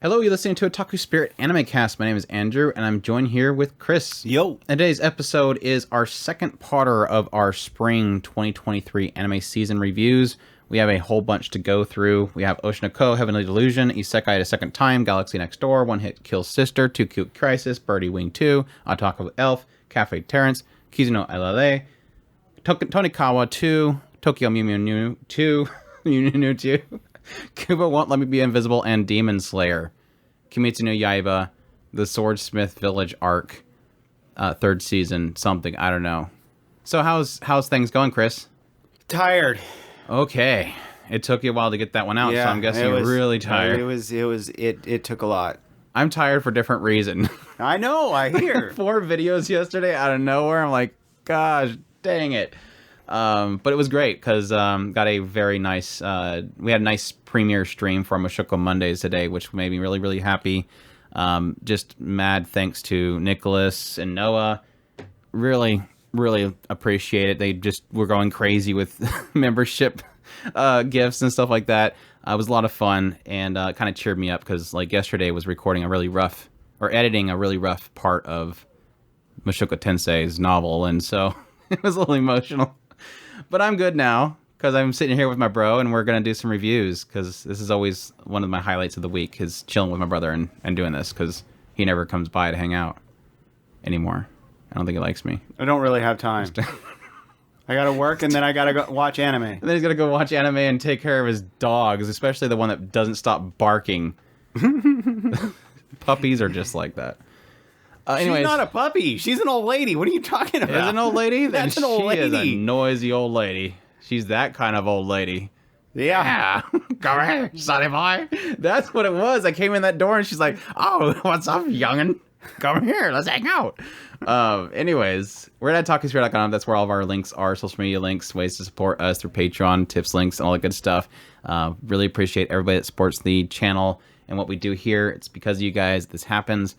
Hello, you're listening to Otaku Spirit Animecast. My name is Andrew, and I'm joined here with Chris. Yo! And today's episode is our second parter of our spring 2023 anime season reviews. We have a whole bunch to go through. We have Oshinoko, Heavenly Delusion, Isekai at a Second Time, Galaxy Next Door, One Hit Kill Sister, Too Cute Crisis, Birdie Wing 2, Otaku Elf, Café, Terrace, Kizuna, Allele, Tonikawa 2, Tokyo Mew Mew 2, Mew Mew 2, Kubo Won't Let Me Be Invisible, and Demon Slayer. Kimetsu no Yaiba, the Swordsmith Village arc, third season, something, I don't know. So how's things going, Chris? Tired. Okay. It took you a while to get that one out, so I'm guessing you're really tired. It took a lot. I'm tired for different reason. I know, I hear. 4 videos yesterday out of nowhere. I'm like, gosh, dang it. But it was great because got a very nice, we had a nice premiere stream for Mushoku Mondays today, which made me really, really happy. Just mad thanks to Nicholas and Noah. Really, really appreciate it. They just were going crazy with membership gifts and stuff like that. It was a lot of fun and kind of cheered me up because like yesterday was editing a really rough part of Mushoku Tensei's novel, and so it was a little emotional. But I'm good now because I'm sitting here with my bro and we're going to do some reviews because this is always one of my highlights of the week is chilling with my brother and doing this because he never comes by to hang out anymore. I don't think he likes me. I don't really have time. I gotta work and then I gotta go watch anime. And then he's going to go watch anime and take care of his dogs, especially the one that doesn't stop barking. Puppies are just like that. Anyways, she's not a puppy. She's an old lady. What are you talking about? Is an old lady? That's an old lady. She is a noisy old lady. She's that kind of old lady. Yeah. Come here, sonny boy. That's what it was. I came in that door and she's like, oh, what's up, youngin'? Come here, let's hang out. Anyways, we're at TalkingSpirit.com. That's where all of our links are, social media links, ways to support us through Patreon, tips, links, and all that good stuff. Really appreciate everybody that supports the channel and what we do here. It's because of you guys this happens.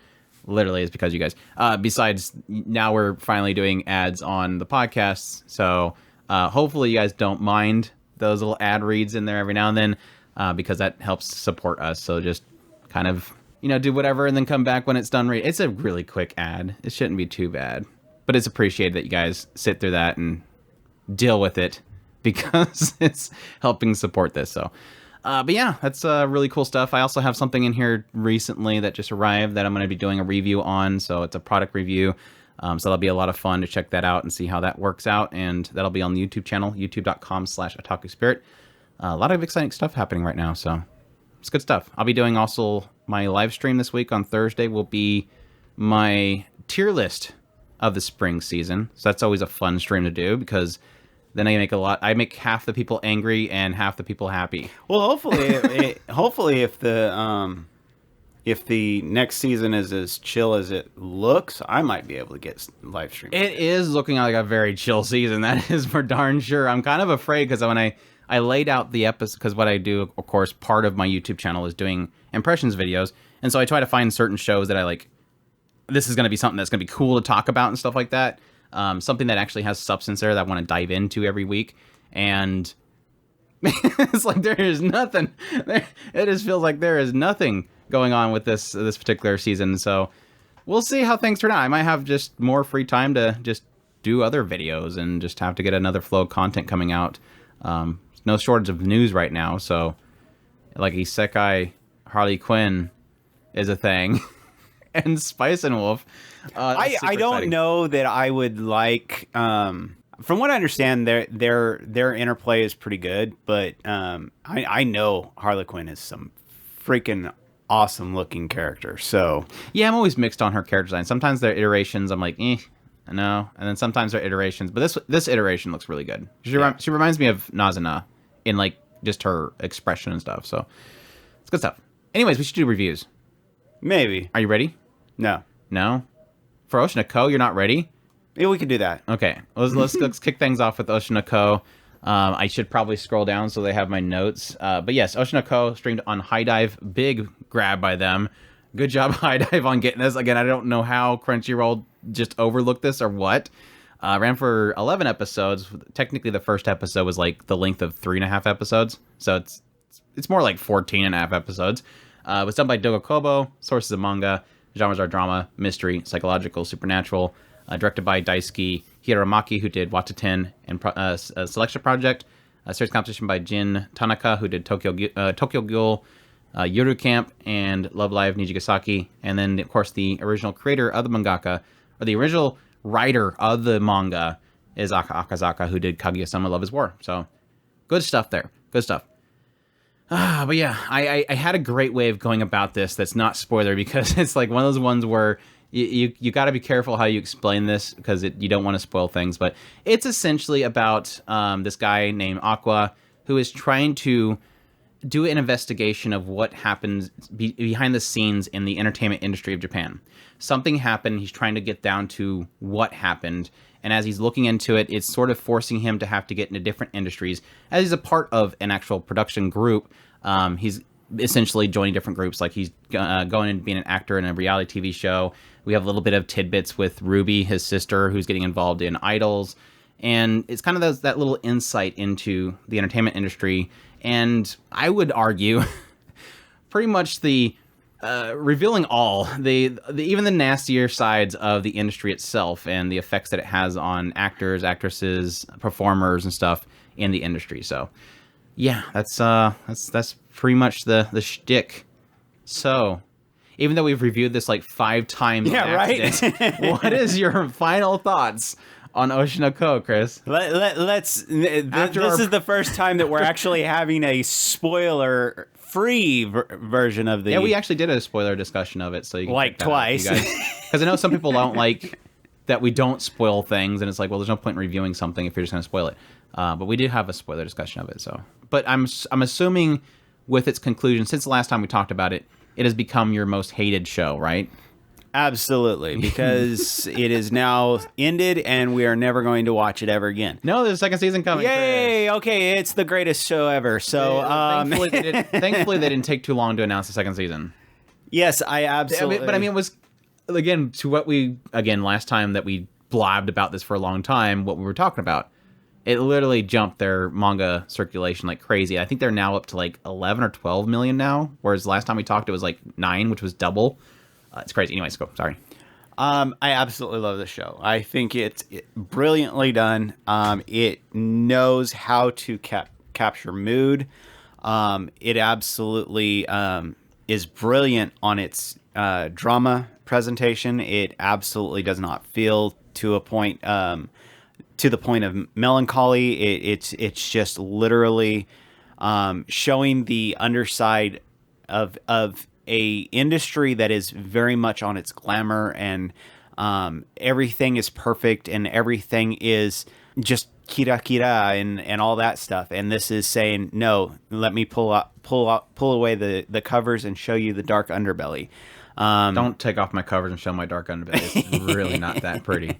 Literally, it's because of you guys. Besides, now we're finally doing ads on the podcasts, so hopefully you guys don't mind those little ad reads in there every now and then, because that helps support us. So just kind of, do whatever and then come back when it's done. It's a really quick ad. It shouldn't be too bad, but it's appreciated that you guys sit through that and deal with it because it's helping support this. So. But yeah, that's really cool stuff. I also have something in here recently that just arrived that I'm going to be doing a review on. So it's a product review. So that'll be a lot of fun to check that out and see how that works out. And that'll be on the YouTube channel, youtube.com/OtakuSpirit. A lot of exciting stuff happening right now. So it's good stuff. I'll be doing also my live stream this week on Thursday will be my tier list of the spring season. So that's always a fun stream to do because then I make half the people angry and half the people happy. Well, hopefully, hopefully if the next season is as chill as it looks, I might be able to get live stream. It is looking like a very chill season. That is for darn sure. I'm kind of afraid because when I laid out the episode, because what I do, of course, part of my YouTube channel is doing impressions videos, and so I try to find certain shows that I like. This is going to be something that's going to be cool to talk about and stuff like that. Something that actually has substance there that I want to dive into every week. And it's like there is nothing. It just feels like there is nothing going on with this particular season. So we'll see how things turn out. I might have just more free time to just do other videos and just have to get another flow of content coming out. No shortage of news right now. So like Isekai Harley Quinn is a thing. And Spice and Wolf. I don't know that I would like. From what I understand, their interplay is pretty good, but I know Harley Quinn is some freaking awesome looking character. So yeah, I'm always mixed on her character design. Sometimes their iterations, I'm like, no, and then sometimes their iterations. But this iteration looks really good. She reminds me of Nazuna in like just her expression and stuff. So it's good stuff. Anyways, we should do reviews. Maybe. Are you ready? No. For Oshinoko, you're not ready? Yeah, we can do that. Okay. Let's kick things off with Oshinoko. I should probably scroll down so they have my notes. But yes, Oshinoko streamed on High Dive. Big grab by them. Good job, High Dive, on getting this. Again, I don't know how Crunchyroll just overlooked this or what. Ran for 11 episodes. Technically, the first episode was like the length of 3.5 episodes. So it's more like 14.5 episodes. It was done by Dogo Kobo. Sources of manga. Genres are drama, mystery, psychological, supernatural. Directed by Daisuke Hiramaki, who did Wataten and Selection Project. Series composition by Jin Tanaka, who did Tokyo Ghoul, Yuru Camp, and Love Live Nijigasaki. And then, of course, the original creator of the mangaka, or the original writer of the manga, is Aka Akazaka, who did Kaguya-sama Love is War. So, good stuff there. Good stuff. But yeah, I had a great way of going about this that's not spoiler, because it's like one of those ones where you got to be careful how you explain this, because you don't want to spoil things. But it's essentially about this guy named Aqua, who is trying to do an investigation of what happens behind the scenes in the entertainment industry of Japan. Something happened. He's trying to get down to what happened. And as he's looking into it, it's sort of forcing him to have to get into different industries. As he's a part of an actual production group, he's essentially joining different groups. Like he's going and being an actor in a reality TV show. We have a little bit of tidbits with Ruby, his sister, who's getting involved in idols. And it's kind of that little insight into the entertainment industry. And I would argue pretty much the revealing all even the nastier sides of the industry itself and the effects that it has on actors, actresses, performers, and stuff in the industry. So yeah, that's pretty much the shtick. So even though we've reviewed this like 5 times, yeah, right. What is your final thoughts on Oshinoko, Chris? This is the first time that we're actually having a spoiler-free version of the... Yeah, we actually did a spoiler discussion of it, so you can like twice. Because I know some people don't like that we don't spoil things, and it's like, well, there's no point in reviewing something if you're just going to spoil it. But we did have a spoiler discussion of it, so... But I'm assuming with its conclusion, since the last time we talked about it, it has become your most hated show, right? Absolutely, because it is now ended and we are never going to watch it ever again. No, there's a second season coming. Yay! Chris. Okay, it's the greatest show ever. So thankfully they didn't take too long to announce the second season. Yes, I absolutely... But I mean, it was, again, to what last time that we blabbed about this for a long time, what we were talking about, it literally jumped their manga circulation like crazy. I think they're now up to like 11 or 12 million now, whereas last time we talked it was like 9, which was double. It's crazy. Anyways, go. Sorry. I absolutely love the show. I think it's brilliantly done. It knows how to capture mood. It absolutely is brilliant on its drama presentation. It absolutely does not feel to the point of melancholy. It's just literally showing the underside of a industry that is very much on its glamour, and everything is perfect and everything is just kira and all that stuff. And this is saying, no, let me pull away the covers and show you the dark underbelly. Don't take off my covers and show my dark underbelly. It's really not that pretty.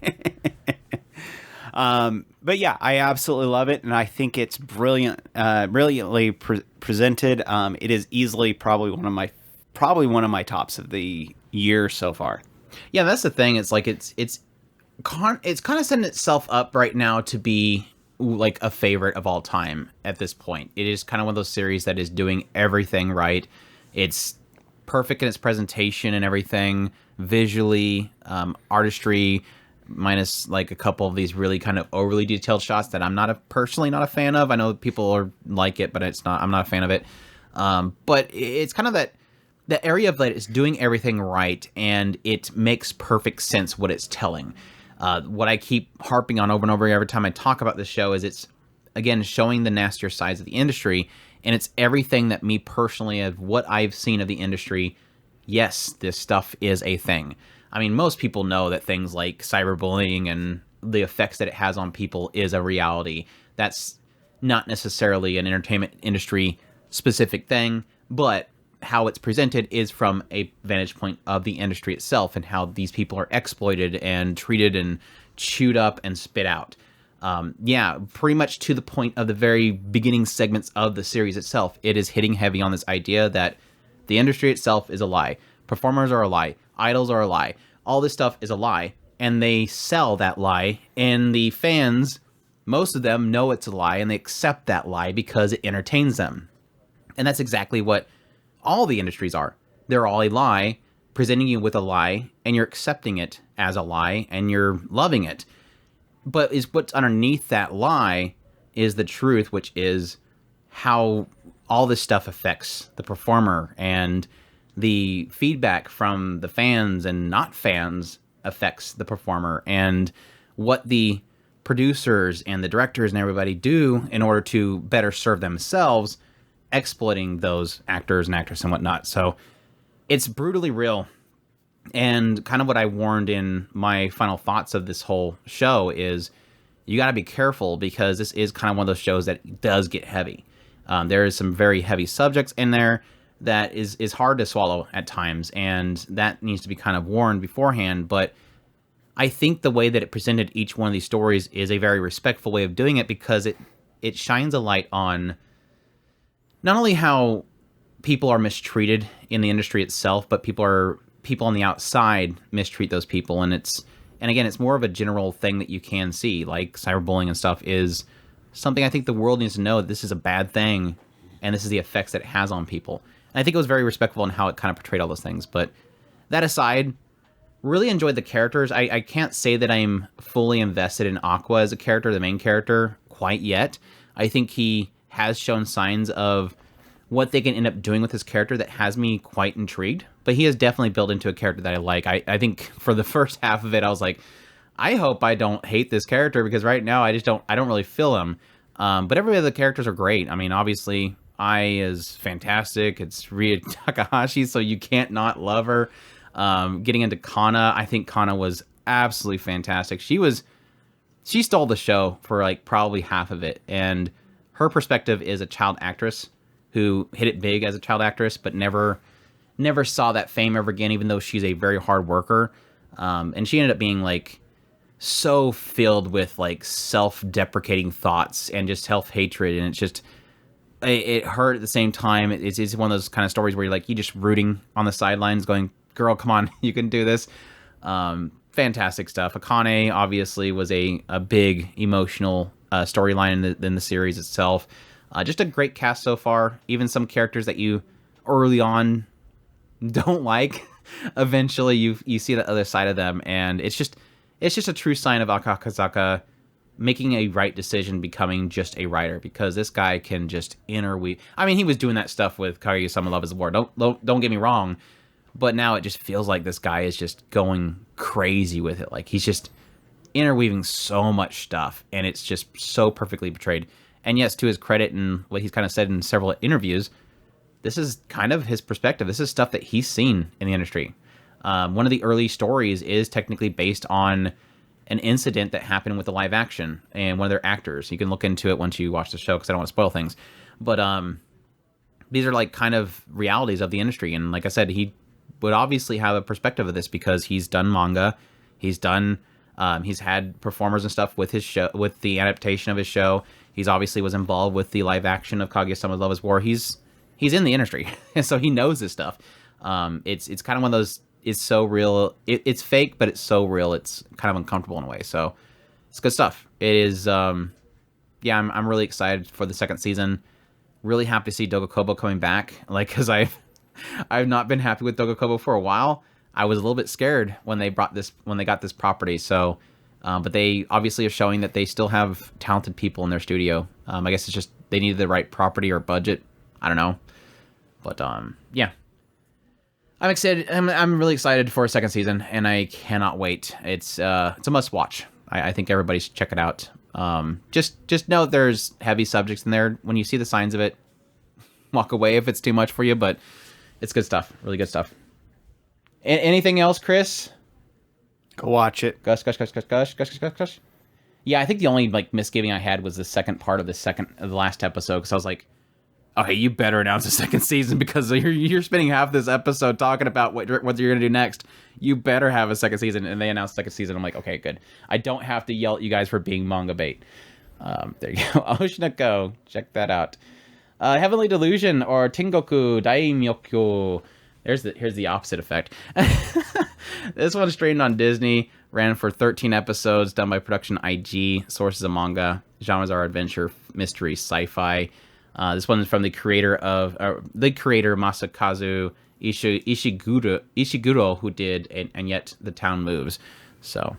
But yeah, I absolutely love it, and I think it's brilliantly presented. It is easily probably one of my tops of the year so far. Yeah, that's the thing. It's like it's kind of setting itself up right now to be like a favorite of all time at this point. It is kind of one of those series that is doing everything right. It's perfect in its presentation and everything, visually, artistry, minus like a couple of these really kind of overly detailed shots that I'm personally not a fan of. I know people like it, but I'm not a fan of it. But it's kind of that area of that is doing everything right, and it makes perfect sense what it's telling. What I keep harping on over and over every time I talk about this show is it's, again, showing the nastier sides of the industry, and it's everything that me personally, of what I've seen of the industry, yes, this stuff is a thing. I mean, most people know that things like cyberbullying and the effects that it has on people is a reality. That's not necessarily an entertainment industry specific thing, but how it's presented is from a vantage point of the industry itself and how these people are exploited and treated and chewed up and spit out. Yeah, pretty much to the point of the very beginning segments of the series itself, it is hitting heavy on this idea that the industry itself is a lie. Performers are a lie. Idols are a lie. All this stuff is a lie, and they sell that lie, and the fans, most of them, know it's a lie, and they accept that lie because it entertains them. And that's exactly what all the industries are. They're all a lie, presenting you with a lie, and you're accepting it as a lie, and you're loving it. But what's underneath that lie is the truth, which is how all this stuff affects the performer, and the feedback from the fans and not fans affects the performer, and what the producers and the directors and everybody do in order to better serve themselves, exploiting those actors and actresses and whatnot. So it's brutally real. And kind of what I warned in my final thoughts of this whole show is you got to be careful, because this is kind of one of those shows that does get heavy. There is some very heavy subjects in there that is hard to swallow at times, and that needs to be kind of warned beforehand. But I think the way that it presented each one of these stories is a very respectful way of doing it, because it shines a light on not only how people are mistreated in the industry itself, but people on the outside mistreat those people. And again, it's more of a general thing that you can see, like cyberbullying and stuff is something I think the world needs to know that this is a bad thing, and this is the effects that it has on people. And I think it was very respectful in how it kind of portrayed all those things. But that aside, really enjoyed the characters. I can't say that I'm fully invested in Aqua as a character, the main character, quite yet. I think he has shown signs of what they can end up doing with his character that has me quite intrigued. But he is definitely built into a character that I like. I think for the first half of it, I was like, I hope I don't hate this character, because right now I don't really feel him. But every other characters are great. I mean, obviously, Ai is fantastic. It's Ria Takahashi, so you can't not love her. Getting into Kana, I think Kana was absolutely fantastic. She stole the show for like probably half of it, and her perspective is a child actress who hit it big as a child actress, but never saw that fame ever again, even though she's a very hard worker. And she ended up being like so filled with like self-deprecating thoughts and just self-hatred, and it's just it hurt at the same time. It's one of those kind of stories where you're just rooting on the sidelines, going, "Girl, come on, you can do this." Fantastic stuff. Akane obviously was a big emotional storyline in the series itself. Just a great cast so far. Even some characters that you early on don't like, eventually you see the other side of them, and it's just a true sign of Akakazaka making a right decision, becoming just a writer, because this guy can just interweave. I mean, he was doing that stuff with Kaguya-sama Love is War. Don't get me wrong, but now it just feels like this guy is just going crazy with it. Like, he's just interweaving so much stuff, and it's just so perfectly portrayed. And yes, to his credit and what he's kind of said in several interviews, this is kind of his perspective. This is stuff that he's seen in the industry. One of the early stories is technically based on an incident that happened with the live action and one of their actors. You can look into it once you watch the show, because I don't want to spoil things. But these are like kind of realities of the industry. And like I said, he would obviously have a perspective of this, because he's done manga. He's had performers and stuff with his show, with the adaptation of his show. He's obviously was involved with the live action of Kaguya-sama Love is War. He's in the industry, and so he knows this stuff. It's kind of one of those, it's so real. It's fake, but it's so real. It's kind of uncomfortable in a way. So it's good stuff. It is, I'm really excited for the second season. Really happy to see Dogokobo coming back. Like, because I've not been happy with Dogokobo for a while. I was a little bit scared when they got this property. So, but they obviously are showing that they still have talented people in their studio. I guess it's just they needed the right property or budget. I don't know. But yeah, I'm excited. I'm really excited for a second season, and I cannot wait. It's a must watch. I think everybody should check it out. Just know there's heavy subjects in there. When you see the signs of it, walk away if it's too much for you. But it's good stuff. Really good stuff. Anything else, Chris? Go watch it. Gush. Yeah, I think the only misgiving I had was the second part of the last episode, because I was like, okay, you better announce a second season, because you're spending half this episode talking about what you're going to do next. You better have a second season. And they announced second season. I'm like, okay, good. I don't have to yell at you guys for being manga bait. There you go. Oshinoko. Check that out. Heavenly Delusion, or Tengoku Daimyoku. Here's the opposite effect. This one streamed on Disney, ran for 13 episodes, done by Production IG. Sources of manga. Genres are adventure, mystery, sci-fi. This one is from the creator Masakazu Ishiguro, who did and Yet the Town Moves. So,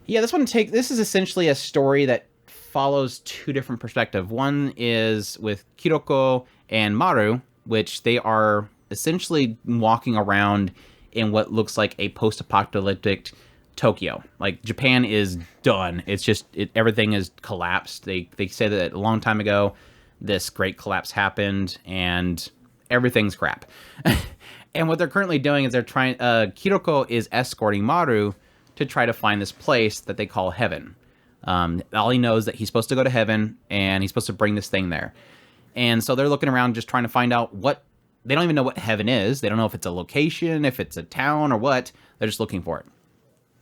yeah, this is essentially a story that follows two different perspectives. One is with Kiroko and Maru, which they are essentially walking around in what looks like a post-apocalyptic Tokyo. Like, Japan is done. It's just everything is collapsed. They say that a long time ago this great collapse happened and everything's crap. And what they're currently doing is they're trying Kiroko is escorting Maru to try to find this place that they call heaven. All he knows that he's supposed to go to heaven and he's supposed to bring this thing there. And so they're looking around just trying to find out they don't even know what heaven is. They don't know if it's a location, if it's a town or what. They're just looking for it.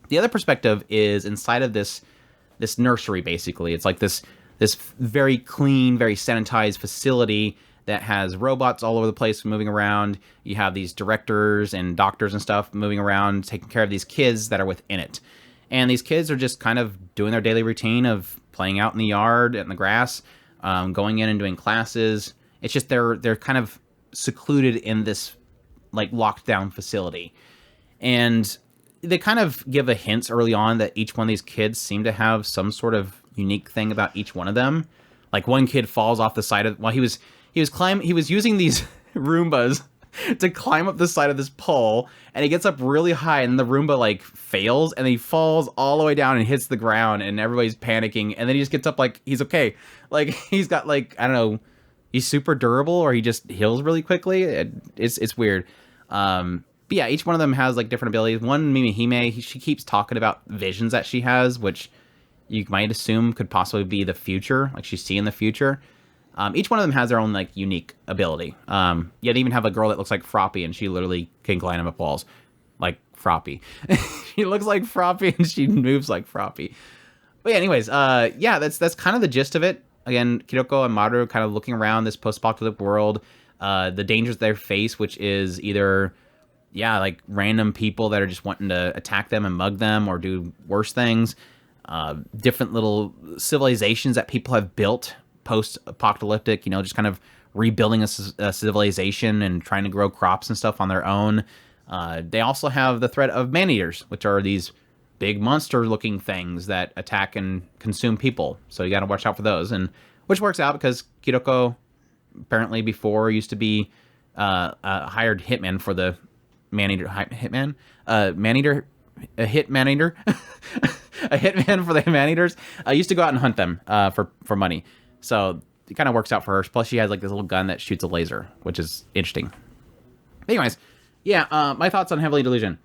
The other perspective is inside of this nursery, basically. It's like this very clean, very sanitized facility that has robots all over the place moving around. You have these directors and doctors and stuff moving around, taking care of these kids that are within it. And these kids are just kind of doing their daily routine of playing out in the yard, in the grass, going in and doing classes. It's just they're kind of secluded in this like locked down facility. And they kind of give a hint early on that each one of these kids seem to have some sort of unique thing about each one of them. Like one kid falls off the side of he was using these Roombas to climb up the side of this pole, and he gets up really high, and the Roomba like fails, and he falls all the way down and hits the ground, and everybody's panicking, and then he just gets up like he's okay. Like he's got like, I don't know, he's super durable, or he just heals really quickly. It's weird. But yeah, each one of them has like different abilities. One, Mimihime, she keeps talking about visions that she has, which you might assume could possibly be the future, like she's seeing the future. Each one of them has their own like unique ability. Yeah, they even have a girl that looks like Froppy, and she literally can climb up walls like Froppy. She looks like Froppy, and she moves like Froppy. But yeah, anyways, yeah, that's kind of the gist of it. Again, Kiroko and Maru kind of looking around this post-apocalyptic world, the dangers they face, which is either, yeah, like random people that are just wanting to attack them and mug them or do worse things. Different little civilizations that people have built post-apocalyptic, just kind of rebuilding a civilization and trying to grow crops and stuff on their own. They also have the threat of man-eaters, which are these big monster-looking things that attack and consume people. So you got to watch out for those, and which works out because Kiroko apparently before used to be a hired hitman for the man-eater hitman, man-eater, a hit man-eater, a hitman for the man-eaters. Used to go out and hunt them for money. So it kind of works out for her. Plus, she has like this little gun that shoots a laser, which is interesting. But anyways, yeah, my thoughts on Heavenly Delusion.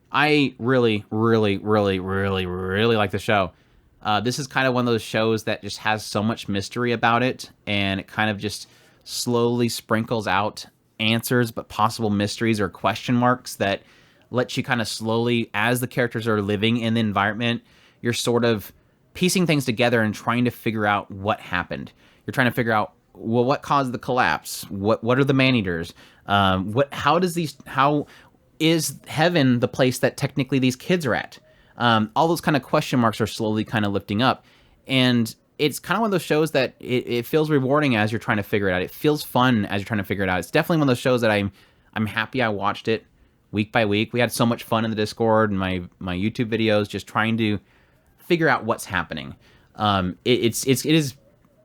I really, really, really, really, really like the show. This is kind of one of those shows that just has so much mystery about it, and it kind of just slowly sprinkles out answers, but possible mysteries or question marks that let you kind of slowly, as the characters are living in the environment, you're sort of piecing things together and trying to figure out what happened. You're trying to figure out, well, what caused the collapse? What are the man-eaters? How is heaven the place that technically these kids are at? All those kind of question marks are slowly kind of lifting up. And it's kind of one of those shows that it feels rewarding as you're trying to figure it out. It feels fun as you're trying to figure it out. It's definitely one of those shows that I'm happy I watched it week by week. We had so much fun in the Discord and my YouTube videos just trying to figure out what's happening. It is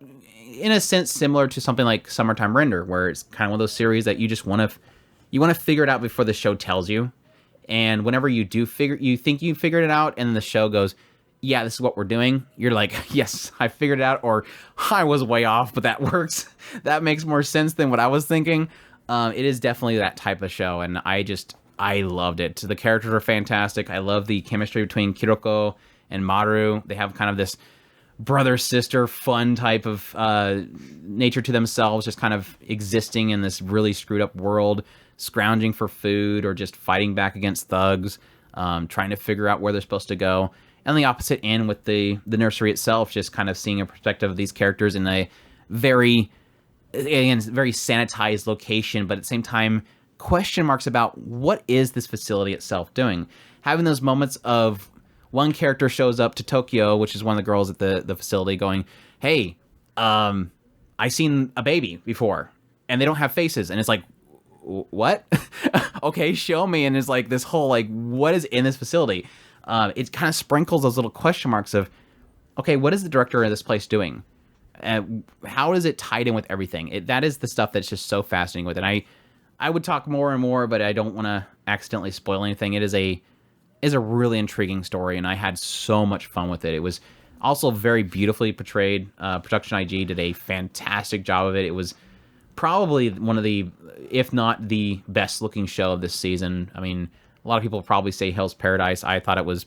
in a sense similar to something like Summertime Render, where it's kind of one of those series that you just want to figure it out before the show tells you. And whenever you think you figured it out, and the show goes, yeah, this is what we're doing, you're like, yes, I figured it out, or I was way off, but that works. That makes more sense than what I was thinking. It is definitely that type of show, and I loved it. The characters are fantastic. I love the chemistry between Kiroko and Maru. They have kind of this brother-sister fun type of nature to themselves, just kind of existing in this really screwed up world, scrounging for food or just fighting back against thugs, trying to figure out where they're supposed to go. And the opposite end with the nursery itself, just kind of seeing a perspective of these characters in a very sanitized location, but at the same time, question marks about what is this facility itself doing. Having those moments of one character shows up to Tokyo, which is one of the girls at the facility, going, hey, I seen a baby before, and they don't have faces, and it's like, what? Okay, show me. And it's like this whole like, what is in this facility? It kind of sprinkles those little question marks of, okay, what is the director of this place doing? How is it tied in with everything? That is the stuff that's just so fascinating with it. I would talk more and more, but I don't want to accidentally spoil anything. It is a really intriguing story, and I had so much fun with it. It was also very beautifully portrayed. Production IG did a fantastic job of it. It was probably one of the, if not the best looking show of this season. I mean, a lot of people probably say Hell's Paradise. I thought it was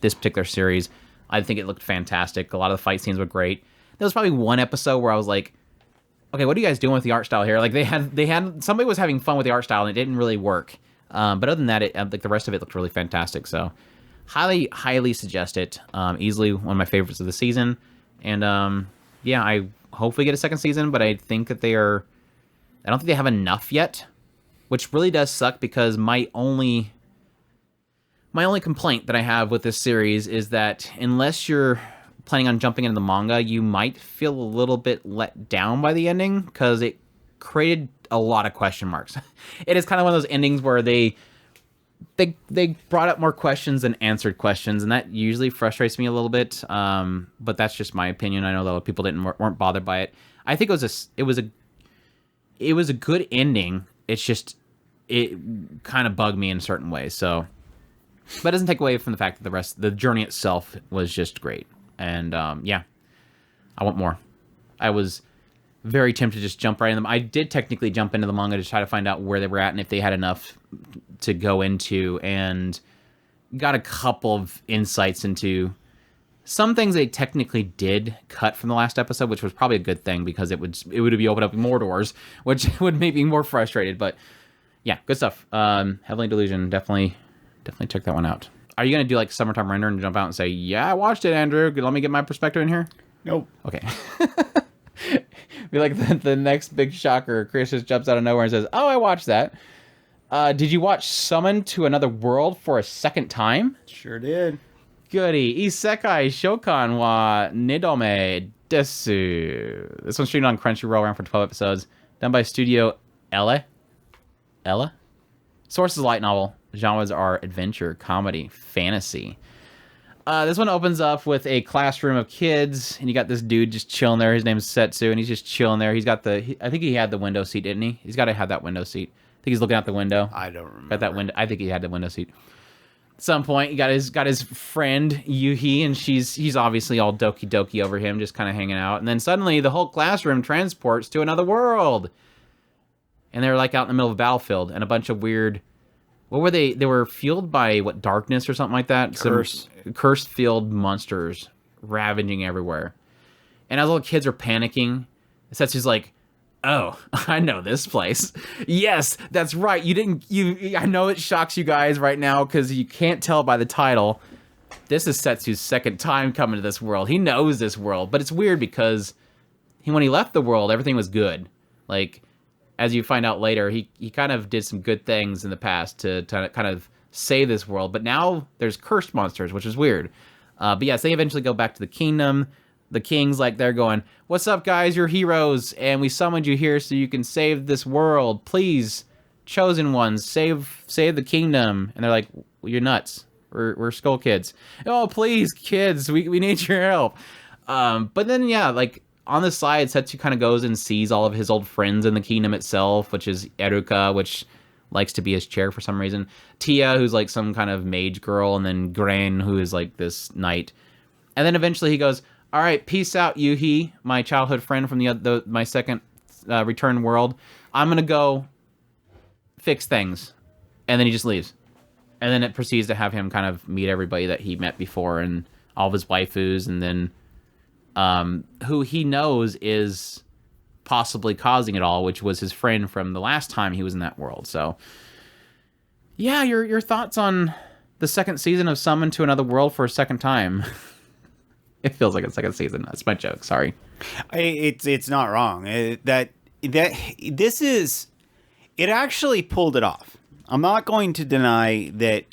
this particular series. I think it looked fantastic. A lot of the fight scenes were great. There was probably one episode where I was like, okay, what are you guys doing with the art style here? Like they had somebody was having fun with the art style and it didn't really work. But other than that, like the rest of it looked really fantastic. So highly suggest it. Easily one of my favorites of the season. And yeah, I hopefully get a second season, but I think that I don't think they have enough yet, which really does suck because my only complaint that I have with this series is that unless you're planning on jumping into the manga, you might feel a little bit let down by the ending because it created a lot of question marks. It is kind of one of those endings where they brought up more questions than answered questions, and that usually frustrates me a little bit. But that's just my opinion. I know that a lot of people weren't bothered by it. I think it was a good ending. It's just it kind of bugged me in certain ways. So, but it doesn't take away from the fact that the journey itself was just great. And yeah, I want more. I was very tempted to just jump right in them. I did technically jump into the manga to try to find out where they were at and if they had enough to go into, and got a couple of insights into some things they technically did cut from the last episode, which was probably a good thing because it would be opened up more doors, which would make me more frustrated. But yeah, good stuff. Heavenly Delusion, definitely check that one out. Are you gonna do like Summertime Render and jump out and say, "Yeah, I watched it, Andrew. Let me get my perspective in here"? Nope. Okay. Be like the next big shocker. Chris just jumps out of nowhere and says, "Oh, I watched that." Did you watch Summon to Another World for a second time? Sure did. Goody. Isekai Shokan wa Nidome desu. This one's streamed on Crunchyroll, around for 12 episodes. Done by Studio Allele. Source is light novel. Genres are adventure, comedy, fantasy. This one opens up with a classroom of kids, and you got this dude just chilling there. His name's Setsu, and he's just chilling there. He's got I think he had the window seat, didn't he? He's got to have that window seat. I think he's looking out the window. I don't remember. Got that window. I think he had the window seat. At some point, he got his friend Yuhi, and he's obviously all doki doki over him, just kind of hanging out. And then suddenly, the whole classroom transports to another world, and they're like out in the middle of a battlefield, and a bunch of weird. What were they? They were fueled by what, darkness or something like that. Curse-filled monsters ravaging everywhere. And as all the kids are panicking, Setsu's like, "Oh, I know this place. Yes, that's right. I know it shocks you guys right now because you can't tell by the title. This is Setsu's second time coming to this world. He knows this world, but it's weird because when he left the world, everything was good. Like, as you find out later, he kind of did some good things in the past to kind of save this world. But now there's cursed monsters, which is weird. But yes, they eventually go back to the kingdom. The king's like, they're going, "What's up, guys? You're heroes, and we summoned you here so you can save this world. Please, chosen ones, save the kingdom." And they're like, "Well, you're nuts. We're skull kids." "Oh, please, kids, we need your help." But then, yeah, like, on the side, Setsu kind of goes and sees all of his old friends in the kingdom itself, which is Eruka, which likes to be his chair for some reason. Tia, who's like some kind of mage girl, and then Grain, who is like this knight. And then eventually he goes, "All right, peace out, Yuhi, my childhood friend from my second return world. I'm gonna go fix things," and then he just leaves. And then it proceeds to have him kind of meet everybody that he met before and all of his waifus, and then who he knows is possibly causing it all, which was his friend from the last time he was in that world. So, yeah, your thoughts on the second season of Summon to Another World for a second time? It feels like a second season. That's my joke. Sorry. It's not wrong. It actually pulled it off. I'm not going to deny that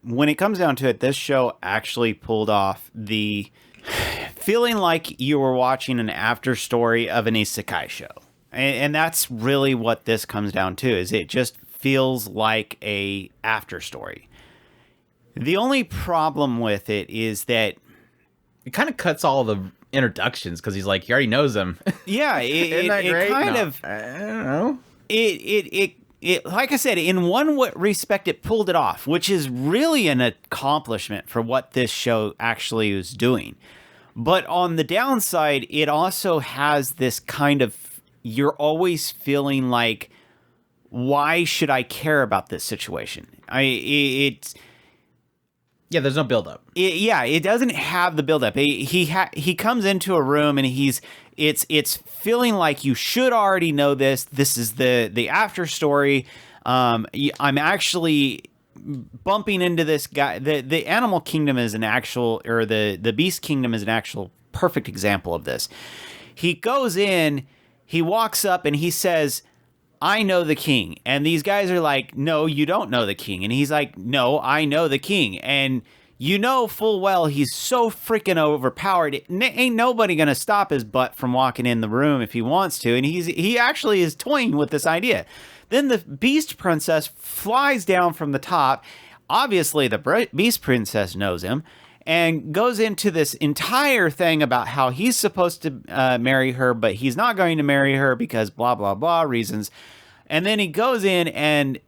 when it comes down to it, this show actually pulled off the feeling like you were watching an after story of an isekai show. And that's really what this comes down to, is it just feels like a after story. The only problem with it is that it kind of cuts all the introductions because he's like, he already knows them. Yeah, Isn't that great? kind of. I don't know. It like I said, in one respect, it pulled it off, which is really an accomplishment for what this show actually is doing. But on the downside, it also has this kind of, you're always feeling like, why should I care about this situation? Yeah, there's no buildup. It doesn't have the buildup. He comes into a room and it's feeling like you should already know this. This is the after story. I'm actually bumping into this guy. The animal kingdom is an actual, or the beast kingdom is an actual perfect example of this. He goes in, he walks up and he says, I know the king. And these guys are like, no, you don't know the king. And he's like, no, I know the king. And you know full well he's so freaking overpowered. Ain't nobody going to stop his butt from walking in the room if he wants to. And he actually is toying with this idea. Then the beast princess flies down from the top. Obviously, the beast princess knows him. And goes into this entire thing about how he's supposed to marry her, but he's not going to marry her because blah, blah, blah reasons. And then he goes in and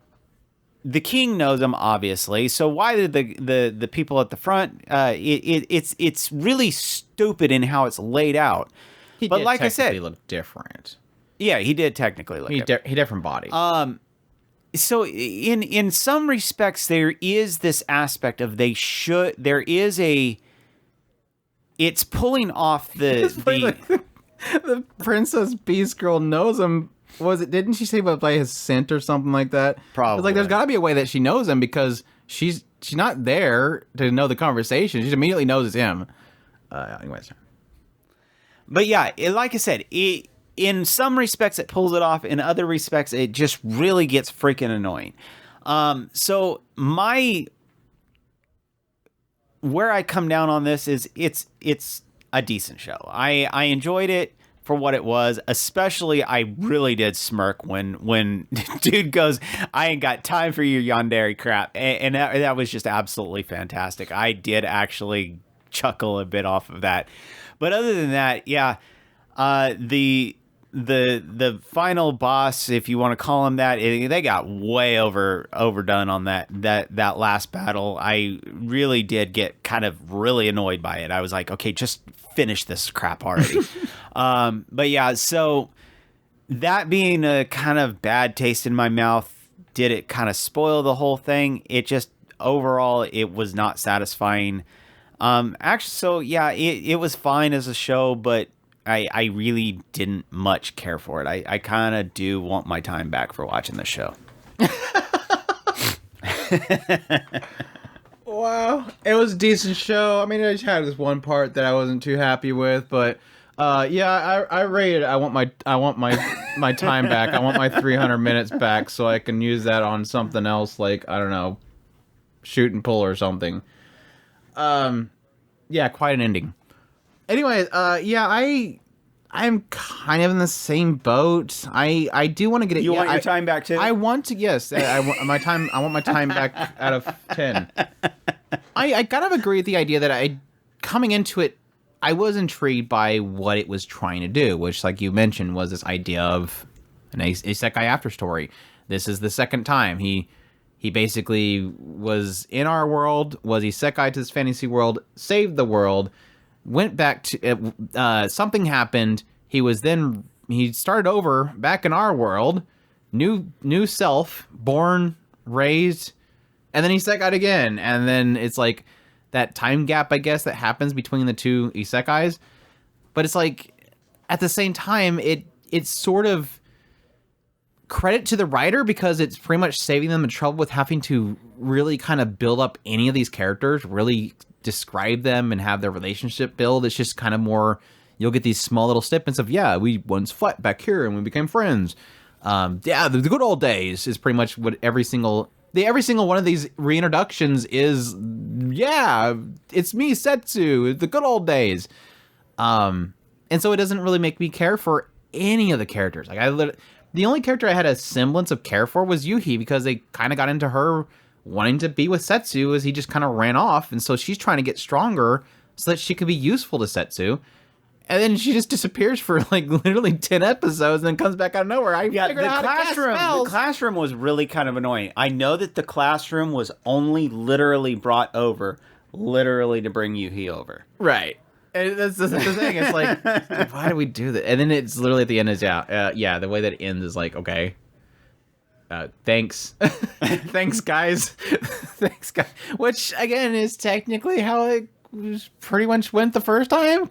the king knows him, obviously. So why did the people at the front, it's really stupid in how it's laid out. But like I said, he looked different. Yeah, he did technically look different. He different body. So in some respects, there is this aspect of it's pulling off the princess beast girl knows him. Didn't she say about his scent or something like that? Probably. It's like, there's gotta be a way that she knows him because she's not there to know the conversation. She immediately knows it's him. Anyways. But yeah, like I said, in some respects, it pulls it off. In other respects, it just really gets freaking annoying. So where I come down on this is it's a decent show. I enjoyed it for what it was. Especially, I really did smirk when dude goes, I ain't got time for your yandere crap. And that was just absolutely fantastic. I did actually chuckle a bit off of that. But other than that, yeah, the final boss, if you want to call him that, they got way overdone on that last battle. I really did get kind of really annoyed by it. I was like, okay, just finish this crap already. But yeah, so that being a kind of bad taste in my mouth, did it kind of spoil the whole thing? It just, overall, it was not satisfying. Actually, so yeah, it was fine as a show, but I really didn't much care for it. I kind of do want my time back for watching the show. Wow. It was a decent show. I mean, I just had this one part that I wasn't too happy with, but yeah, I rated it. I want my time back. I want my 300 minutes back so I can use that on something else, like, I don't know, shoot and pull or something. Yeah, quite an ending. Anyways, yeah, I'm kind of in the same boat. I do want to get it. You want your time back too? I want to. Yes, I want my time. I want my time back out of 10. I kind of agree with the idea that coming into it, I was intrigued by what it was trying to do, which, like you mentioned, was this idea of an isekai after story. This is the second time he basically was in our world, was isekai to this fantasy world, saved the world, went back to something happened. He started over back in our world, new self, born, raised, and then he isekai'd again. And then it's like that time gap, I guess, that happens between the two isekais. But it's like at the same time, it's sort of credit to the writer because it's pretty much saving them the trouble with having to really kind of build up any of these characters, really describe them and have their relationship build. It's just kind of more, you'll get these small little snippets of, yeah, we once fought back here and we became friends. Yeah, the good old days is pretty much what every single one of these reintroductions is. Yeah, it's me, Setsu, the good old days. And so it doesn't really make me care for any of the characters. Like the only character I had a semblance of care for was Yuhi, because they kind of got into her wanting to be with Setsu as he just kind of ran off. And so she's trying to get stronger so that she could be useful to Setsu. And then she just disappears for like literally 10 episodes and then comes back out of nowhere. The classroom was really kind of annoying. I know that the classroom was only literally brought over literally to bring Yuhi over. Right. And that's the thing. It's like, why do we do that? And then it's literally at the end is, the way that it ends is like, okay, thanks. Thanks, guys. Thanks, guys. Which, again, is technically how it pretty much went the first time, ?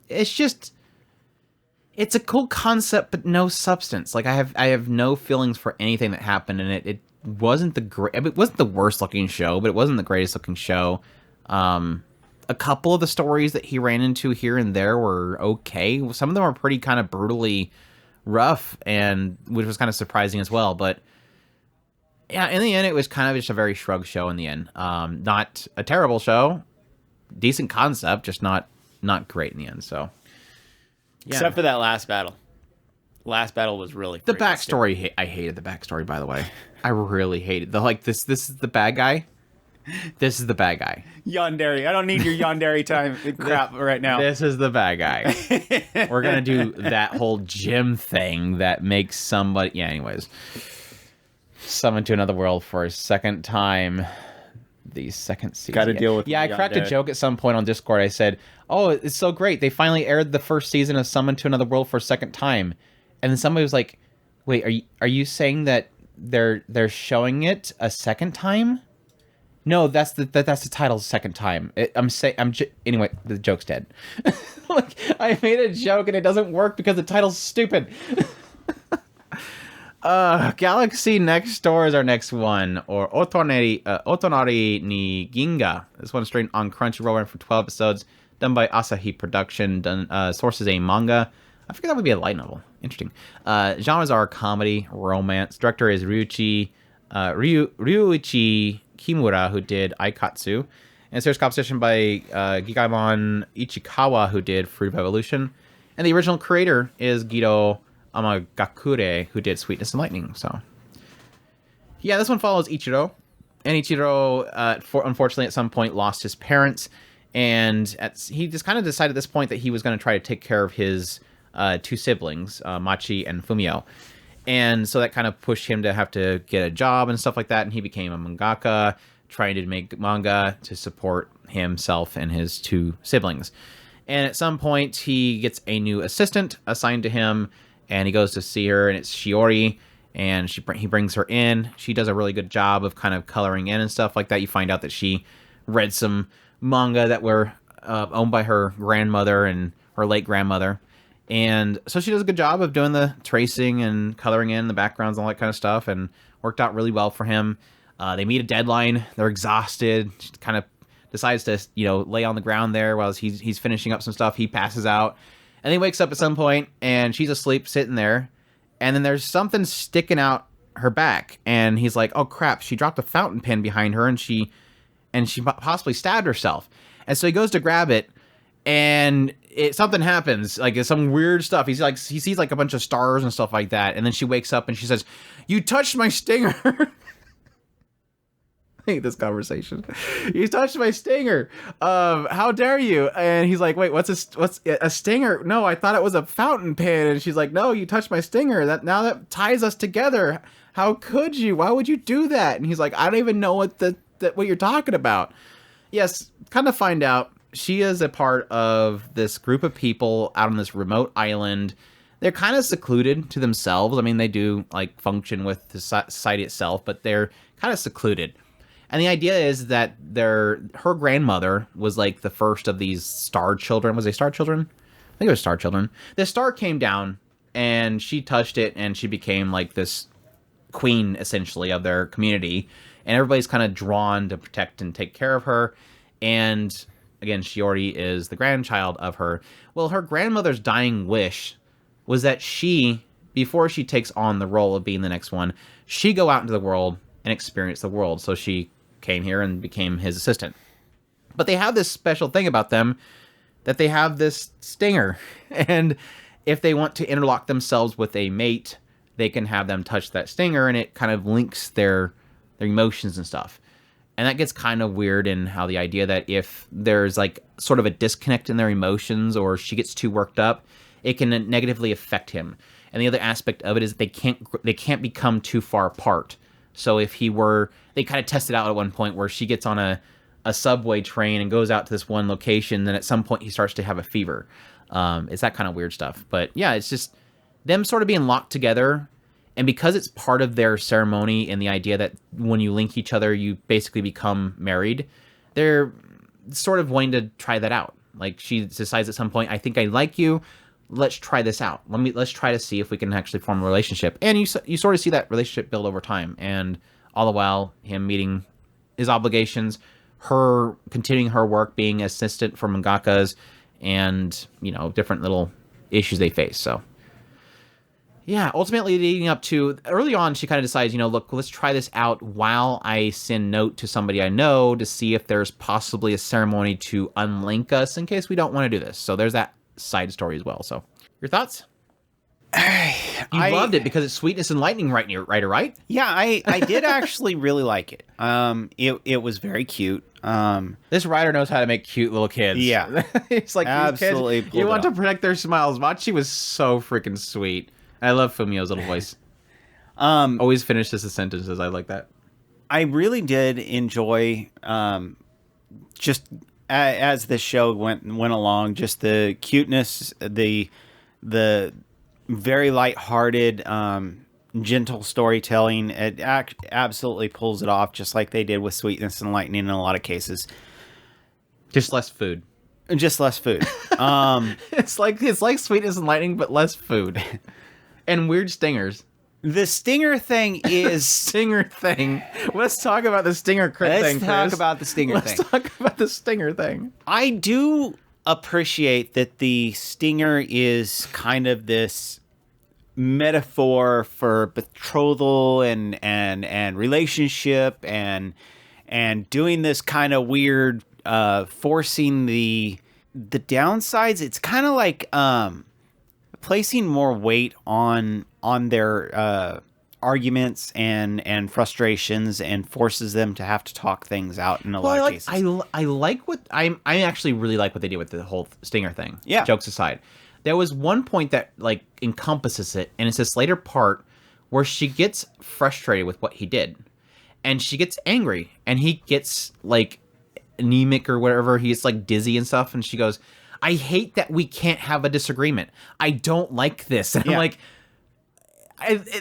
It's just, it's a cool concept, but no substance. Like, I have no feelings for anything that happened in it. It wasn't it wasn't the worst looking show, but it wasn't the greatest looking show. A couple of the stories that he ran into here and there were okay. Some of them were pretty kind of brutally rough, and which was kind of surprising as well. But yeah, in the end, it was kind of just a very shrug show in the end. Not a terrible show, decent concept, just not great in the end. So, yeah. Except for that last battle. Last battle was really the backstory. I hated the backstory. By the way, I really hated this. This is the bad guy. This is the bad guy. Yandere. I don't need your Yandere time crap right now. This is the bad guy. We're going to do that whole gym thing that makes somebody... Yeah, anyways. Summon to another world for a second time. The second season. Got to deal with... Yeah, I cracked a joke at some point on Discord. I said, oh, it's so great. They finally aired the first season of Summon to Another World for a second time. And then somebody was like, wait, are you saying that they're showing it a second time? No, that's the title's second time. Anyway, the joke's dead. Like, I made a joke and it doesn't work because the title's stupid. Galaxy Next Door is our next one, or Otonari ni Ginga. This one's straight on Crunchyroll, ran for 12 episodes, done by Asahi Production. Source is a manga. I figured that would be a light novel. Interesting. Genres are comedy, romance. Director is Ryuichi Kimura, who did Aikatsu. And series composition by Gigaimon Ichikawa, who did Fruit of Evolution. And the original creator is Guido Amagakure, who did Sweetness and Lightning. So, yeah, this one follows Ichiro. And Ichiro, unfortunately, at some point lost his parents. And he just kind of decided at this point that he was going to try to take care of his two siblings, Machi and Fumio. And so that kind of pushed him to have to get a job and stuff like that. And he became a mangaka, trying to make manga to support himself and his two siblings. And at some point, he gets a new assistant assigned to him, and he goes to see her, and it's Shiori, and he brings her in. She does a really good job of kind of coloring in and stuff like that. You find out that she read some manga that were owned by her grandmother and her late grandmother. And so she does a good job of doing the tracing and coloring in the backgrounds and all that kind of stuff, and worked out really well for him. They meet a deadline. They're exhausted. She kind of decides to, lay on the ground there while he's finishing up some stuff. He passes out, and he wakes up at some point, and she's asleep sitting there. And then there's something sticking out her back, and he's like, "Oh crap! She dropped a fountain pen behind her, and she possibly stabbed herself." And so he goes to grab it, and something happens, like some weird stuff. He sees like a bunch of stars and stuff like that, and then she wakes up and she says, "You touched my stinger." I hate this conversation. "You touched my stinger. How dare you?" And he's like, "Wait, what's a stinger? No, I thought it was a fountain pen." And she's like, "No, you touched my stinger. That ties us together. How could you? Why would you do that?" And he's like, "I don't even know what you're talking about." Yes, kind of find out she is a part of this group of people out on this remote island. They're kind of secluded to themselves. I mean, they do like function with the society itself, but they're kind of secluded. And the idea is that her grandmother was like the first of these star children. Was they star children? I think it was star children. The star came down and she touched it, and she became like this queen essentially of their community. And everybody's kind of drawn to protect and take care of her. And again, Shiori is the grandchild of her. Well, her grandmother's dying wish was that before she takes on the role of being the next one, she go out into the world and experience the world. So she came here and became his assistant. But they have this special thing about them that they have this stinger. And if they want to interlock themselves with a mate, they can have them touch that stinger, and it kind of links their emotions and stuff. And that gets kind of weird in how the idea that if there's like sort of a disconnect in their emotions or she gets too worked up, it can negatively affect him. And the other aspect of it is they can't become too far apart. So if they kind of tested out at one point where she gets on a subway train and goes out to this one location, then at some point he starts to have a fever. It's that kind of weird stuff. But yeah, it's just them sort of being locked together. And because it's part of their ceremony and the idea that when you link each other, you basically become married, they're sort of wanting to try that out. Like she decides at some point, I think I like you. Let's try this out. Let's try to see if we can actually form a relationship. And you sort of see that relationship build over time. And all the while, him meeting his obligations, her continuing her work, being assistant for mangakas, and, you know, different little issues they face. So yeah, ultimately leading up to early on, she kind of decides, you know, look, let's try this out while I send note to somebody I know to see if there's possibly a ceremony to unlink us in case we don't want to do this. So there's that side story as well. So your thoughts? You loved it because it's sweetness and lightning right? Yeah, I did actually really like it. It was very cute. This writer knows how to make cute little kids. Yeah. It's like absolutely these kids, you want to protect their smiles. Machi was so freaking sweet. I love Fumio's little voice. Always finishes the sentences. I like that. I really did enjoy just as the show went along, just the cuteness, the very lighthearted, gentle storytelling. It absolutely pulls it off, just like they did with Sweetness and Lightning in a lot of cases. Just less food. Just less food. It's like Sweetness and Lightning, but less food. And weird stingers. The stinger thing is... Stinger thing. Let's talk about the stinger thing, Let's talk about the stinger thing. Let's talk about the stinger thing. I do appreciate that the stinger is kind of this metaphor for betrothal and relationship and doing this kind of weird forcing the downsides. It's kind of like... placing more weight on their arguments and frustrations and forces them to have to talk things out in a lot of cases. I actually really like what they did with the whole stinger thing. Yeah. Jokes aside. There was one point that like encompasses it, and it's this later part where she gets frustrated with what he did. And she gets angry, and he gets like anemic or whatever. He gets like dizzy and stuff, and she goes, I hate that we can't have a disagreement. I don't like this. And I'm like,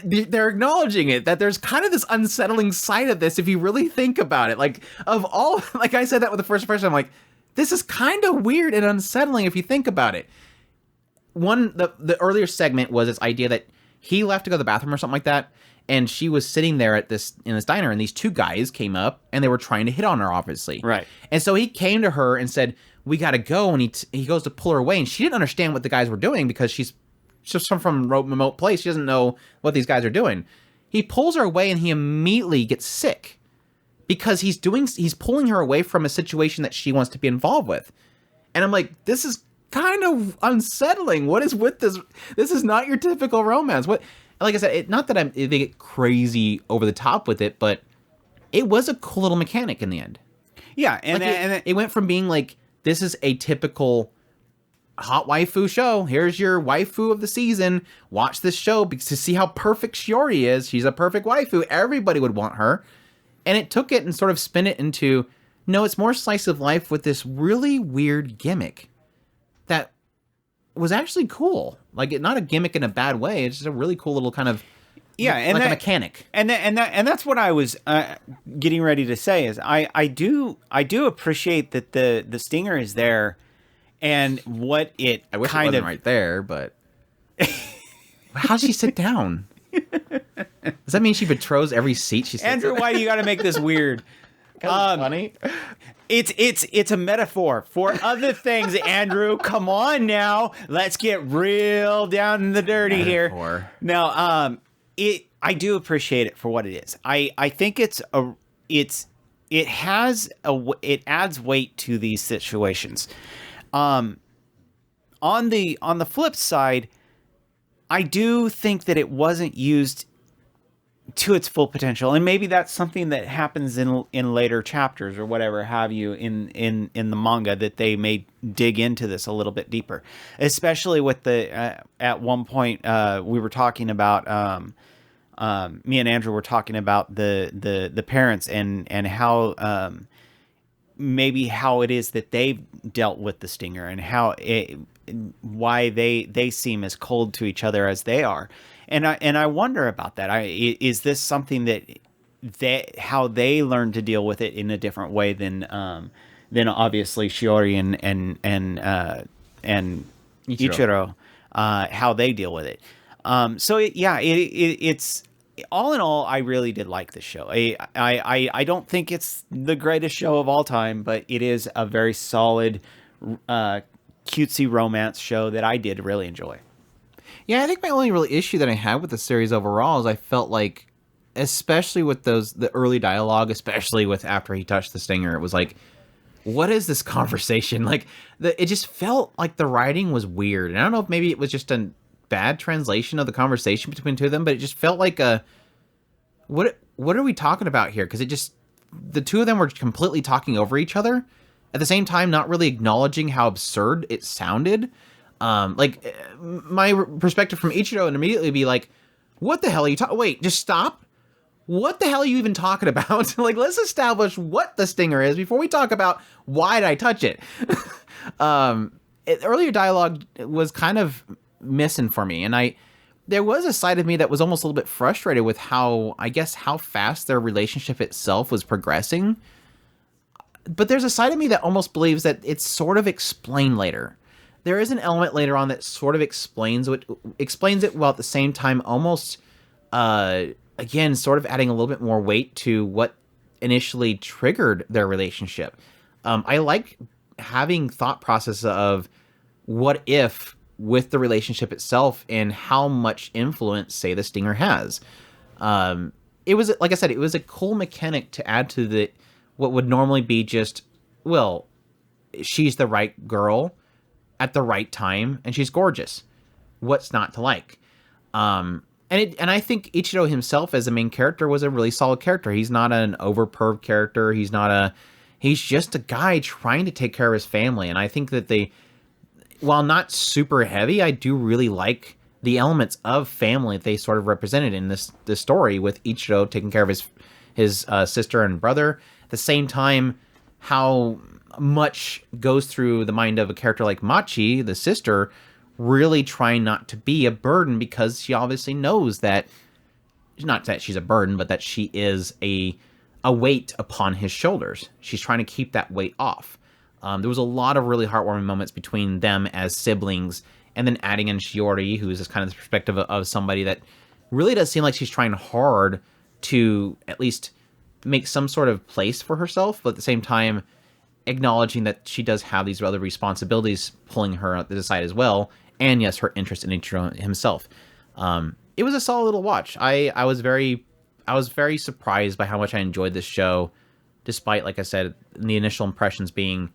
they're acknowledging it, that there's kind of this unsettling side of this if you really think about it. Like, of all, like I said that with the first person, I'm like, this is kind of weird and unsettling if you think about it. The earlier segment was this idea that he left to go to the bathroom or something like that, and she was sitting there in this diner, and these two guys came up, and they were trying to hit on her, obviously. Right. And so he came to her and said, we got to go, and he goes to pull her away, and she didn't understand what the guys were doing because she's just from a remote place. She doesn't know what these guys are doing. He pulls her away, and he immediately gets sick because he's pulling her away from a situation that she wants to be involved with. And I'm like, this is kind of unsettling. What is with this? This is not your typical romance. What? Like I said, not that they get crazy over the top with it, but it was a cool little mechanic in the end. Yeah, and it went from being like, this is a typical hot waifu show. Here's your waifu of the season. Watch this show to see how perfect Shiori is. She's a perfect waifu. Everybody would want her. And it took it and sort of spin it into, no, it's more slice of life with this really weird gimmick that was actually cool. Like, not a gimmick in a bad way. It's just a really cool little kind of, and like a mechanic. And that's what I was getting ready to say is I do appreciate that the stinger is there, and what it I wish kind it wasn't of right there, but how'd she sit down? Does that mean she betroths every seat she sits Andrew, in? why do you got to make this weird? Funny. It's a metaphor for other things, Andrew. Come on now, let's get real down in the dirty here. No, I do appreciate it for what it is. I think it's it adds weight to these situations. On the flip side, I do think that it wasn't used to its full potential, and maybe that's something that happens in later chapters or whatever have you in the manga, that they may dig into this a little bit deeper, especially with the at one point we were talking about me and Andrew were talking about the parents and how maybe how it is that they've dealt with the stinger, and why they seem as cold to each other as they are. And I wonder about that. Is this something that how they learn to deal with it in a different way than obviously Shiori and Ichiro, how they deal with it. It's all in all, I really did like this show. I don't think it's the greatest show of all time, but it is a very solid, cutesy romance show that I did really enjoy. Yeah, I think my only real issue that I had with the series overall is I felt like, especially with the early dialogue, especially with after he touched the stinger, it was like, what is this conversation? Like, it just felt like the writing was weird. And I don't know if maybe it was just a bad translation of the conversation between the two of them, but it just felt like what are we talking about here? Because the two of them were completely talking over each other at the same time, not really acknowledging how absurd it sounded. My perspective from Ichiro would immediately be like, what the hell are you talking? Wait, just stop. What the hell are you even talking about? Like, let's establish what the stinger is before we talk about why did I touch it. Earlier dialogue was kind of missing for me, and there was a side of me that was almost a little bit frustrated with how fast their relationship itself was progressing. But there's a side of me that almost believes that it's sort of explained later. There is an element later on that sort of explains it, while at the same time almost, again, sort of adding a little bit more weight to what initially triggered their relationship. I like having thought process of what if with the relationship itself and how much influence, say, the stinger has. It was, like I said, it was a cool mechanic to add to what would normally be just, well, she's the right girl at the right time, and she's gorgeous. What's not to like? And I think Ichiro himself as a main character was a really solid character. He's not an over-perved character. He's just a guy trying to take care of his family. And I think that while not super heavy, I do really like the elements of family that they sort of represented in this story, with Ichiro taking care of his sister and brother. At the same time, how much goes through the mind of a character like Machi, the sister, really trying not to be a burden, because she obviously knows that, not that she's a burden, but that she is a weight upon his shoulders. She's trying to keep that weight off. There was a lot of really heartwarming moments between them as siblings, and then adding in Shiori, who is this kind of the perspective of somebody that really does seem like she's trying hard to at least make some sort of place for herself, but at the same time acknowledging that she does have these other responsibilities pulling her out to the side as well, and yes, her interest in Ichiro himself. It was a solid little watch. I was very surprised by how much I enjoyed this show, despite, like I said, the initial impressions being,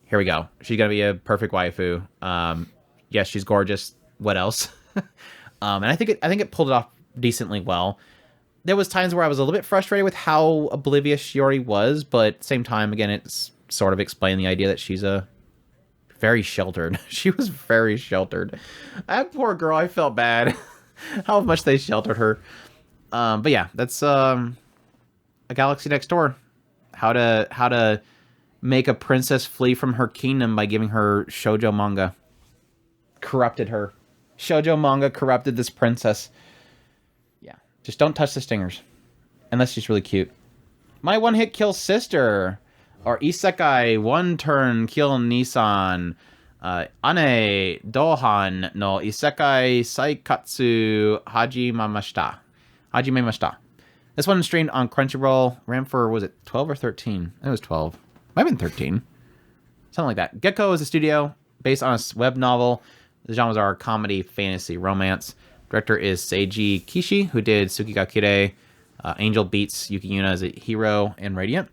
here we go, she's gonna be a perfect waifu. Yes, she's gorgeous. What else? And I think it pulled it off decently well. There was times where I was a little bit frustrated with how oblivious Shiori was, but at the same time, again, it's sort of explained the idea that she's very sheltered. She was very sheltered. That poor girl, I felt bad how much they sheltered her. But yeah, that's A Galaxy Next Door. How to make a princess flee from her kingdom by giving her shoujo manga. Corrupted her. Shoujo manga corrupted this princess. Yeah, just don't touch the stingers. Unless she's really cute. My one-hit kill sister. Or isekai one-turn kill Nissan. Ane Dohan no isekai saikatsu hajimemashita. This one streamed on Crunchyroll. Ran for, was it 12 or 13? It was 12. Might have been 13. Something like that. Gecko is a studio based on a web novel. The genres are comedy, fantasy, romance. Director is Seiji Kishi, who did Tsukigakure, Angel beats Yukiyuna as a hero in Radiant.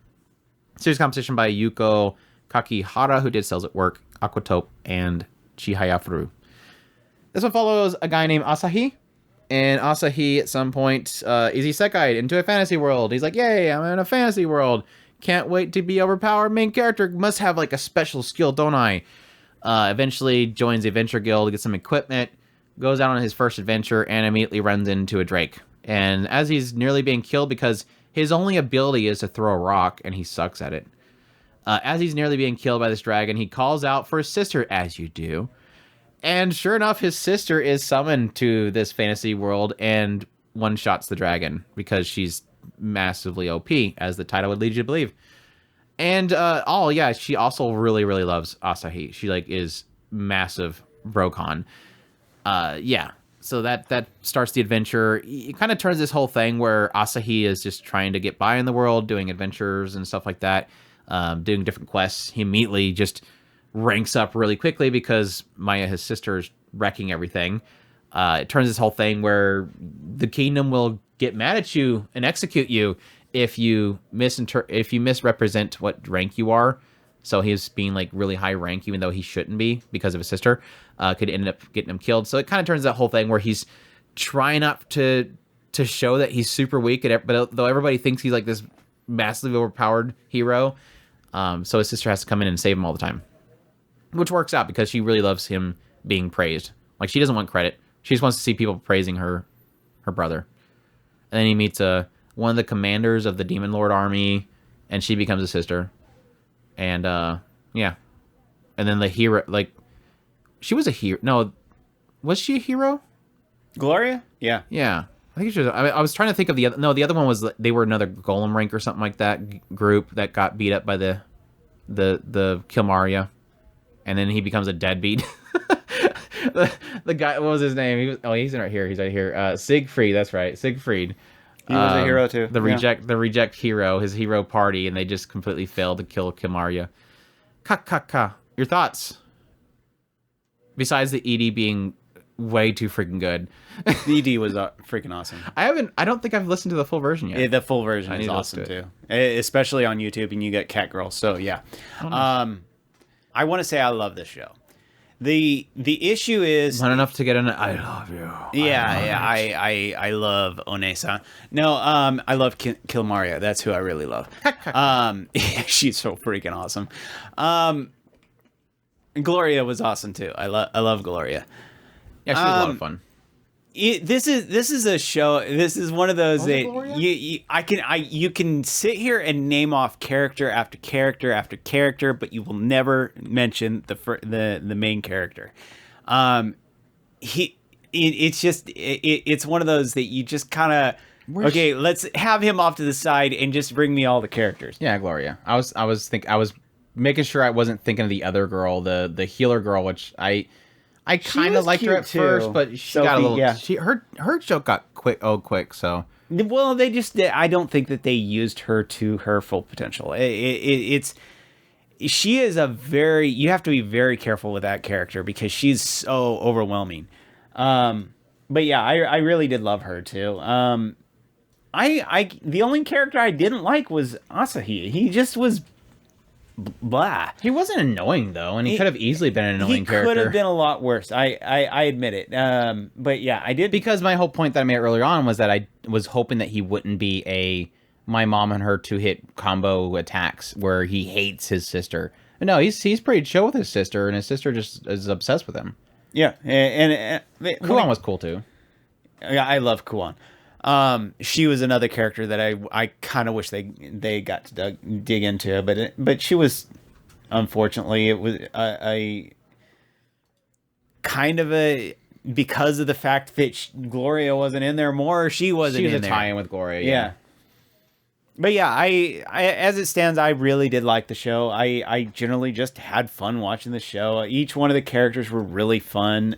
Series competition by Yuko Kakihara, who did Cells at Work, Aquatope, and Chihayafuru. This one follows a guy named Asahi. And Asahi, at some point, is isekai into a fantasy world. He's like, yay, I'm in a fantasy world. Can't wait to be overpowered. Main character must have like a special skill, don't I? Eventually joins the Adventure Guild, gets some equipment, goes out on his first adventure, and immediately runs into a Drake. And as he's nearly being killed because his only ability is to throw a rock, and he sucks at it. As he's nearly being killed by this dragon, he calls out for his sister, as you do. And sure enough, his sister is summoned to this fantasy world and one-shots the dragon because she's massively OP, as the title would lead you to believe. And, she also really, really loves Asahi. She, is massive Brocon. So that starts the adventure. It kind of turns this whole thing where Asahi is just trying to get by in the world, doing adventures and stuff like that, doing different quests. He immediately just ranks up really quickly because Maya, his sister, is wrecking everything. It turns this whole thing where the kingdom will get mad at you and execute you if you misrepresent what rank you are. So he's being really high rank, even though he shouldn't be because of his sister, could end up getting him killed. So it kind of turns that whole thing where he's trying up to show that he's super weak, but though everybody thinks he's this massively overpowered hero, so his sister has to come in and save him all the time, which works out because she really loves him being praised. She doesn't want credit. She just wants to see people praising her brother. And then he meets one of the commanders of the Demon Lord army, and she becomes a sister. And, And then the hero, she was a hero. No, was she a hero? Gloria? Yeah. Yeah. I think she was. I was trying to think of the other. No, the other one was they were another Golem rank or something like that group that got beat up by the Kilmaria. And then he becomes a deadbeat. the guy, what was his name? He's right here. He's right here. Siegfried, that's right. Siegfried. He was a hero too. The reject hero, his hero party, and they just completely failed to kill Kilmaria. Your thoughts? Besides the ED being way too freaking good. The ED was freaking awesome. I don't think I've listened to the full version yet. Yeah, the full version is awesome too. Especially on YouTube, and you get Catgirl. So yeah. I want to say I love this show. The issue is not enough to get in. I love you. I love Onesa. No, I love Kilmaria. That's who I really love. She's so freaking awesome. Gloria was awesome too. I love Gloria. Yeah, she was a lot of fun. This is a show. This is one of those that you can sit here and name off character after character after character, but you will never mention the main character. It's one of those that you just kind of okay. Let's have him off to the side and just bring me all the characters. Yeah, Gloria. I was making sure I wasn't thinking of the other girl, the healer girl, which I kind of liked her at first, but she got a little. Yeah. Her joke got quick. So. Well, I don't think that they used her to her full potential. She is you have to be very careful with that character because she's so overwhelming. But yeah, I really did love her too. The only character I didn't like was Asahi. He just was blah. He wasn't annoying though, and he could have easily been an annoying character. He could have been a lot worse. I admit it. But yeah, I did, because my whole point that I made earlier on was that I was hoping that he wouldn't be my mom and her 2-hit combo attacks where he hates his sister. No, he's pretty chill with his sister, and his sister just is obsessed with him. Yeah, and Kuan was cool too. Yeah, I love Kuan. She was another character that I kind of wish they got to dig into, but she was, unfortunately, it was a kind of a, because of the fact that Gloria wasn't in there more, she wasn't in there. She was a tie-in with Gloria. Yeah. But yeah, I as it stands, I really did like the show. I generally just had fun watching the show. Each one of the characters were really fun.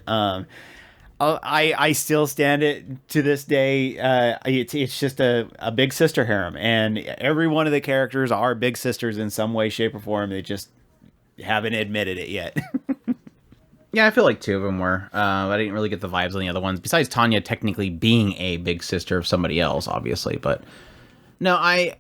I still stand it to this day. It's just a big sister harem, and every one of the characters are big sisters in some way, shape, or form. They just haven't admitted it yet. Yeah, I feel like 2 of them were. I didn't really get the vibes on the other ones. Besides Tanya technically being a big sister of somebody else, obviously. But no, I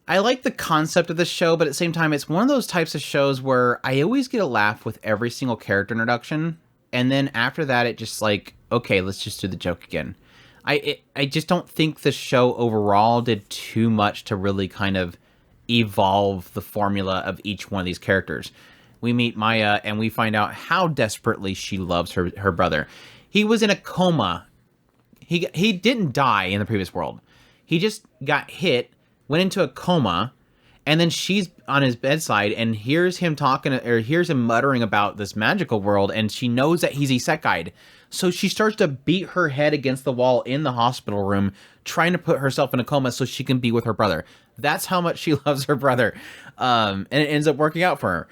like the concept of this show, but at the same time, it's one of those types of shows where I always get a laugh with every single character introduction, and then after that, it just like, okay, let's just do the joke again. I just don't think the show overall did too much to really kind of evolve the formula of each one of these characters. We meet Maya, and we find out how desperately she loves her brother. He was in a coma. He didn't die in the previous world. He just got hit, went into a coma, and then she's on his bedside and hears him talking, or hears him muttering about this magical world, and she knows that he's isekai'd. So she starts to beat her head against the wall in the hospital room, trying to put herself in a coma so she can be with her brother. That's how much she loves her brother. And it ends up working out for her.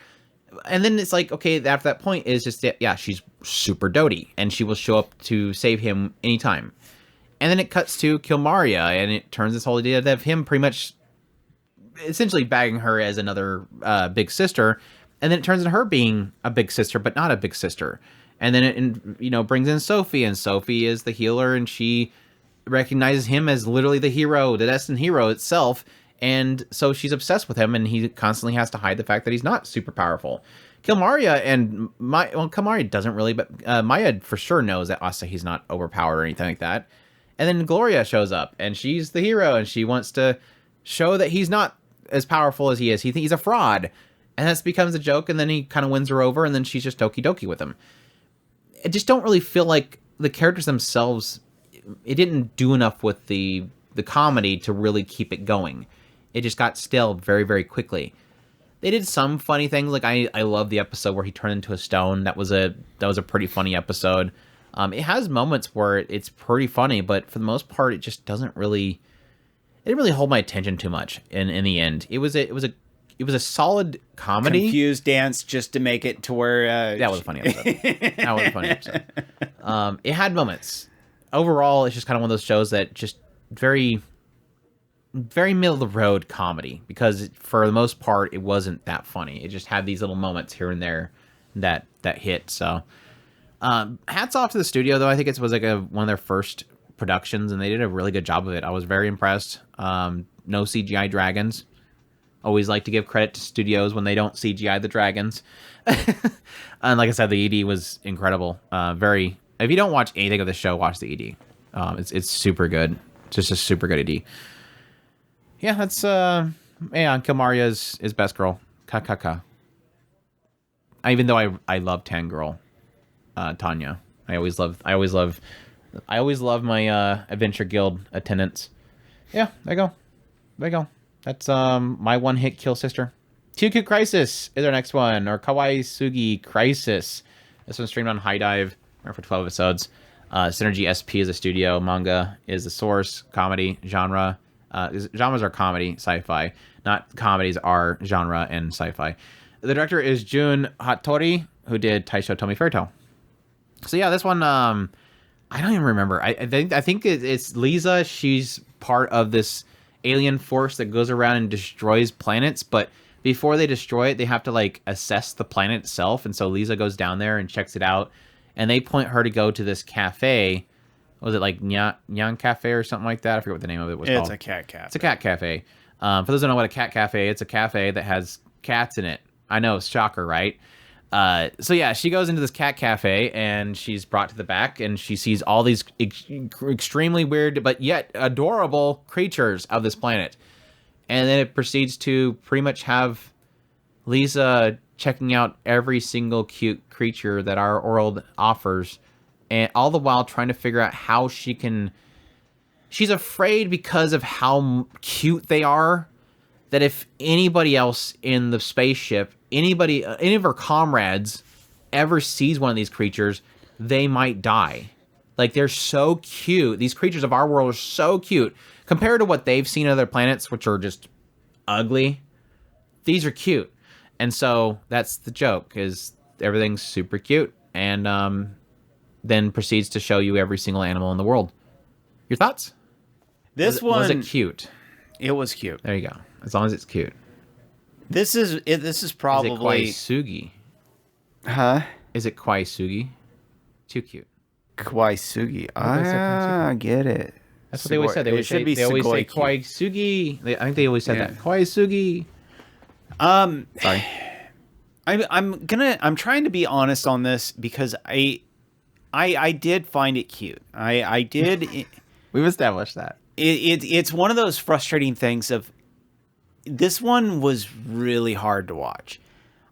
And then it's like, okay, after that point is just, yeah, she's super doty, and she will show up to save him anytime. And then it cuts to Kilmaria, and it turns this whole idea of him pretty much essentially bagging her as another big sister, and then it turns into her being a big sister, but not a big sister. And then it, brings in Sophie, and Sophie is the healer, and she recognizes him as literally the hero, the destined hero itself. And so she's obsessed with him, and he constantly has to hide the fact that he's not super powerful. Kilmaria and Kilmaria doesn't really, but Maya for sure knows that Asahi's not overpowered or anything like that. And then Gloria shows up, and she's the hero, and she wants to show that he's not as powerful as he is. He's a fraud. And that becomes a joke, and then he kind of wins her over, and then she's just okie dokie with him. I just don't really feel like the characters themselves, it didn't do enough with the comedy to really keep it going. It just got stale very, very quickly. They did some funny things, like I love the episode where he turned into a stone. That was a pretty funny episode. It has moments where it's pretty funny, but for the most part, it just it didn't really hold my attention too much. In the end, it was a solid comedy. Confused dance just to make it to where that was a funny episode. It had moments. Overall, it's just kind of one of those shows that just very, very middle of the road comedy, because for the most part, it wasn't that funny. It just had these little moments here and there that hit. So, hats off to the studio, though. I think it was like one of their first productions, and they did a really good job of it. I was very impressed. No CGI dragons. Always like to give credit to studios when they don't CGI the dragons. And like I said, the ED was incredible. If you don't watch anything of the show, watch the ED. It's super good. It's just a super good ED. Yeah, that's Kilmaria's is best girl. Kakaka. Even though I love Tangirl, Tanya. I always love my Adventure Guild attendants. Yeah, there you go. That's my one hit kill sister. Too Cute Crisis is our next one, or Kawaii Sugi Crisis. This one's streamed on High Dive for 12 episodes. Synergy SP is a studio. Manga is the source. Comedy genre. Genres are comedy, sci-fi. Not comedies are genre and sci-fi. The director is Jun Hattori, who did Taisho Tomi Fairytale. So yeah, this one, I don't even remember. I think it's Lisa. She's part of this alien force that goes around and destroys planets, but before they destroy it, they have to like assess the planet itself. And so Lisa goes down there and checks it out, and they point her to go to this cafe. Was it like Nyan Cafe or something like that? I forget what the name of it was called. It's a cat cafe. It's a cat cafe. For those who don't know what a cat cafe, it's a cafe that has cats in it. I know, shocker, right? So yeah, she goes into this cat cafe, and she's brought to the back, and she sees all these extremely weird but yet adorable creatures of this planet. And then it proceeds to pretty much have Lisa checking out every single cute creature that our world offers, and all the while trying to figure out how she can... She's afraid because of how cute they are, that if anybody else in the spaceship, any of her comrades ever sees one of these creatures, they might die. Like, they're so cute. These creatures of our world are so cute. Compared to what they've seen on other planets, which are just ugly, these are cute. And so that's the joke, is everything's super cute, and then proceeds to show you every single animal in the world. Your thoughts? Was it cute? It was cute. There you go. As long as it's cute. This is probably Is it Sugi? Huh? Is it Kwaisugi? Too cute. Kwaisugi. I Get it. That's what they always said. They always say Kwaisugi. I think they always said that. Kwaisugi. Sorry. I'm trying to be honest on this because I did find it cute. I did. We've established that. It's one of those frustrating things of this one was really hard to watch.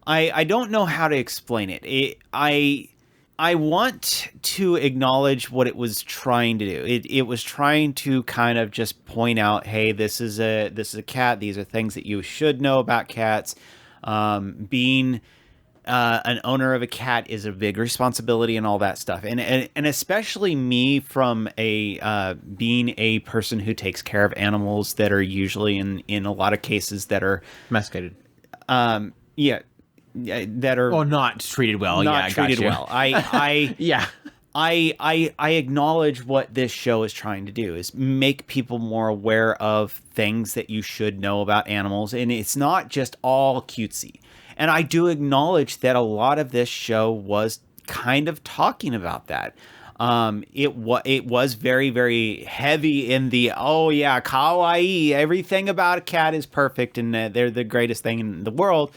I don't know how to explain it. I want to acknowledge what it was trying to do. It was trying to kind of just point out, hey, this is a cat. These are things that you should know about cats. Being an owner of a cat is a big responsibility and all that stuff. And especially me from being a person who takes care of animals that are usually in a lot of cases that are domesticated. That are not treated well. Not treated well. I yeah. I acknowledge what this show is trying to do is make people more aware of things that you should know about animals, and it's not just all cutesy. And I do acknowledge that a lot of this show was kind of talking about that. It was very, very heavy in the, oh yeah, kawaii, everything about a cat is perfect and they're the greatest thing in the world.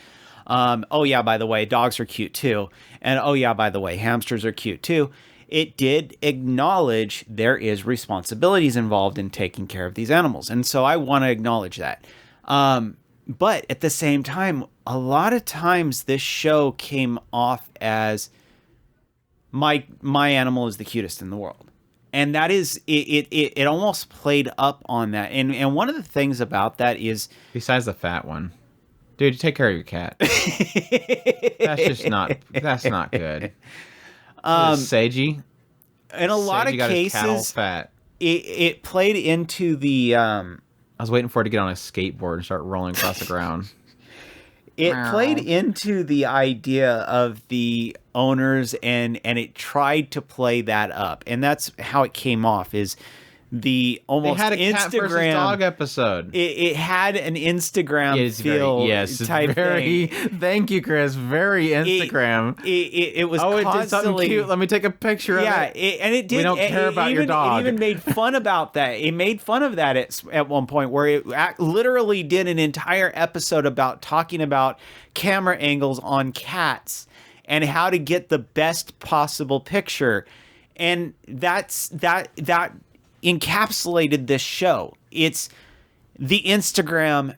Oh yeah, by the way, dogs are cute too. And oh yeah, by the way, hamsters are cute too. It did acknowledge there is responsibilities involved in taking care of these animals. And so I want to acknowledge that. But at the same time, a lot of times this show came off as my animal is the cutest in the world. And that is, it almost played up on that. And one of the things about that is... Besides the fat one. Dude, take care of your cat. That's not good. Seiji? In a lot of cases, fat. It played into the... I was waiting for it to get on a skateboard and start rolling across the ground. It played into the idea of the owners, and it tried to play that up. And that's how it came off, is the almost They had a Instagram cat versus dog episode. It had an Instagram feel. Type very thing. Thank you, Chris. Very Instagram. It was it constantly, did something cute. Let me take a picture of it. And it did. We don't care about your dog. It even made fun about that. It made fun of that at one point where it literally did an entire episode about talking about camera angles on cats and how to get the best possible picture. And that encapsulated this show. It's the Instagram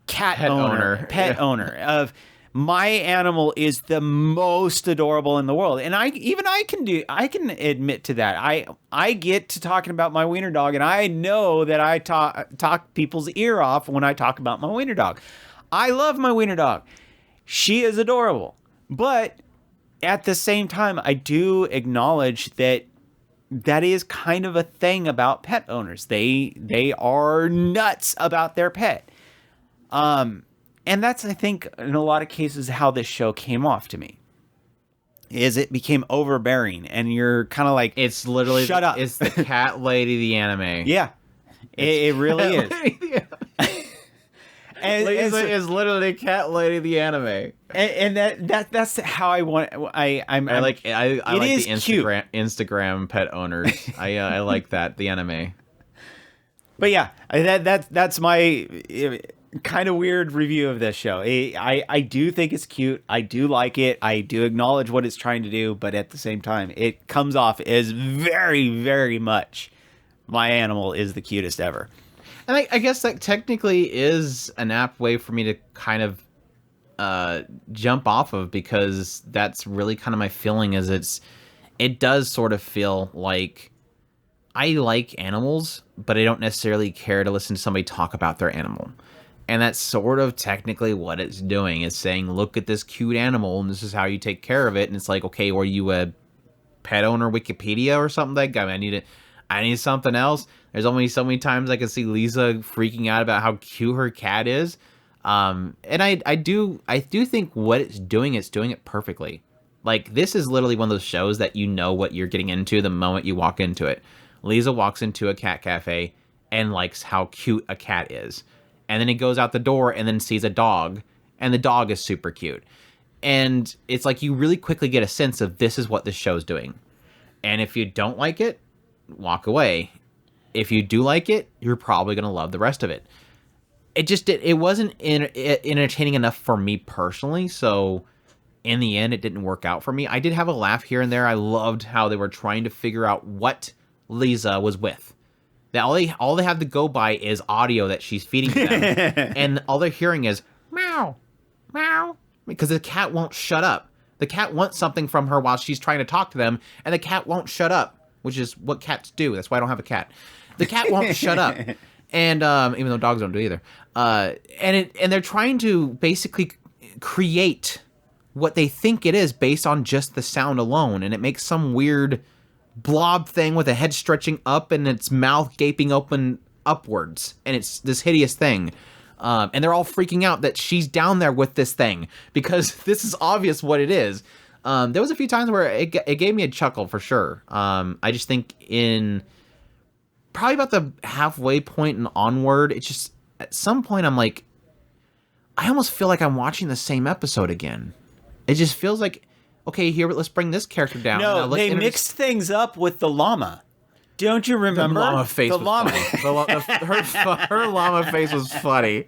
pet owner of my animal is the most adorable in the world. And I can admit to that. I get to talking about my wiener dog, and I know that I talk people's ear off when I talk about my wiener dog. I love my wiener dog. She is adorable. But at the same time, I do acknowledge that is kind of a thing about pet owners. They are nuts about their pet. And that's, I think, in a lot of cases how this show came off to me. Is it became overbearing, and you're kind of like, it's literally shut up. It's the cat lady, the anime. Yeah, it really is. Lisa is literally cat lady, the anime. And that's how I want. I like the Instagram pet owners. I like that, the anime. But yeah, that's my kind of weird review of this show. I do think it's cute. I do like it. I do acknowledge what it's trying to do, but at the same time, it comes off as very, very much my animal is the cutest ever. And I guess that technically is an apt way for me to kind of jump off of, because that's really kind of my feeling. Is it does sort of feel like I like animals, but I don't necessarily care to listen to somebody talk about their animal. And that's sort of technically what it's doing. It's saying, look at this cute animal, and this is how you take care of it. And it's like, okay, were you a pet owner Wikipedia or something like that? I need something else. There's only so many times I can see Lisa freaking out about how cute her cat is. And I do think what it's doing it perfectly. Like, this is literally one of those shows that you know what you're getting into the moment you walk into it. Lisa walks into a cat cafe and likes how cute a cat is. And then he goes out the door and then sees a dog, and the dog is super cute. And it's like you really quickly get a sense of this is what this show's doing. And if you don't like it, walk away. If you do like it, you're probably going to love the rest of it. It wasn't entertaining enough for me personally, so in the end, it didn't work out for me. I did have a laugh here and there. I loved how they were trying to figure out what Lisa was with. That all they have to go by is audio that she's feeding to them, and all they're hearing is meow, meow, because the cat won't shut up. The cat wants something from her while she's trying to talk to them, and the cat won't shut up, which is what cats do. That's why I don't have a cat. The cat won't shut up. And even though dogs don't do either, and they're trying to basically create what they think it is based on just the sound alone, and it makes some weird blob thing with a head stretching up and its mouth gaping open upwards, and it's this hideous thing. And they're all freaking out that she's down there with this thing because this is obvious what it is. There was a few times where it gave me a chuckle for sure. I just think in probably about the halfway point and onward, it's just at some point I'm like, I almost feel like I'm watching the same episode again. It just feels like, okay, here, let's bring this character down. No, they mixed things up with the llama. Don't you remember? The llama face was funny. Her llama face was funny.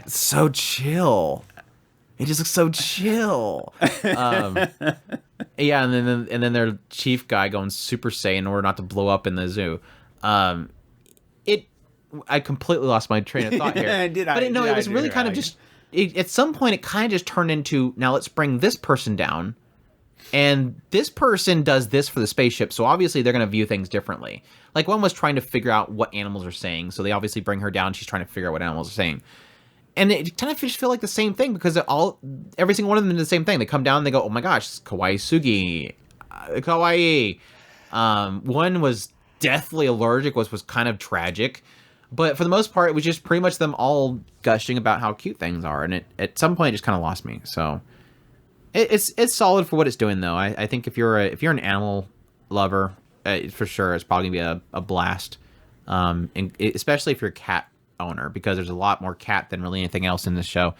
It's so chill. It just looks so chill. Yeah, and then their chief guy going Super Saiyan in order not to blow up in the zoo. I completely lost my train of thought here. It was really kind of just... at some point, it kind of just turned into, now let's bring this person down. And this person does this for the spaceship, so obviously they're going to view things differently. Like, one was trying to figure out what animals are saying, so they obviously bring her down, she's trying to figure out what animals are saying. And it kind of just feel like the same thing, because every single one of them did the same thing. They come down and they go, oh my gosh, kawaii sugi, kawaii. One was deathly allergic, was kind of tragic. But for the most part, it was just pretty much them all gushing about how cute things are. And at some point, it just kind of lost me. So it's solid for what it's doing, though. I think if you're an animal lover, for sure, it's probably gonna be a blast. Especially if you're a cat owner, because there's a lot more cat than really anything else in this show.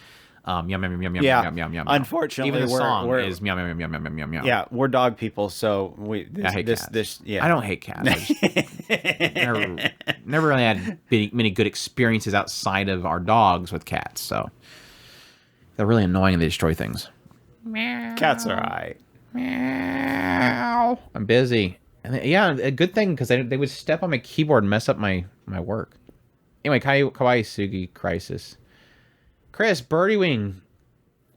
Yum yum yum yum yeah. yum yum yum. Unfortunately, even the song is yum yum yum yum yum yum yum. Yeah, we're dog people, so I hate cats. Yeah, I don't hate cats. Never really had many good experiences outside of our dogs with cats. So they're really annoying and they destroy things. Meow. Cats are alright. Meow. I'm busy. And a good thing, because they would step on my keyboard and mess up my work. Anyway, Kawaii Sugi Crisis. Chris, Birdie Wing,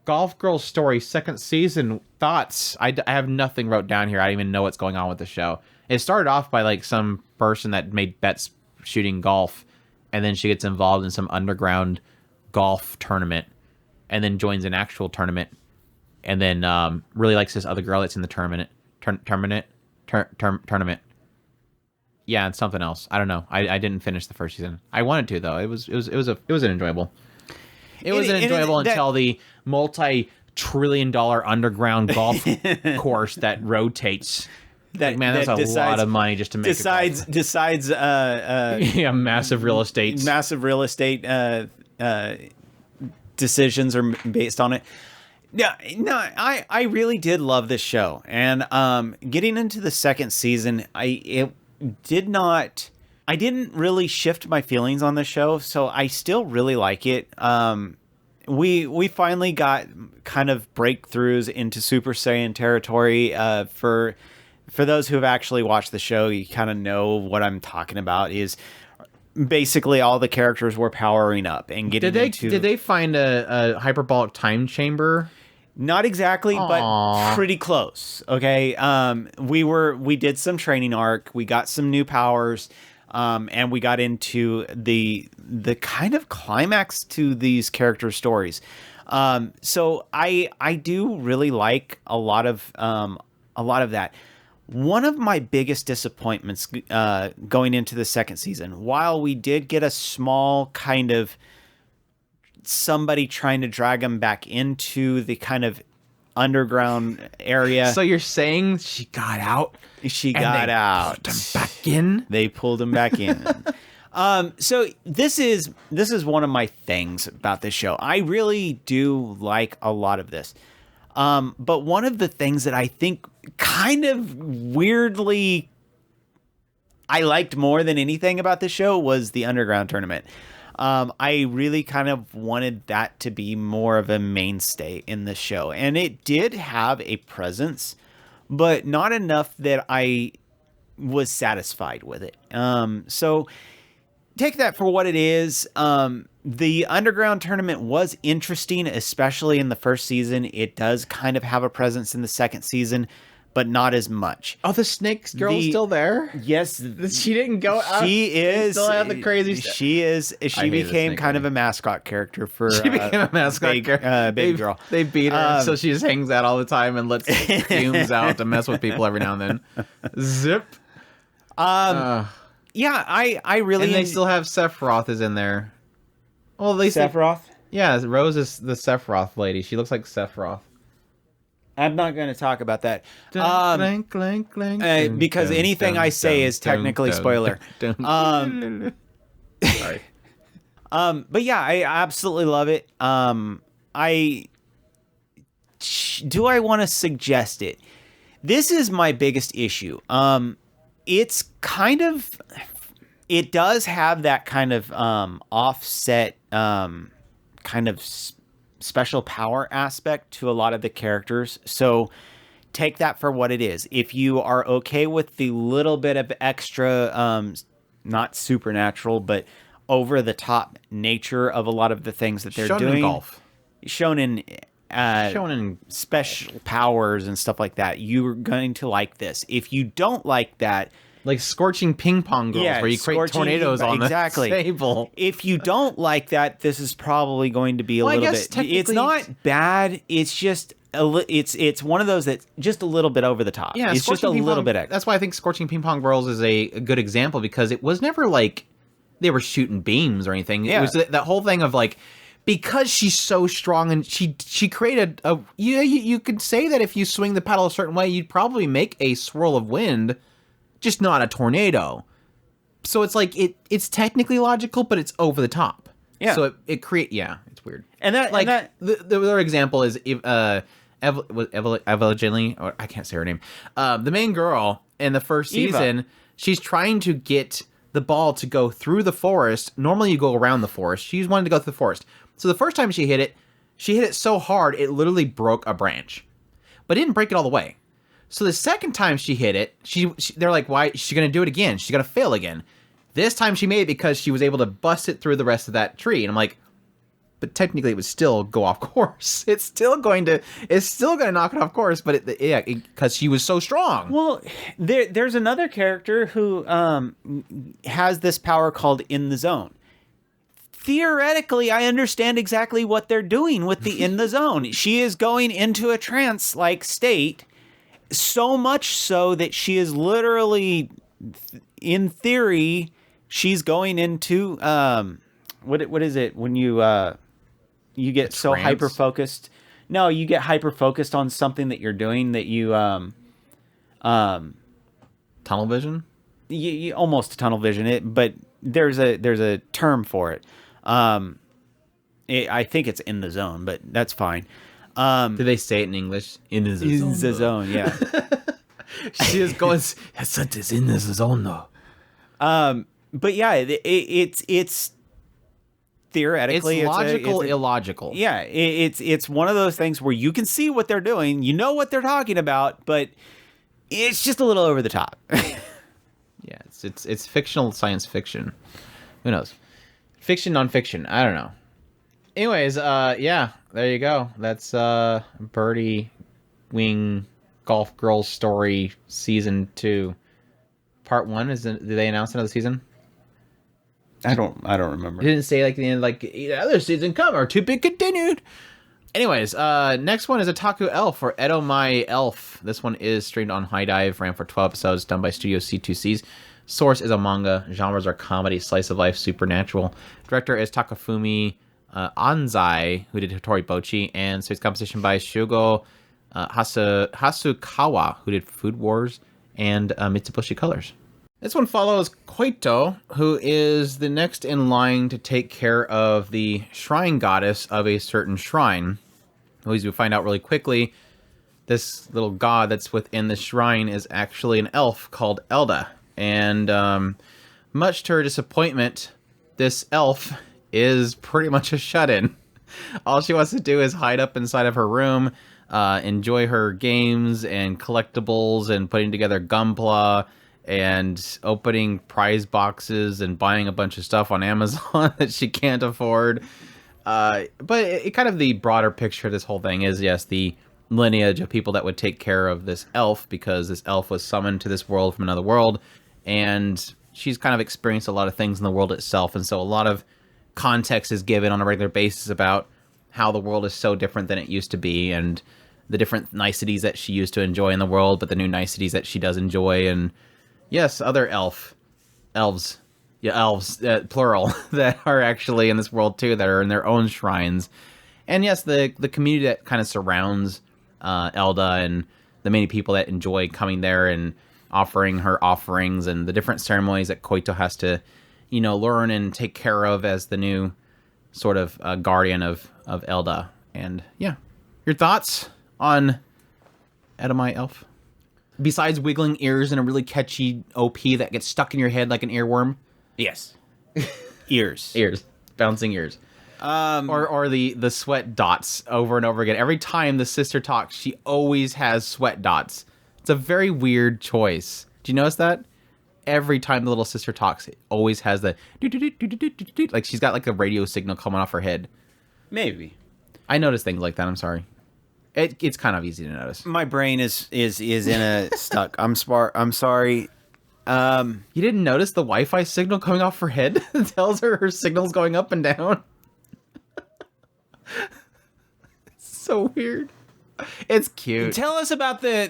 Golf Girl Story, second season, thoughts? I have nothing wrote down here. I don't even know what's going on with the show. It started off by like some person that made bets shooting golf, and then she gets involved in some underground golf tournament, and then joins an actual tournament, and then really likes this other girl that's in the tournament. Tournament. Yeah, and something else. I don't know. I didn't finish the first season. I wanted to though. It was an enjoyable. It was enjoyable until the multi-trillion-dollar underground golf course that rotates. That's a lot of money just to make. Decides. Yeah, massive real estate. Massive real estate decisions are based on it. Yeah, no, I really did love this show, and getting into the second season, I didn't really shift my feelings on the show, so I still really like it. We finally got kind of breakthroughs into Super Saiyan territory. For those who have actually watched the show, you kind of know what I'm talking about. Is basically all the characters were powering up and getting into... Did they find a hyperbolic time chamber? Not exactly, but pretty close. Okay, we did some training arc. We got some new powers, and we got into the kind of climax to these character stories. So I do really like a lot of that. One of my biggest disappointments going into the second season, while we did get a small kind of somebody trying to drag him back into the kind of underground area. So you're saying she got out? She got out. Pulled him back in? They pulled him back in. So this is one of my things about this show. I really do like a lot of this. But one of the things that I think kind of weirdly I liked more than anything about the show was the underground tournament. I really kind of wanted that to be more of a mainstay in the show. And it did have a presence, but not enough that I was satisfied with it. So take that for what it is. The underground tournament was interesting, especially in the first season. It does kind of have a presence in the second season, but not as much. Oh, the snake girl's still there? Yes. She didn't go out. She is. Still have the crazy stuff. She is. She became kind of a mascot character for She became a mascot character. Baby girl. They beat her, so she just hangs out all the time and lets fumes out to mess with people every now and then. Zip. Yeah, I really... And they still have Sephiroth is in there. Well, they Sephiroth? Yeah, Rose is the Sephiroth lady. She looks like Sephiroth. I'm not going to talk about that. Clank, clank, clank, because anything I say is technically spoiler. Sorry. But yeah, I absolutely love it. Do I want to suggest it? This is my biggest issue. It's kind of... It does have that kind of offset kind of special power aspect to a lot of the characters. So take that for what it is. If you are okay with the little bit of extra, not supernatural, but over the top nature of a lot of the things that they're doing. Golf. Shonen special powers and stuff like that. You're going to like this. If you don't like that, like scorching ping pong girls, where you create tornadoes on the table. If you don't like that, this is probably going to be a little bit. It's not bad. It's just it's one of those that's just a little bit over the top. Yeah, it's just a little bit. That's why I think scorching ping pong girls is a good example, because it was never like they were shooting beams or anything. Yeah. It was that whole thing of like, because she's so strong and she created a you could say that if you swing the paddle a certain way, you'd probably make a swirl of wind. Just not a tornado. So it's like it's technically logical, but it's over the top. Yeah. So it it's weird. And that like and that, the other example is Evangeline, or I can't say her name. The main girl in the first season, she's trying to get the ball to go through the forest. Normally you go around the forest. She's wanting to go through the forest. So the first time she hit it so hard it literally broke a branch, but it didn't break it all the way. So the second time she hit it, they're like, why is she going to do it again? She's going to fail again. This time she made it because she was able to bust it through the rest of that tree. And I'm like, but technically it would still go off course. It's still going to knock it off course, but because she was so strong. Well, there's another character who has this power called In the Zone. Theoretically, I understand exactly what they're doing with the In the Zone. She is going into a trance-like state. So much so that she is literally, in theory, she's going into what is it when you get so hyper focused? No, you get hyper focused on something that you're doing that you tunnel vision. You almost tunnel vision but there's a term for it. I think it's In the Zone, but that's fine. Did they say it in English? In the zone. In the zone, yeah. She is going. It's in the zone, though. But yeah, it's theoretically it's logical, illogical. Yeah, it's one of those things where you can see what they're doing, you know what they're talking about, but it's just a little over the top. Yeah, it's fictional science fiction. Who knows? Fiction, nonfiction. I don't know. Anyways, yeah, there you go. That's Birdie Wing Golf Girls Story Season 2. Part 1 did they announce another season? I don't remember. It didn't say like the end, like other season come or to be continued. Anyways, next one is Otaku Elf or Edo My Elf. This one is streamed on High Dive, ran for 12 episodes, done by Studio C2Cs. Source is a manga. Genres are comedy, slice of life, supernatural. Director is Takafumi Anzai, who did Hitori Bochi, and space composition by Shugo Hasukawa, who did Food Wars and Mitsubishi Colors. This one follows Koito, who is the next in line to take care of the shrine goddess of a certain shrine, who, as we find out really quickly, this little god that's within the shrine is actually an elf called Elda. And much to her disappointment, this elf is pretty much a shut-in. All she wants to do is hide up inside of her room, enjoy her games and collectibles and putting together Gunpla and opening prize boxes and buying a bunch of stuff on Amazon that she can't afford. But it kind of the broader picture of this whole thing is, yes, the lineage of people that would take care of this elf, because this elf was summoned to this world from another world, and she's kind of experienced a lot of things in the world itself, and so a lot of context is given on a regular basis about how the world is so different than it used to be, and the different niceties that she used to enjoy in the world, but the new niceties that she does enjoy, and yes, other elves, plural, that are actually in this world too, that are in their own shrines. And yes, the community that kind of surrounds Elda and the many people that enjoy coming there and offering her offerings and the different ceremonies that Koito has to, learn and take care of as the new sort of guardian of Elda. And yeah, your thoughts on Edamai Elf? Besides wiggling ears and a really catchy OP that gets stuck in your head like an earworm. Yes. Ears. Bouncing ears. Or the sweat dots over and over again. Every time the sister talks, she always has sweat dots. It's a very weird choice. Do you notice that? Every time the little sister talks, it always has the like she's got like a radio signal coming off her head. Maybe. I notice things like that. I'm sorry. It's kind of easy to notice. My brain is in a stuck. I'm sorry. You didn't notice the Wi-Fi signal coming off her head that tells her signal's going up and down? It's so weird. It's cute. Tell us about the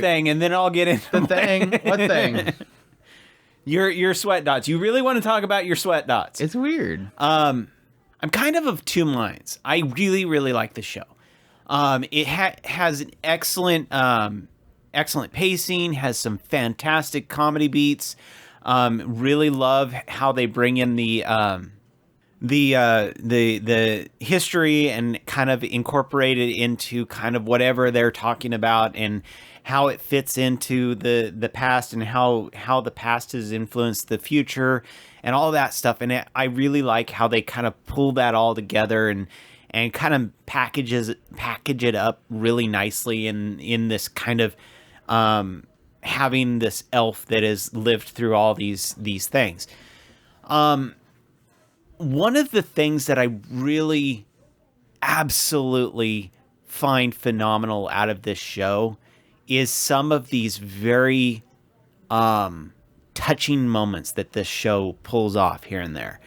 thing, and then I'll get into the thing. What thing? Your sweat dots. You really want to talk about your sweat dots? It's weird. I'm kind of two minds. I really, really like the show. It has an excellent pacing, has some fantastic comedy beats. Really love how they bring in the history and kind of incorporate it into kind of whatever they're talking about, and how it fits into the past, and how the past has influenced the future and all that stuff. And I really like how they kind of pull that all together and kind of package it up really nicely in this kind of having this elf that has lived through all these things. One of the things that I really absolutely find phenomenal out of this show is some of these very touching moments that this show pulls off here and there.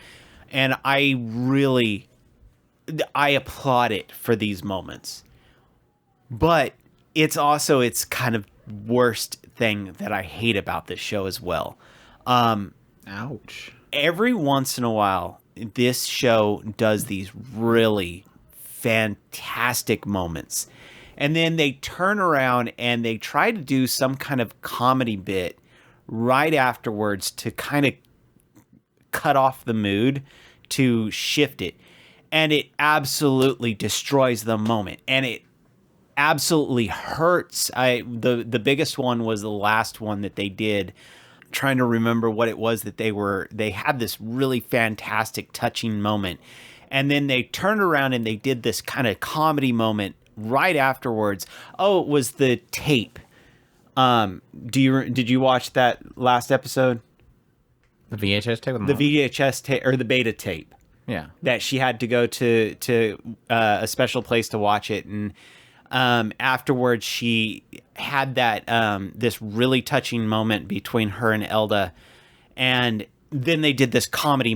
And I applaud it for these moments. But it's also its kind of worst thing that I hate about this show as well. Ouch. Every once in a while, this show does these really fantastic moments. And then they turn around and they try to do some kind of comedy bit right afterwards to kind of cut off the mood, to shift it. And it absolutely destroys the moment. And it absolutely hurts. The biggest one was the last one that they did. I'm trying to remember what it was that they had this really fantastic touching moment. And then they turned around and they did this kind of comedy moment right afterwards. Oh, it was the tape. Did you watch that last episode? The VHS tape? The VHS tape, or the beta tape. Yeah. That she had to go to a special place to watch it. And afterwards she had that this really touching moment between her and Elda. And then they did this comedy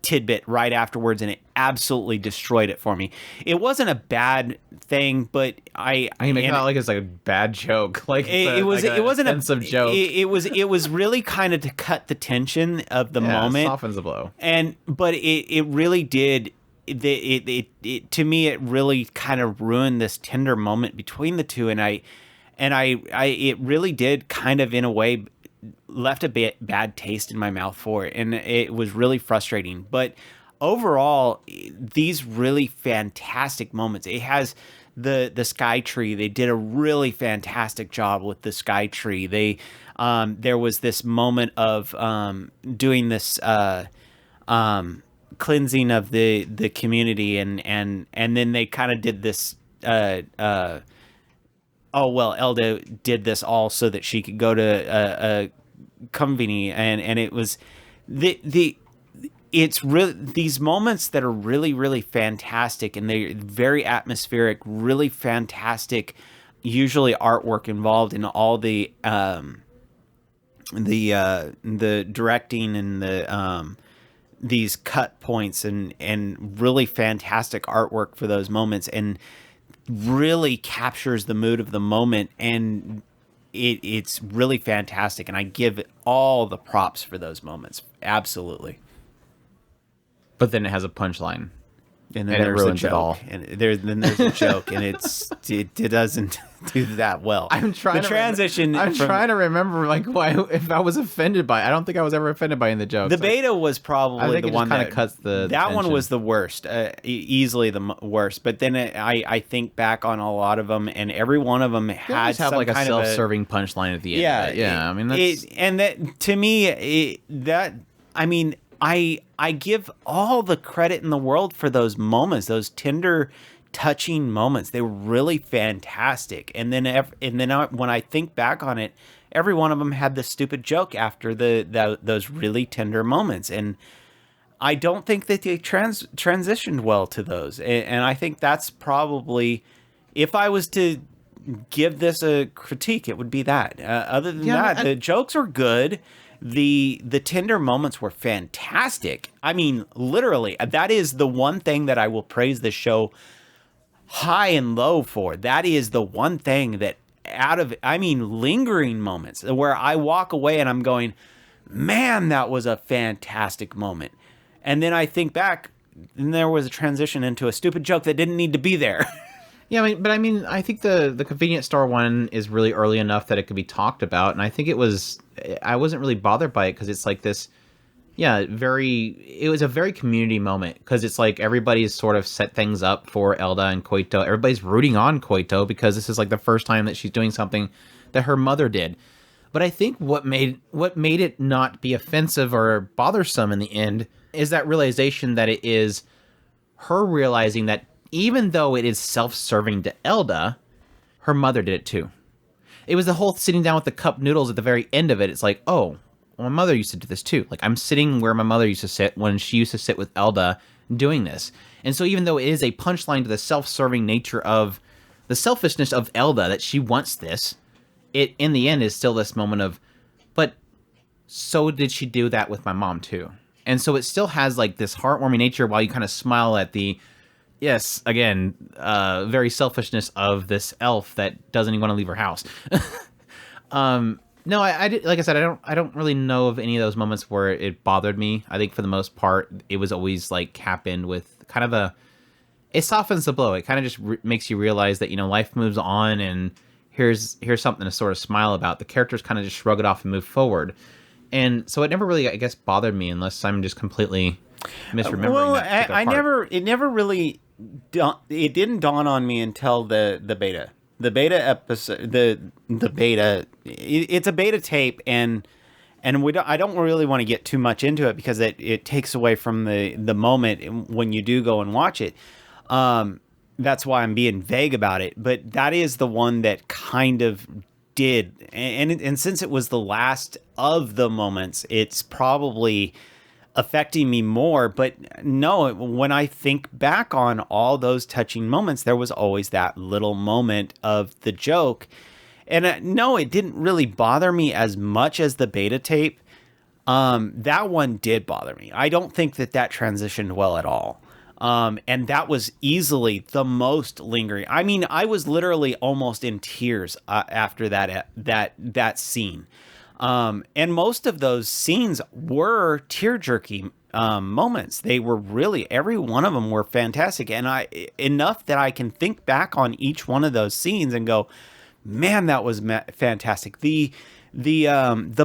tidbit right afterwards, and it absolutely destroyed it for me. It wasn't a bad thing, but I make it out like it's like a bad joke. Like it wasn't a offensive joke. It was really kind of to cut the tension of the moment. Softens the blow. But it really did. It to me, it really kind of ruined this tender moment between the two, and it really did kind of, in a way, left a bad taste in my mouth for it, and it was really frustrating. But overall, these really fantastic moments. It has the Sky Tree. They did a really fantastic job with the Sky Tree. They there was this moment of doing this cleansing of the community, and then they kind of did this. Elda did this all so that she could go to a company, and it was it's really these moments that are really, really fantastic, and they're very atmospheric, really fantastic, usually artwork involved in all the directing and the these cut points and really fantastic artwork for those moments, and really captures the mood of the moment, and it's really fantastic, and I give it all the props for those moments. Absolutely. But then it has a punchline. And then there's a joke, and there's a joke, and it doesn't do that well. I'm trying to remember like why if I was offended by it. I don't think I was ever offended by any of the jokes. The beta was probably the one that cuts the that one was the worst, easily the worst. But then I think back on a lot of them, and every one of them had some like a self-serving punchline at the end. Yeah. I mean, that to me I give all the credit in the world for those moments, those tender, touching moments. They were really fantastic. And then when I think back on it, every one of them had the stupid joke after those really tender moments. And I don't think that they transitioned well to those. And I think that's probably, if I was to give this a critique, it would be that. Other than that, the jokes are good. The tender moments were fantastic. I mean, literally, that is the one thing that I will praise the show high and low for. That is the one thing that lingering moments where I walk away and I'm going, man, that was a fantastic moment. And then I think back and there was a transition into a stupid joke that didn't need to be there. Yeah, I think the convenience store one is really early enough that it could be talked about, and I think I wasn't really bothered by it because it's like this, it was a very community moment because it's like everybody's sort of set things up for Elda and Koito. Everybody's rooting on Koito because this is like the first time that she's doing something that her mother did. But I think what made it not be offensive or bothersome in the end is that realization that it is her realizing that even though it is self-serving to Elda, her mother did it too. It was the whole sitting down with the cup noodles at the very end of it. It's like, oh, well, my mother used to do this too. Like, I'm sitting where my mother used to sit when she used to sit with Elda doing this. And so even though it is a punchline to the self-serving nature of the selfishness of Elda, that she wants this, it in the end is still this moment of, but so did she do that with my mom too. And so it still has like this heartwarming nature while you kind of smile at the, yes, again, very selfishness of this elf that doesn't even want to leave her house. No, I did, like I said, I don't really know of any of those moments where it bothered me. I think for the most part, it was always like cap in with kind of it softens the blow. It kind of just makes you realize that, life moves on, and here's something to sort of smile about. The characters kind of just shrug it off and move forward. And so it never really, I guess, bothered me unless I'm just completely misremembering. Well, it didn't dawn on me until the beta. The beta episode, the beta, it's a beta tape, and I don't really want to get too much into it because it takes away from the moment when you do go and watch it. That's why I'm being vague about it. But that is the one that kind of did, and since it was the last of the moments, it's probably affecting me more. But no, when I think back on all those touching moments, there was always that little moment of the joke. And no, it didn't really bother me as much as the beta tape. That one did bother me. I don't think that transitioned well at all. And that was easily the most lingering. I mean, I was literally almost in tears after that scene. And most of those scenes were tear-jerky moments. They were really, every one of them were fantastic. And enough that I can think back on each one of those scenes and go, man, that was fantastic. The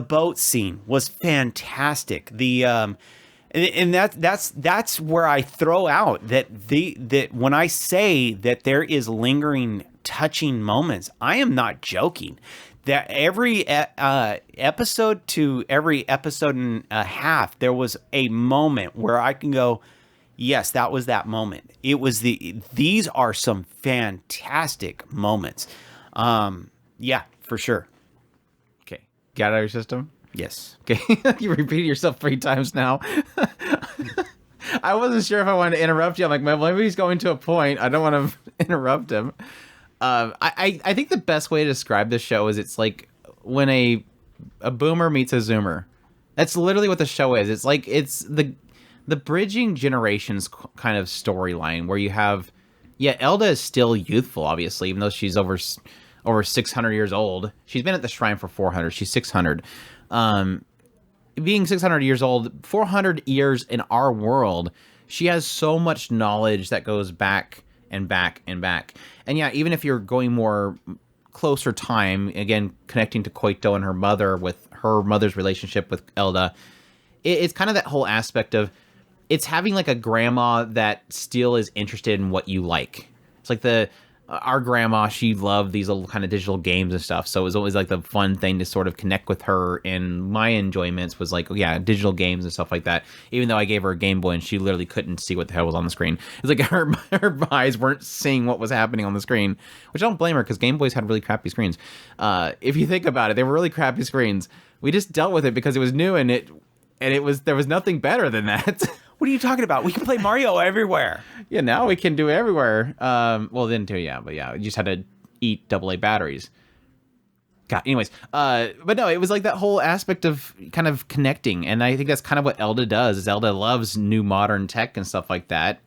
boat scene was fantastic. And that's where I throw out that when I say that there is lingering, touching moments, I am not joking. That every episode to every episode and a half, there was a moment where I can go, yes, that was that moment. It was these are some fantastic moments. Yeah, for sure. Okay. Got it out of your system? Yes. Okay. You repeated yourself 3 times now. I wasn't sure if I wanted to interrupt you. I'm like, maybe he's going to a point. I don't want to interrupt him. I think the best way to describe this show is it's like when a boomer meets a zoomer. That's literally what the show is. It's like it's the bridging generations kind of storyline where you have, Elda is still youthful, obviously, even though she's over 600 years old. She's been at the shrine for 400. She's 600. Being 600 years old, 400 years in our world, she has so much knowledge that goes back and back and back. And yeah, even if you're going more closer time, again, connecting to Koito and her mother with her mother's relationship with Elda, it's kind of that whole aspect of it's having like a grandma that still is interested in what you like. It's like our grandma, she loved these little kind of digital games and stuff. So it was always like the fun thing to sort of connect with her. And my enjoyments was like, digital games and stuff like that. Even though I gave her a Game Boy and she literally couldn't see what the hell was on the screen. It's like her eyes weren't seeing what was happening on the screen, which I don't blame her because Game Boys had really crappy screens. If you think about it, they were really crappy screens. We just dealt with it because it was new and there was nothing better than that. What are you talking about? We can play Mario everywhere. Yeah, now we can do it everywhere. Well, then too, but you just had to eat AA batteries. God, anyways. But no, it was like that whole aspect of kind of connecting, and I think that's kind of what Elda does. Is Elda loves new modern tech and stuff like that,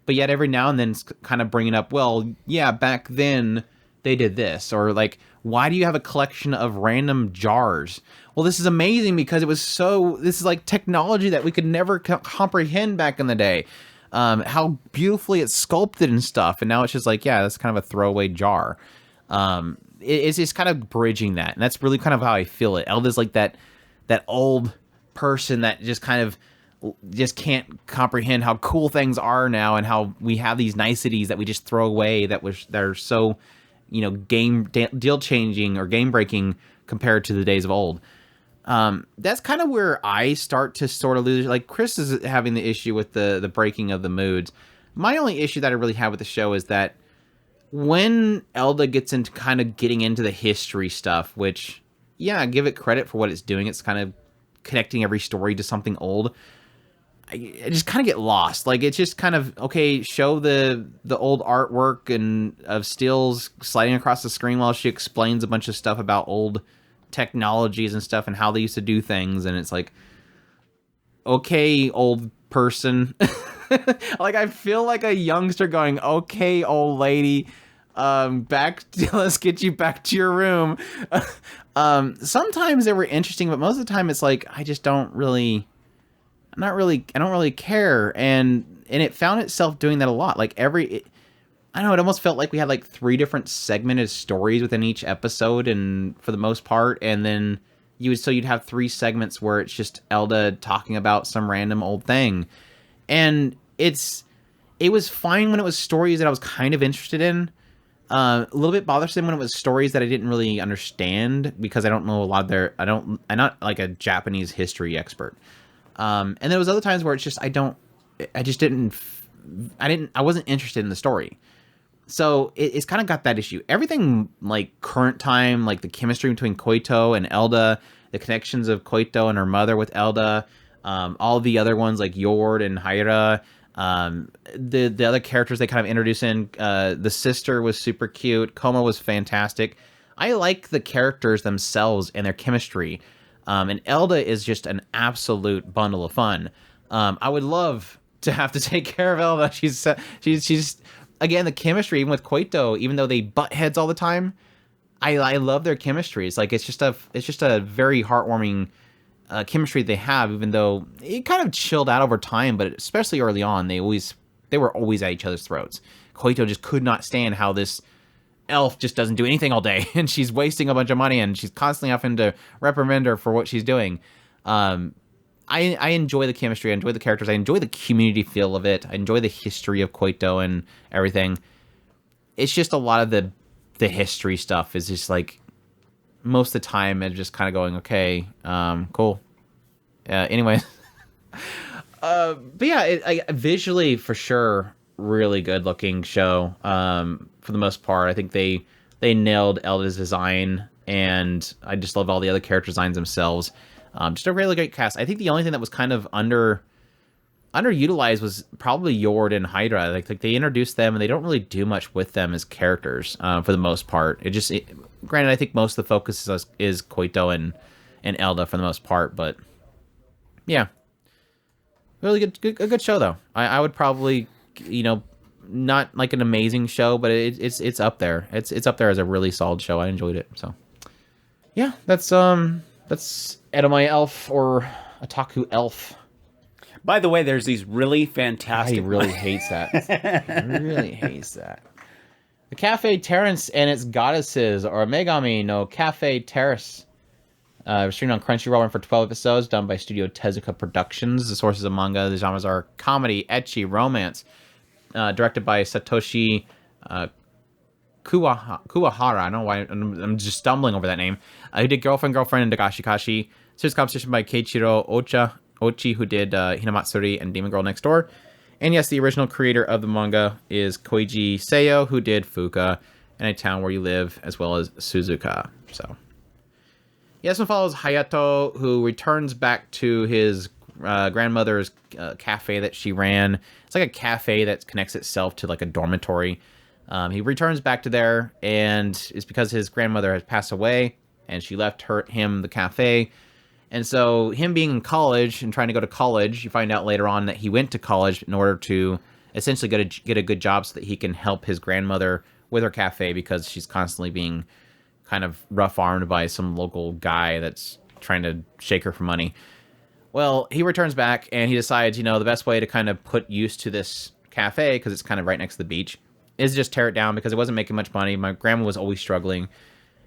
but yet every now and then it's kind of bringing up, well, yeah, back then they did this, or like, why do you have a collection of random jars? Well, this is amazing because this is like technology that we could never comprehend back in the day. How beautifully it's sculpted and stuff. And now it's just like, that's kind of a throwaway jar. It's just kind of bridging that. And that's really kind of how I feel it. Elda's like that old person that just kind of just can't comprehend how cool things are now and how we have these niceties that we just throw away that are so, deal changing or game breaking compared to the days of old. That's kind of where I start to sort of lose. Like Chris is having the issue with the breaking of the moods. My only issue that I really have with the show is that when Elda gets into kind of getting into the history stuff, which, I give it credit for what it's doing. It's kind of connecting every story to something old. I just kind of get lost. Like, it's just kind of, okay, show the old artwork and of stills sliding across the screen while she explains a bunch of stuff about old technologies and stuff and how they used to do things. And it's like, okay, old person. Like, I feel like a youngster going, okay, old lady, let's get you back to your room. Sometimes they were interesting, but most of the time it's like, I don't really care. And it found itself doing that a lot. Like I don't know, it almost felt like we had like 3 different segmented stories within each episode, and for the most part, and then you'd have 3 segments where it's just Elda talking about some random old thing. And it was fine when it was stories that I was kind of interested in. A little bit bothersome when it was stories that I didn't really understand because I don't know a lot of I'm not like a Japanese history expert. And there was other times where it's just I wasn't interested in the story. So it's kind of got that issue. Everything like current time, like the chemistry between Koito and Elda, the connections of Koito and her mother with Elda, all the other ones like Yord and Haira, the other characters they kind of introduce in, the sister was super cute. Koma was fantastic. I like the characters themselves and their chemistry. And Elda is just an absolute bundle of fun. I would love to have to take care of Elda. She's again, the chemistry, even with Koito, even though they butt heads all the time, I love their chemistry. It's like it's just a very heartwarming chemistry they have, even though it kind of chilled out over time, but especially early on, they were always at each other's throats. Koito just could not stand how this elf just doesn't do anything all day, and she's wasting a bunch of money, and she's constantly having to reprimand her for what she's doing. I enjoy the chemistry. I enjoy the characters. I enjoy the community feel of it. I enjoy the history of Koito and everything. It's just a lot of the history stuff is just like most of the time it's just kind of going, okay, cool. Anyway, but yeah, visually for sure, really good looking show. For the most part, I think they nailed Elda's design, and I just love all the other character designs themselves. Just a really great cast. I think the only thing that was kind of underutilized was probably Yord and Hydra. Like they introduced them, and they don't really do much with them as characters for the most part. Granted, I think most of the focus is Koito and Elda for the most part, but yeah, really a good show though. I would probably, not like an amazing show, but it's up there. It's up there as a really solid show. I enjoyed it. So yeah, that's Anime Elf or Otaku Elf. By the way, there's these really fantastic... He really hates that. Really hates that. The Café Terrace and its goddesses, or Megami no Café Terrace. Streamed on Crunchyroll for 12 episodes, done by Studio Tezuka Productions. The sources of manga, the genres are comedy, ecchi, romance. Directed by Satoshi Kuwahara. I don't know why I'm just stumbling over that name. Who did Girlfriend, and Dagashi Kashi. Series composition by Keiichiro Ochi, who did Hinamatsuri and Demon Girl Next Door. And yes, the original creator of the manga is Koichi Seiyo, who did Fuka and A Town Where You Live, as well as Suzuka. So, this one follows Hayato, who returns back to his grandmother's cafe that she ran. It's like a cafe that connects itself to like a dormitory. He returns back to there, and it's because his grandmother has passed away, and she left him the cafe. And so him being in college and trying to go to college, you find out later on that he went to college in order to essentially get a good job so that he can help his grandmother with her cafe, because she's constantly being kind of rough-armed by some local guy that's trying to shake her for money. Well, he returns back, and he decides, the best way to kind of put use to this cafe, because it's kind of right next to the beach, is just tear it down, because it wasn't making much money. My grandma was always struggling.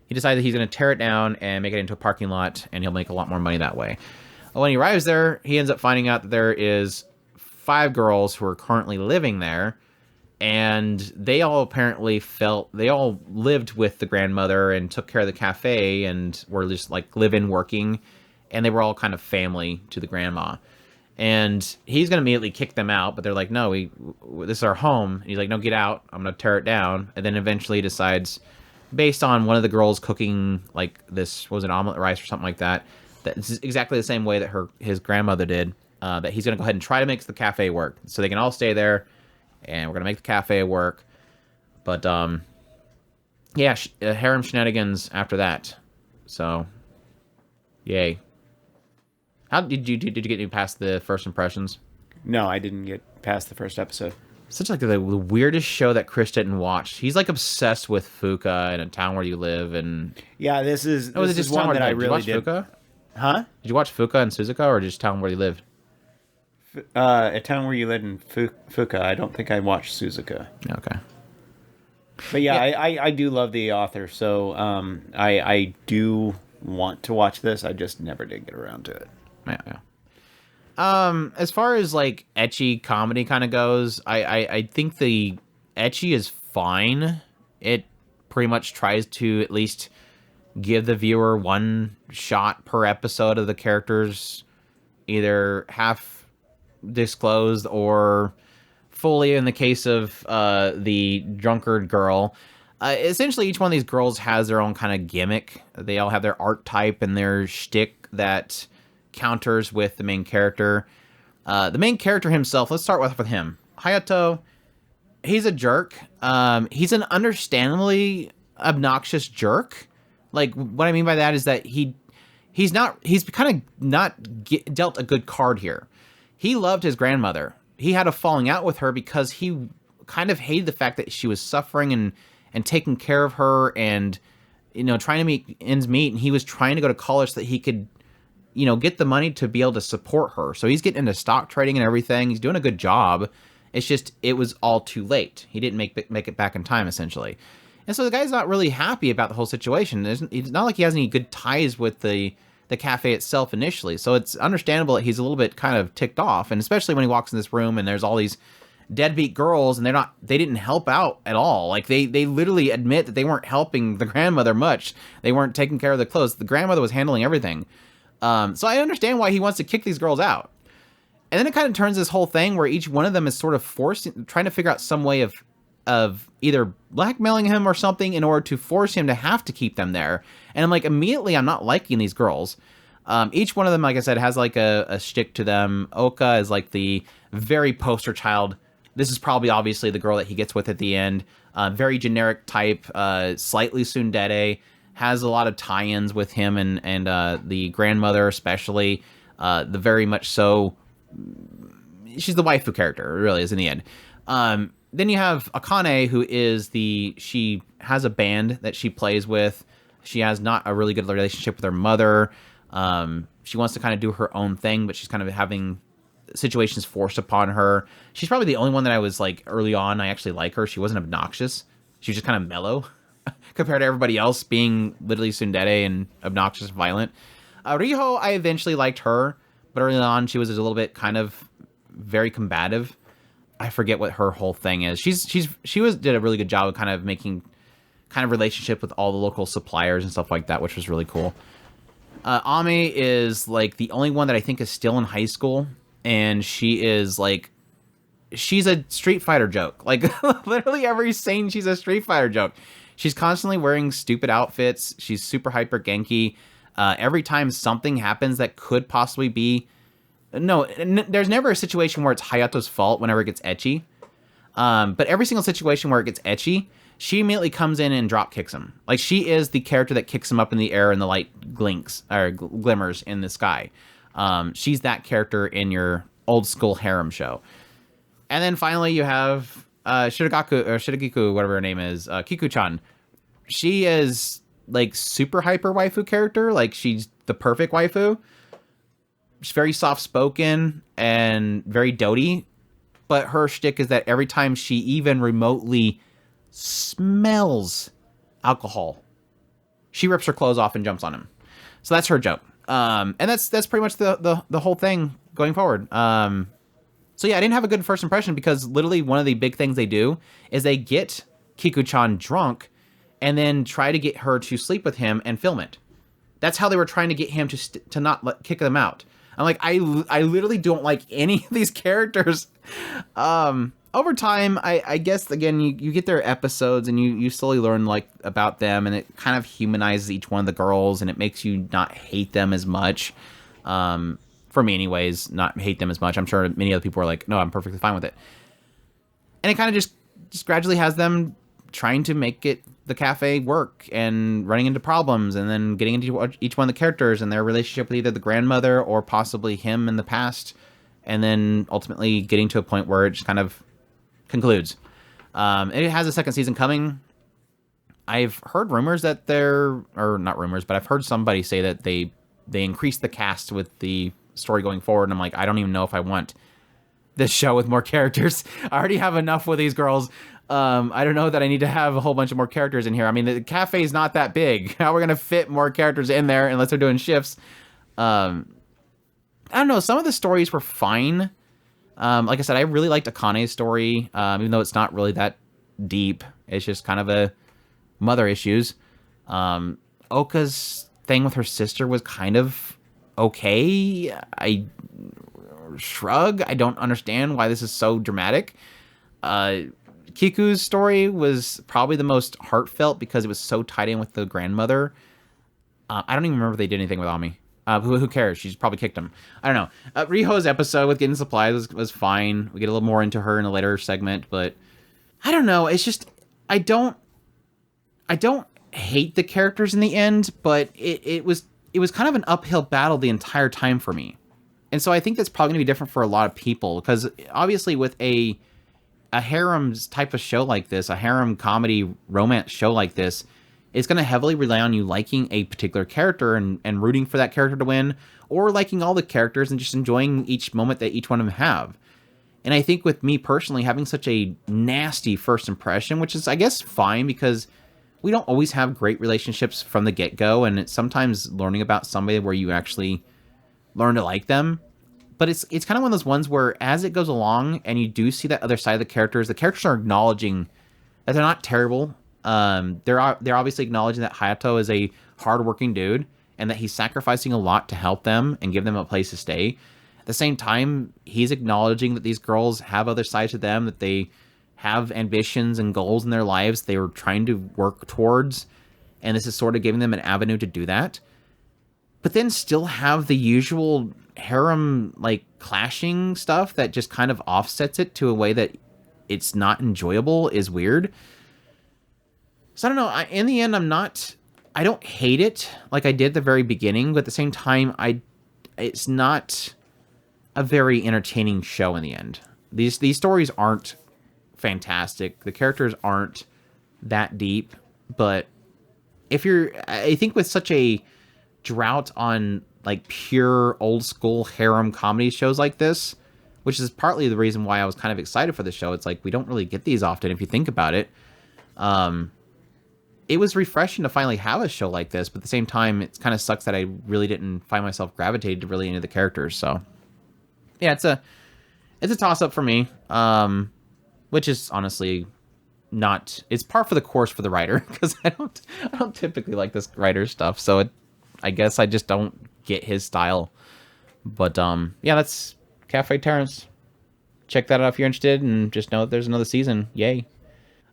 He decided that he's going to tear it down and make it into a parking lot, and he'll make a lot more money that way. Well, when he arrives there, he ends up finding out that there is 5 girls who are currently living there, and they all apparently they all lived with the grandmother and took care of the cafe and were just like living, working, and they were all kind of family to the grandma. And he's going to immediately kick them out, but they're like, no, this is our home. And he's like, no, get out. I'm going to tear it down. And then eventually decides, based on one of the girls cooking like this, what was it, omelet rice or something like that, that's exactly the same way that his grandmother did, that he's going to go ahead and try to make the cafe work. So they can all stay there, and we're going to make the cafe work. But, harem shenanigans after that. So, yay. How did you get past the first impressions? No, I didn't get past the first episode. Such like the weirdest show that Chris didn't watch. He's like obsessed with Fuka and A Town Where You Live, and this is one that I really did. Fuka? Huh? Did you watch Fuka and Suzuka, or just Town Where You Live? A Town Where You Live in Fuka. I don't think I watched Suzuka. Okay. But I do love the author, so I do want to watch this. I just never did get around to it. Yeah. As far as like ecchi comedy kind of goes, I think the ecchi is fine. It pretty much tries to at least give the viewer one shot per episode of the characters, either half disclosed or fully in the case of the drunkard girl. Essentially, each one of these girls has their own kind of gimmick. They all have their art type and their shtick that counters with the main character. The main character himself, let's start with him. Hayato, he's a jerk. He's an understandably obnoxious jerk. Like, what I mean by that is that he's kind of not dealt a good card here. He loved his grandmother. He had a falling out with her because he kind of hated the fact that she was suffering and taking care of her and, trying to make ends meet. And he was trying to go to college so that he could, get the money to be able to support her. So he's getting into stock trading and everything. He's doing a good job. It's just, it was all too late. He didn't make it back in time, essentially. And so the guy's not really happy about the whole situation. It's not like he has any good ties with the the cafe itself initially. So it's understandable that he's a little bit kind of ticked off, and especially when he walks in this room and there's all these deadbeat girls and they didn't help out at all. Like they literally admit that they weren't helping the grandmother much. They weren't taking care of the clothes. The grandmother was handling everything. So I understand why he wants to kick these girls out. And then it kind of turns this whole thing where each one of them is sort of trying to figure out some way of either blackmailing him or something in order to force him to have to keep them there. And I'm like, immediately, I'm not liking these girls. Each one of them, like I said, has like a shtick to them. Oka is like the very poster child. This is probably obviously the girl that he gets with at the end. Very generic type, slightly tsundere, has a lot of tie-ins with him and the grandmother especially. The very much so, she's the waifu character, it really is in the end. Then you have Akane, who is she has a band that she plays with. She has not a really good relationship with her mother. She wants to kind of do her own thing, but she's kind of having situations forced upon her. She's probably the only one that I was like early on, I actually like her. She wasn't obnoxious. She was just kind of mellow compared to everybody else being literally tsundere and obnoxious and violent. Riho, I eventually liked her, but early on she was a little bit kind of very combative. I forget what her whole thing is. She did a really good job of kind of making kind of relationship with all the local suppliers and stuff like that, which was really cool. Ame is like the only one that I think is still in high school, and she's a Street Fighter joke. Like literally every scene, she's a Street Fighter joke. She's constantly wearing stupid outfits. She's super hyper genki. Every time something happens that could possibly be there's never a situation where it's Hayato's fault whenever it gets ecchi. But every single situation where it gets ecchi, she immediately comes in and drop kicks him. Like she is the character that kicks him up in the air and the light glimmers in the sky. She's that character in your old school harem show. And then finally you have Shiragiku, whatever her name is, Kiku-chan. She is like super hyper waifu character. Like she's the perfect waifu. She's very soft-spoken and very doty, but her shtick is that every time she even remotely smells alcohol, she rips her clothes off and jumps on him. So that's her joke. And that's pretty much the whole thing going forward. So yeah, I didn't have a good first impression because literally one of the big things they do is they get Kiku-chan drunk and then try to get her to sleep with him and film it. That's how they were trying to get him to not kick them out. I'm like, I literally don't like any of these characters. Over time, I guess, again, you get their episodes and you slowly learn like about them, and it kind of humanizes each one of the girls, and it makes you not hate them as much. For me anyways, not hate them as much. I'm sure many other people are like, no, I'm perfectly fine with it. And it kind of just gradually has them trying to make the cafe work and running into problems and then getting into each one of the characters and their relationship with either the grandmother or possibly him in the past, and then ultimately getting to a point where it just kind of concludes. It has a second season coming. I've heard rumors that not rumors, but I've heard somebody say that they increased the cast with the story going forward, and I'm like, I don't even know if I want this show with more characters. I already have enough with these girls. I don't know that I need to have a whole bunch of more characters in here. I mean, the cafe is not that big. How we're going to fit more characters in there unless they're doing shifts? I don't know. Some of the stories were fine. Like I said, I really liked Akane's story, even though it's not really that deep. It's just kind of a mother issues. Oka's thing with her sister was kind of okay. I shrug. I don't understand why this is so dramatic. Kiku's story was probably the most heartfelt because it was so tied in with the grandmother. I don't even remember if they did anything with Ami. Who cares? She's probably kicked him. I don't know. Riho's episode with getting supplies was fine. We get a little more into her in a later segment, but I don't know. It's just I don't hate the characters in the end, but it was kind of an uphill battle the entire time for me. And so I think that's probably going to be different for a lot of people, because obviously with a harem type of show like this, a harem comedy romance show like this, it's going to heavily rely on you liking a particular character and rooting for that character to win, or liking all the characters and just enjoying each moment that each one of them have. And I think with me personally having such a nasty first impression, which is, I guess, fine, because we don't always have great relationships from the get-go, and it's sometimes learning about somebody where you actually learn to like them. But it's kind of one of those ones where as it goes along and you do see that other side of the characters are acknowledging that they're not terrible. They're obviously acknowledging that Hayato is a hardworking dude and that he's sacrificing a lot to help them and give them a place to stay. At the same time, he's acknowledging that these girls have other sides to them, that they have ambitions and goals in their lives they were trying to work towards, and this is sort of giving them an avenue to do that. But then still have the usual harem, like, clashing stuff that just kind of offsets it to a way that it's not enjoyable is weird. So I don't know. In the end, I don't hate it like I did at the very beginning, but at the same time, it's not a very entertaining show in the end. These stories aren't fantastic. The characters aren't that deep, but I think with such a drought on like pure old school harem comedy shows like this, which is partly the reason why I was kind of excited for the show. It's like, we don't really get these often if you think about it. It was refreshing to finally have a show like this, but at the same time, it kind of sucks that I really didn't find myself gravitated to really into the characters. So yeah, it's a toss up for me. Which is honestly not, it's par for the course for the writer, because I don't typically like this writer's stuff. So I guess I just don't get his style. But yeah, that's Café Terrace. Check that out if you're interested, and just know that there's another season. Yay.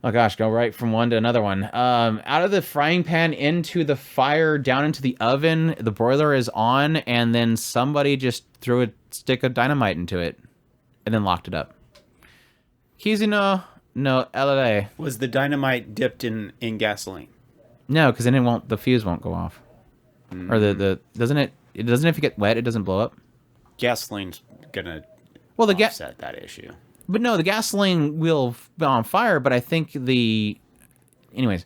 Oh gosh, go right from one to another one. Out of the frying pan into the fire, down into the oven. The broiler is on, and then somebody just threw a stick of dynamite into it and then locked it up. Kizuna no Allele. Was the dynamite dipped in gasoline? No, because then the fuse won't go off. Or doesn't it if you get wet, it doesn't blow up? Gasoline's gonna offset that issue. But no, the gasoline will be on fire, but I think anyways.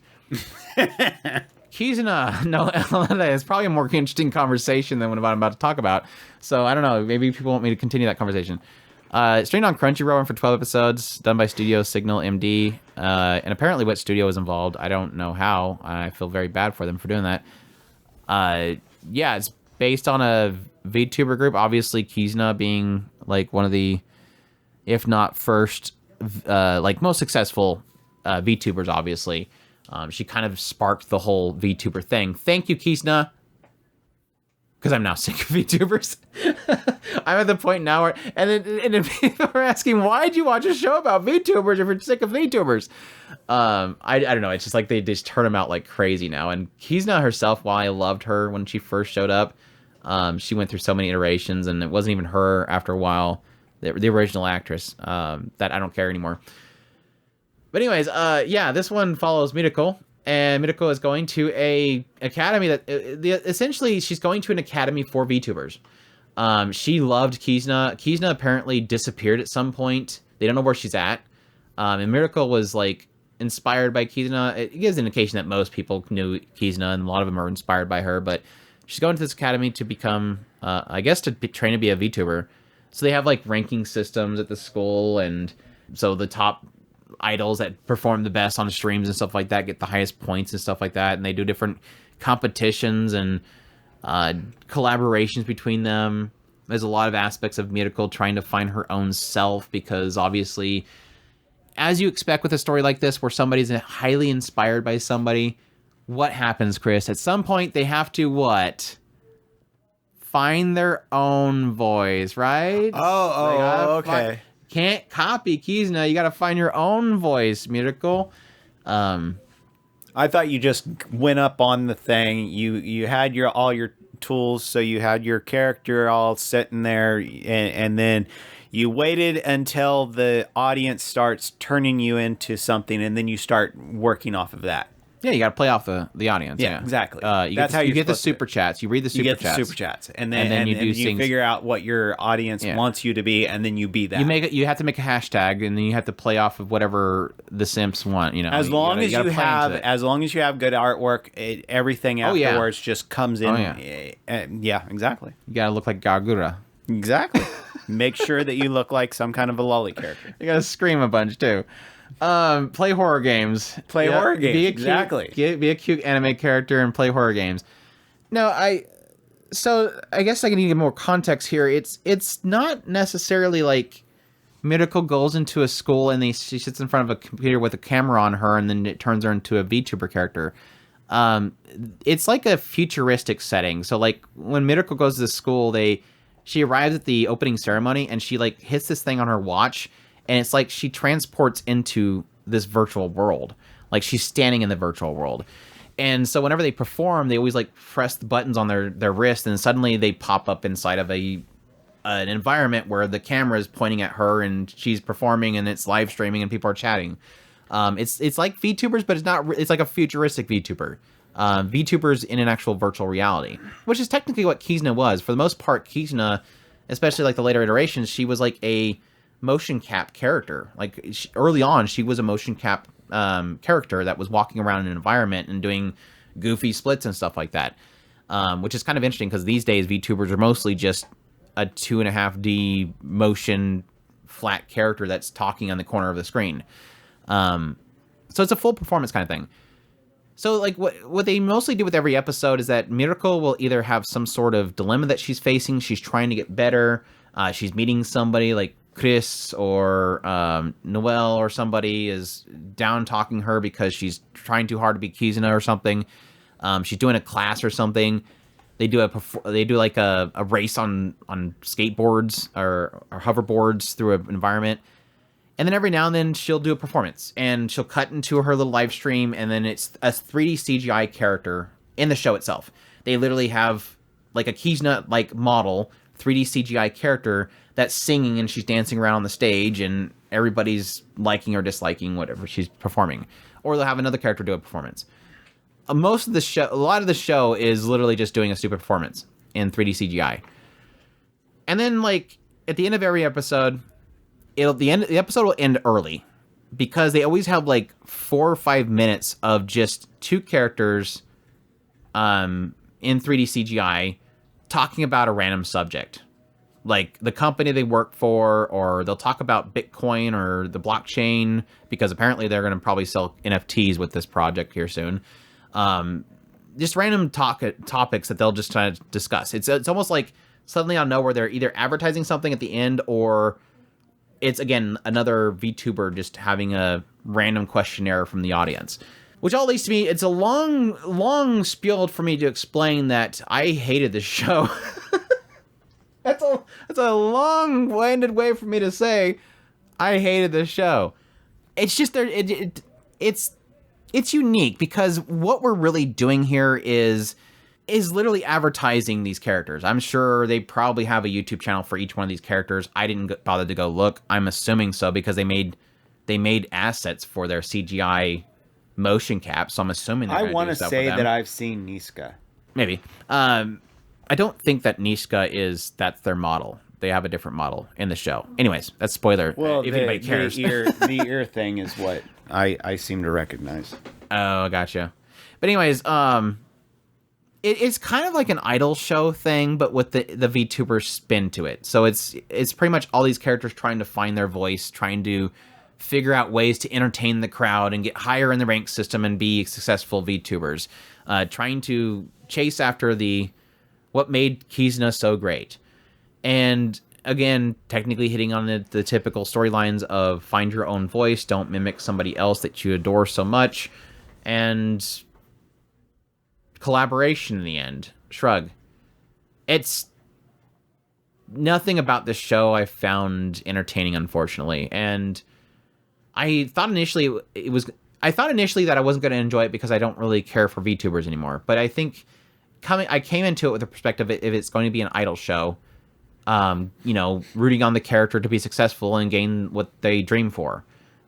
Kizuna no Allele is probably a more interesting conversation than what I'm about to talk about. So I don't know, maybe people want me to continue that conversation. Streamed on Crunchyroll for 12 episodes, done by Studio Signal MD, and apparently Wet Studio was involved. I don't know how. I feel very bad for them for doing that. Yeah, it's based on a VTuber group, obviously Kizuna being like one of the, if not first, like most successful VTubers, obviously. She kind of sparked the whole VTuber thing. Thank you, Kizuna. Because I'm now sick of VTubers. I'm at the point now where, and then people are asking, why'd you watch a show about VTubers if you're sick of VTubers? I don't know. It's just like they just turn them out like crazy now. And Kizuna herself, while I loved her when she first showed up, she went through so many iterations, and it wasn't even her after a while, the original actress, that I don't care anymore. But anyways, yeah, this one follows Mirako. And Mirako is going to a academy that essentially she's going to an academy for VTubers. She loved Kizuna. Kizuna apparently disappeared at some point. They don't know where she's at. And Mirako was like inspired by Kizuna. It gives an indication that most people knew Kizuna, and a lot of them are inspired by her. But she's going to this academy to become, I guess, to train to be a VTuber. So they have like ranking systems at the school, and so the top idols that perform the best on streams and stuff like that get the highest points and stuff like that, and they do different competitions and collaborations between them. There's a lot of aspects of Mirako trying to find her own self, because obviously, as you expect with a story like this where somebody's highly inspired by somebody, what happens, Chris? At some point they have to what? Find their own voice, right? Okay. Can't copy Kizuna. You got to find your own voice, Mirako. I thought you just went up on the thing. You had all your tools, so you had your character all sitting there, and then you waited until the audience starts turning you into something, and then you start working off of that. Yeah, you got to play off the audience. Yeah, exactly. That's how you get the super chats. You read the super chats. And then you figure out what your audience wants you to be, and then you be that. You have to make a hashtag, and then you have to play off of whatever the simps want. You know, as long as you have good artwork, everything afterwards just comes in. Yeah, exactly. You got to look like Gagura. Exactly. Make sure that you look like some kind of a lolly character. You got to scream a bunch too. Play horror games. Play horror games. Be a exactly. Be a cute anime character and play horror games. No, So I guess I can give more context here. It's not necessarily like Miracle goes into a school and she sits in front of a computer with a camera on her, and then it turns her into a VTuber character. It's like a futuristic setting. So like when Miracle goes to the school, she arrives at the opening ceremony and she like hits this thing on her watch, and it's like she transports into this virtual world. Like she's standing in the virtual world. And so whenever they perform, they always like press the buttons on their wrist, and suddenly they pop up inside of an environment where the camera is pointing at her and she's performing, and it's live streaming and people are chatting. It's like VTubers, but it's like a futuristic VTuber. VTubers in an actual virtual reality, which is technically what Kizuna was. For the most part, Kizuna, especially like the later iterations, she was like a motion cap character. Like early on, she was a motion cap character that was walking around in an environment and doing goofy splits and stuff like that, which is kind of interesting because these days VTubers are mostly just a 2.5D motion flat character that's talking on the corner of the screen. So it's a full performance kind of thing. So like what they mostly do with every episode is that Miracle will either have some sort of dilemma that she's facing, she's trying to get better, she's meeting somebody like Chris or Noelle or somebody is down talking her because she's trying too hard to be Kizuna or something. She's doing a class or something. They do like a race on skateboards or hoverboards through an environment. And then every now and then she'll do a performance, and she'll cut into her little live stream, and then it's a 3D CGI character in the show itself. They literally have like a Kizuna like model 3D CGI character that's singing, and she's dancing around on the stage, and everybody's liking or disliking whatever she's performing. Or they'll have another character do a performance. A lot of the show is literally just doing a stupid performance in 3D CGI. And then like at the end of every episode, the episode will end early because they always have like 4 or 5 minutes of just two characters in 3D CGI talking about a random subject, like the company they work for, or they'll talk about Bitcoin or the blockchain, because apparently they're going to probably sell NFTs with this project here soon. Just random topics that they'll just try to discuss. It's almost like suddenly out of nowhere they're either advertising something at the end, or it's, again, another VTuber just having a random questionnaire from the audience. Which all leads to me, it's a long spiel for me to explain that I hated this show. That's a long-winded way for me to say I hated this show. It's just it's unique because what we're really doing here is literally advertising these characters. I'm sure they probably have a YouTube channel for each one of these characters. I didn't bother to go look. I'm assuming so because they made assets for their CGI motion cap. So I'm assuming they're I want to say that I've seen Niska. Maybe. I don't think that Niska that's their model. They have a different model in the show. Anyways, that's spoiler. Well, if anybody cares. The ear thing is what I seem to recognize. Oh, gotcha. But anyways, it's kind of like an idol show thing, but with the VTuber spin to it. So it's pretty much all these characters trying to find their voice, trying to figure out ways to entertain the crowd and get higher in the rank system and be successful VTubers, trying to chase after what made Kizuna so great. And again, technically hitting on the typical storylines of find your own voice, don't mimic somebody else that you adore so much, and collaboration in the end. Shrug. It's nothing about this show I found entertaining, unfortunately. And I thought initially that I wasn't going to enjoy it because I don't really care for VTubers anymore. But I think I came into it with the perspective if it's going to be an idol show, rooting on the character to be successful and gain what they dream for.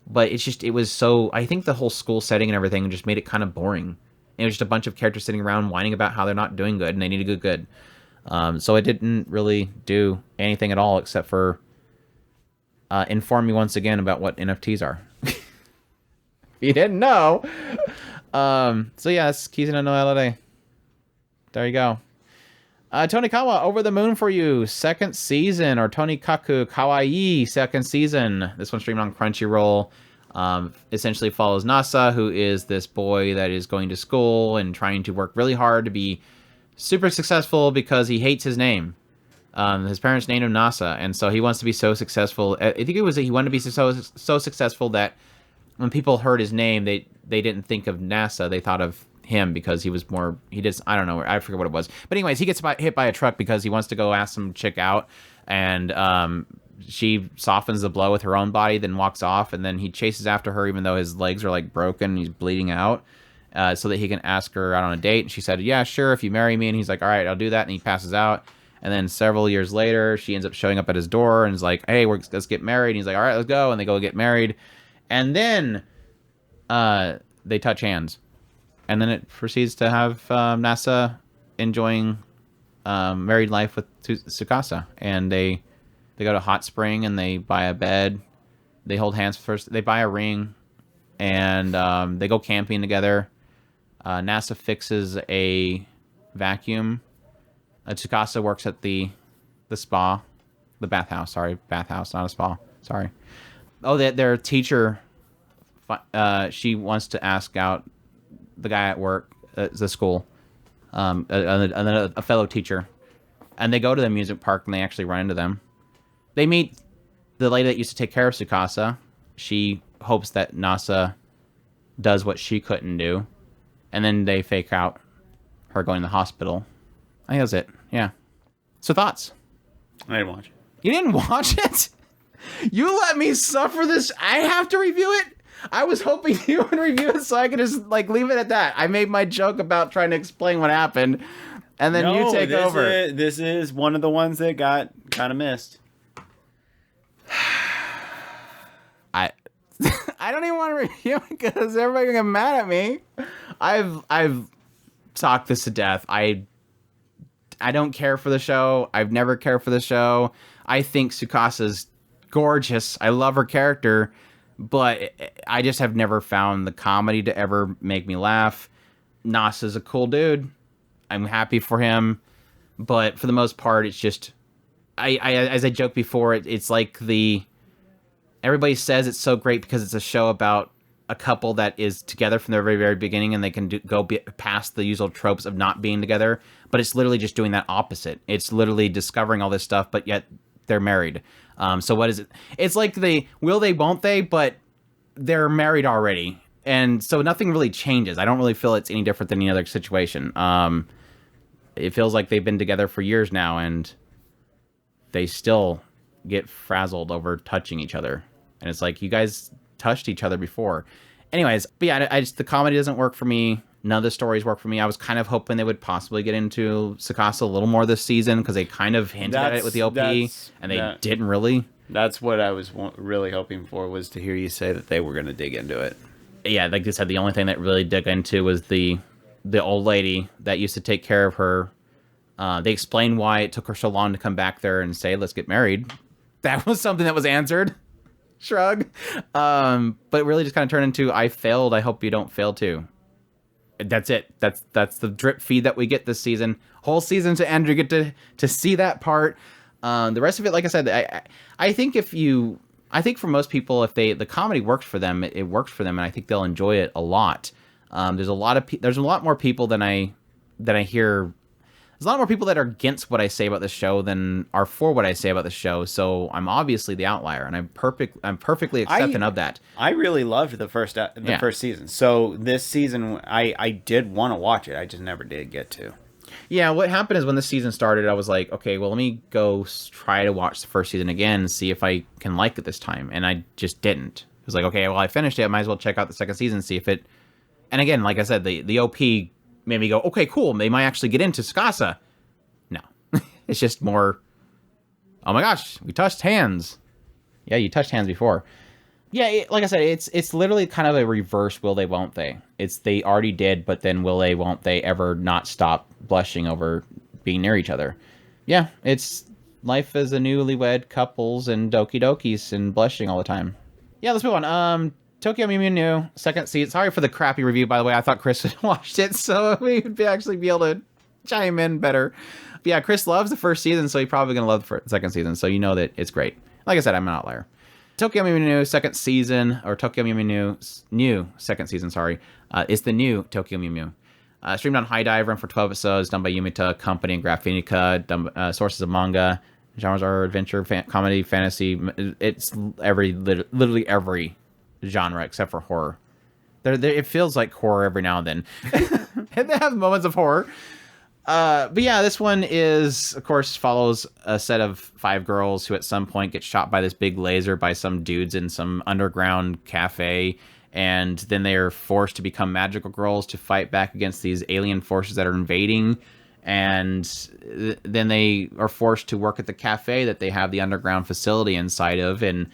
But it was so, I think the whole school setting and everything just made it kind of boring. It was just a bunch of characters sitting around whining about how they're not doing good and they need to do good. So it didn't really do anything at all except for inform me once again about what NFTs are. If you didn't know. So yeah, it's Kizuna no Allele. There you go. Tonikawa, Over the Moon for You, second season, or Tonikaku Kawaii, second season. This one's streamed on Crunchyroll. essentially follows Nasa, who is this boy that is going to school and trying to work really hard to be super successful because he hates his name. His parents named him Nasa, and so he wants to be so successful. I think it was that he wanted to be so successful that when people heard his name, they didn't think of NASA. They thought of him because he was more. I don't know. I forget what it was. But anyways, he gets hit by a truck because he wants to go ask some chick out, and she softens the blow with her own body, then walks off, and then he chases after her even though his legs are like broken and he's bleeding out, so that he can ask her out on a date. And she said, "Yeah, sure, if you marry me." And he's like, "All right, I'll do that." And he passes out. And then several years later, she ends up showing up at his door and is like, "Hey, let's get married." And he's like, "All right, let's go." And they go get married. And then they touch hands. And then it proceeds to have NASA enjoying married life with Tsukasa. And they go to Hot Spring and they buy a bed. They hold hands first. They buy a ring. And they go camping together. NASA fixes a vacuum. Tsukasa works at the spa. The bathhouse. Sorry, bathhouse, not a spa. Sorry. Oh, their teacher, she wants to ask out the guy at work, the school, a fellow teacher. And they go to the music park and they actually run into them. They meet the lady that used to take care of Tsukasa. She hopes that Nasa does what she couldn't do. And then they fake out her going to the hospital. I think that's it. Yeah. So thoughts? I didn't watch it. You didn't watch it? You let me suffer this. I have to review it? I was hoping you would review it so I could just leave it at that. I made my joke about trying to explain what happened, and then you take over. This is one of the ones that got kind of missed. I don't even want to review it because everybody's gonna get mad at me. I've talked this to death. I don't care for the show. I've never cared for the show. I think Tsukasa's gorgeous. I love her character, but I just have never found the comedy to ever make me laugh. Nasa's a cool dude. I'm happy for him, but for the most part, it's just I as I joked before, it's like everybody says it's so great because it's a show about a couple that is together from the very, very beginning, and they can go past the usual tropes of not being together. But it's literally just doing that opposite. It's literally discovering all this stuff, but yet they're married. So what is it? It's like will they, won't they, but they're married already. And so nothing really changes. I don't really feel it's any different than any other situation. It feels like they've been together for years now, and they still get frazzled over touching each other. And it's like, you guys touched each other before. Anyways, but yeah, the comedy doesn't work for me. None of the stories work for me. I was kind of hoping they would possibly get into Tsukasa a little more this season because they kind of hinted at it with the OP, and they didn't really. That's what I was really hoping for, was to hear you say that they were going to dig into it. Yeah, like I said, the only thing that really dug into was the old lady that used to take care of her. They explained why it took her so long to come back there and say, "Let's get married." That was something that was answered. Shrug. But really just kind of turned into, I failed, I hope you don't fail too. That's it. That's the drip feed that we get this season. Whole season to end, you get to see that part. The rest of it, like I said, I think for most people, if the comedy works for them, it works for them, and I think they'll enjoy it a lot. There's a lot more people than I hear. There's a lot more people that are against what I say about the show than are for what I say about the show. So I'm obviously the outlier, and I'm perfectly accepting of that. I really loved the first season. So this season, I did want to watch it. I just never did get to. Yeah, what happened is when the season started, I was like, okay, well, let me go try to watch the first season again and see if I can like it this time. And I just didn't. It was like, okay, well, I finished it. I might as well check out the second season and see if it... And again, like I said, the OP made me go, okay, cool. They might actually get into Tsukasa. No. It's just more, oh my gosh, we touched hands. Yeah, you touched hands before. Yeah, like I said, it's literally kind of a reverse will they, won't they. It's they already did, but then will they, won't they ever not stop blushing over being near each other. Yeah, it's life as a newlywed couples and doki dokis and blushing all the time. Yeah, let's move on. Tokyo Mew Mew second season. Sorry for the crappy review, by the way. I thought Chris had watched it, so we would actually be able to chime in better. But yeah, Chris loves the first season, so he's probably going to love the second season, so you know that it's great. Like I said, I'm an outlier. Tokyo Mew Mew second season, or Tokyo Mew Mew new second season, sorry, is the new Tokyo Mew Mew. Streamed on High Dive, run for 12 episodes, done by Yumita Company and Graphinica, sources of manga, genres are adventure, comedy, fantasy. It's literally every genre except for horror. It feels like horror every now and then. And they have moments of horror. But yeah, this one is, of course, follows a set of 5 girls who at some point get shot by this big laser by some dudes in some underground cafe. And then they are forced to become magical girls to fight back against these alien forces that are invading. And then they are forced to work at the cafe that they have the underground facility inside of. And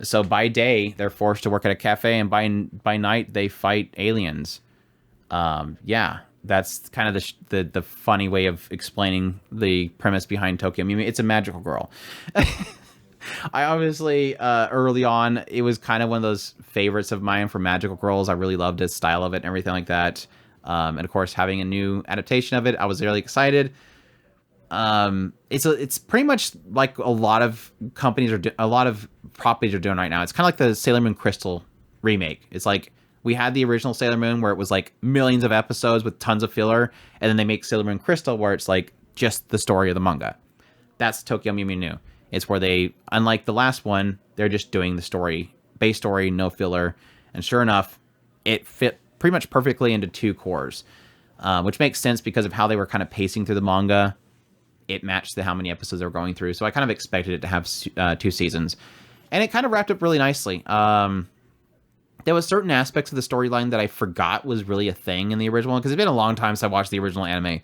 so by day, they're forced to work at a cafe, and by night, they fight aliens. Yeah, that's kind of the funny way of explaining the premise behind Tokyo Mew Mew. It's a magical girl. I obviously, early on, it was kind of one of those favorites of mine for magical girls. I really loved its style of it and everything like that. And of course, having a new adaptation of it, I was really excited. It's pretty much like a lot of companies a lot of properties are doing right now. It's kind of like the Sailor Moon Crystal remake. It's like we had the original Sailor Moon where it was like millions of episodes with tons of filler, and then they make Sailor Moon Crystal where it's like just the story of the manga. That's Tokyo Mew Mew New. It's where they, unlike the last one, they're just doing the story, base story, no filler. And sure enough, it fit pretty much perfectly into 2 cores, which makes sense because of how they were kind of pacing through the manga. It matched how many episodes they were going through. So I kind of expected it to have 2 seasons. And it kind of wrapped up really nicely. There was certain aspects of the storyline that I forgot was really a thing in the original one, because it's been a long time since I watched the original anime.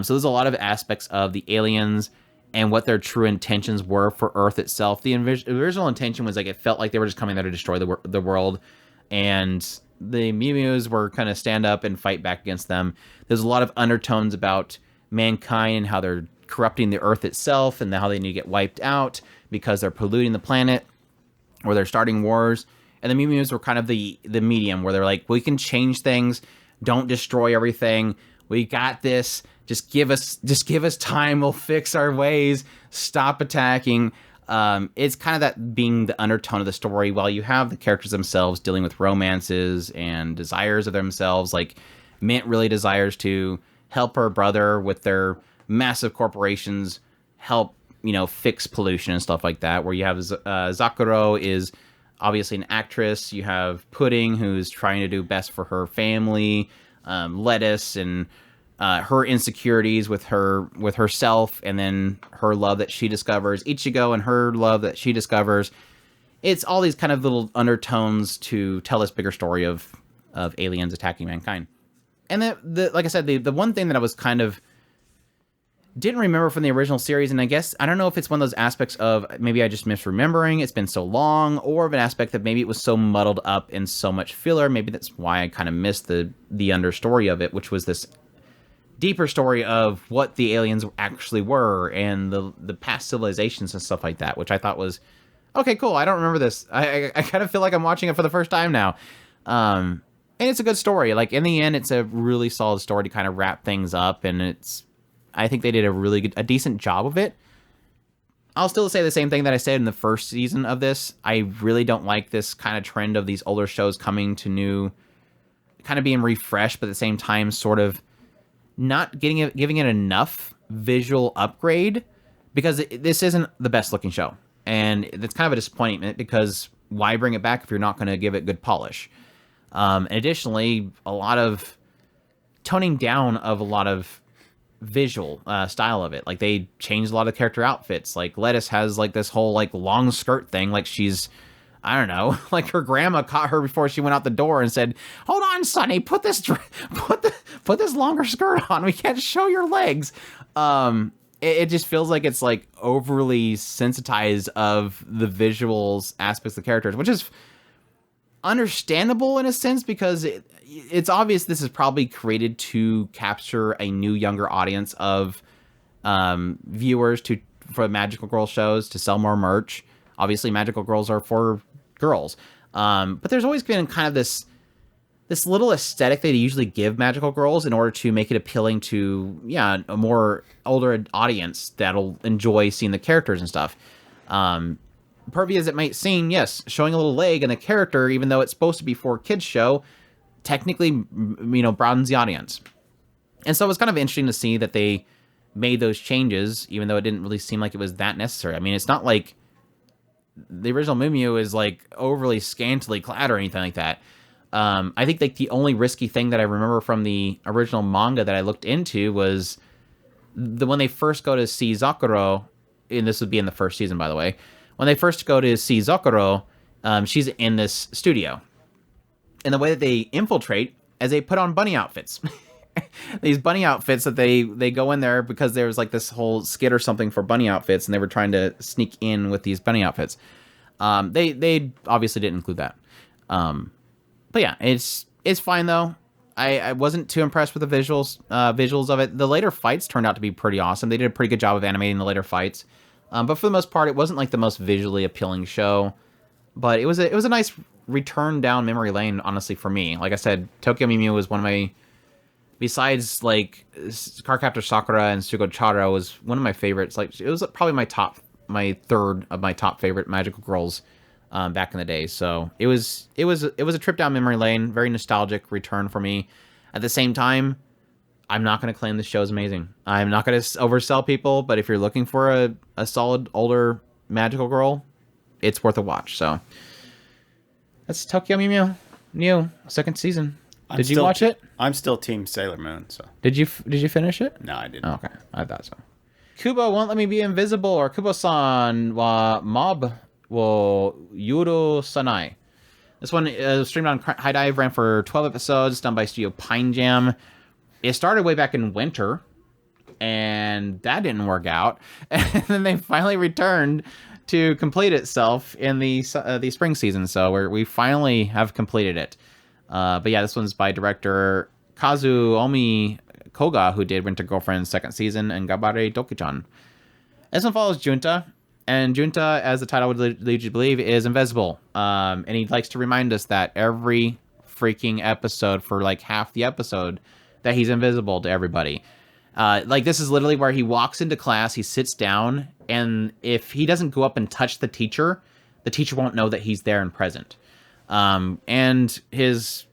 So there's a lot of aspects of the aliens and what their true intentions were for Earth itself. The original intention was like, it felt like they were just coming there to destroy the world, and the Mew Mews were kind of stand up and fight back against them. There's a lot of undertones about mankind and how they're corrupting the Earth itself, and how they need to get wiped out because they're polluting the planet, or they're starting wars. And the Mew Mews were kind of the medium, where they're like, we can change things, don't destroy everything, we got this. Just give us time. We'll fix our ways. Stop attacking. It's kind of that being the undertone of the story, while you have the characters themselves dealing with romances and desires of themselves. Like Mint really desires to help her brother with their massive corporations, help, fix pollution and stuff like that. Where you have Zakuro is obviously an actress. You have Pudding, who's trying to do best for her family. Lettuce and her insecurities with herself, and then her love that she discovers. Ichigo and her love that she discovers. It's all these kind of little undertones to tell this bigger story of aliens attacking mankind. And like I said, the one thing that I was kind of didn't remember from the original series, and I don't know if it's one of those aspects of maybe I just misremembering, it's been so long, or of an aspect that maybe it was so muddled up in so much filler. Maybe that's why I kind of missed the understory of it, which was this deeper story of what the aliens actually were and the past civilizations and stuff like that, which I thought was, okay, cool. I don't remember this. I kind of feel like I'm watching it for the first time now. And it's a good story. Like, in the end, it's a really solid story to kind of wrap things up, and I think they did a decent job of it. I'll still say the same thing that I said in the first season of this. I really don't like this kind of trend of these older shows coming to new, kind of being refreshed, but at the same time sort of not giving it enough visual upgrade, because this isn't the best looking show. And it's kind of a disappointment, because why bring it back if you're not going to give it good polish? And additionally, a lot of toning down of a lot of visual style of it. Like, they changed a lot of character outfits. Like, Lettuce has like this whole like long skirt thing, like she's, I don't know, like her grandma caught her before she went out the door and said, "Hold on, Sonny, put this longer skirt on. We can't show your legs." It just feels like it's like overly sensitized of the visuals aspects of the characters, which is understandable in a sense, because it's obvious this is probably created to capture a new, younger audience of viewers for magical girl shows, to sell more merch. Obviously, magical girls are for girls, but there's always been kind of this little aesthetic they usually give magical girls in order to make it appealing to a more older audience that'll enjoy seeing the characters and stuff. pervy as it might seem, yes, showing a little leg in a character, even though it's supposed to be for a kids show, technically, broadens the audience. And so it was kind of interesting to see that they made those changes, even though it didn't really seem like it was that necessary. I mean, it's not like the original Mew Mew is like overly scantily clad or anything like that. I think like the only risky thing that I remember from the original manga that I looked into was when they first go to see Zakuro, and this would be in the first season, by the way. When they first go to see Zakuro, she's in this studio. And the way that they infiltrate is they put on bunny outfits. These bunny outfits that they go in there because there was like this whole skit or something for bunny outfits, and they were trying to sneak in with these bunny outfits. They obviously didn't include that. But yeah, it's fine though. I wasn't too impressed with the visuals of it. The later fights turned out to be pretty awesome. They did a pretty good job of animating the later fights. But for the most part, it wasn't like the most visually appealing show. But it was a nice return down memory lane, honestly, for me. Like I said, Tokyo Mew Mew was one of my, besides like Cardcaptor Sakura and Sugochara, was one of my favorites. Like it was probably my third of my top favorite magical girls back in the day. So it was a trip down memory lane, very nostalgic return for me. At the same time, I'm not going to claim this show is amazing. I'm not going to oversell people, but if you're looking for a solid older magical girl, it's worth a watch. So that's Tokyo Mew Mew, new second season. Did you watch it? I'm still Team Sailor Moon. So did you finish it? No, I didn't. Oh, okay, I thought so. Kubo won't let me be invisible, or Kubo-san wa mob wo yuru sanai. This one streamed on High Dive, ran for 12 episodes, done by Studio Pine Jam. It started way back in winter, and that didn't work out. And then they finally returned to complete itself in the spring season. So we finally have completed it. But yeah, this one's by director Kazuomi Koga, who did Winter Girlfriend's second season and Gabare Dokichan. This one follows Junta. And Junta, as the title would lead you to believe, is invisible. And he likes to remind us that every freaking episode, for like half the episode, that he's invisible to everybody. Like, this is literally where he walks into class, he sits down, and if he doesn't go up and touch the teacher won't know that he's there and present. And his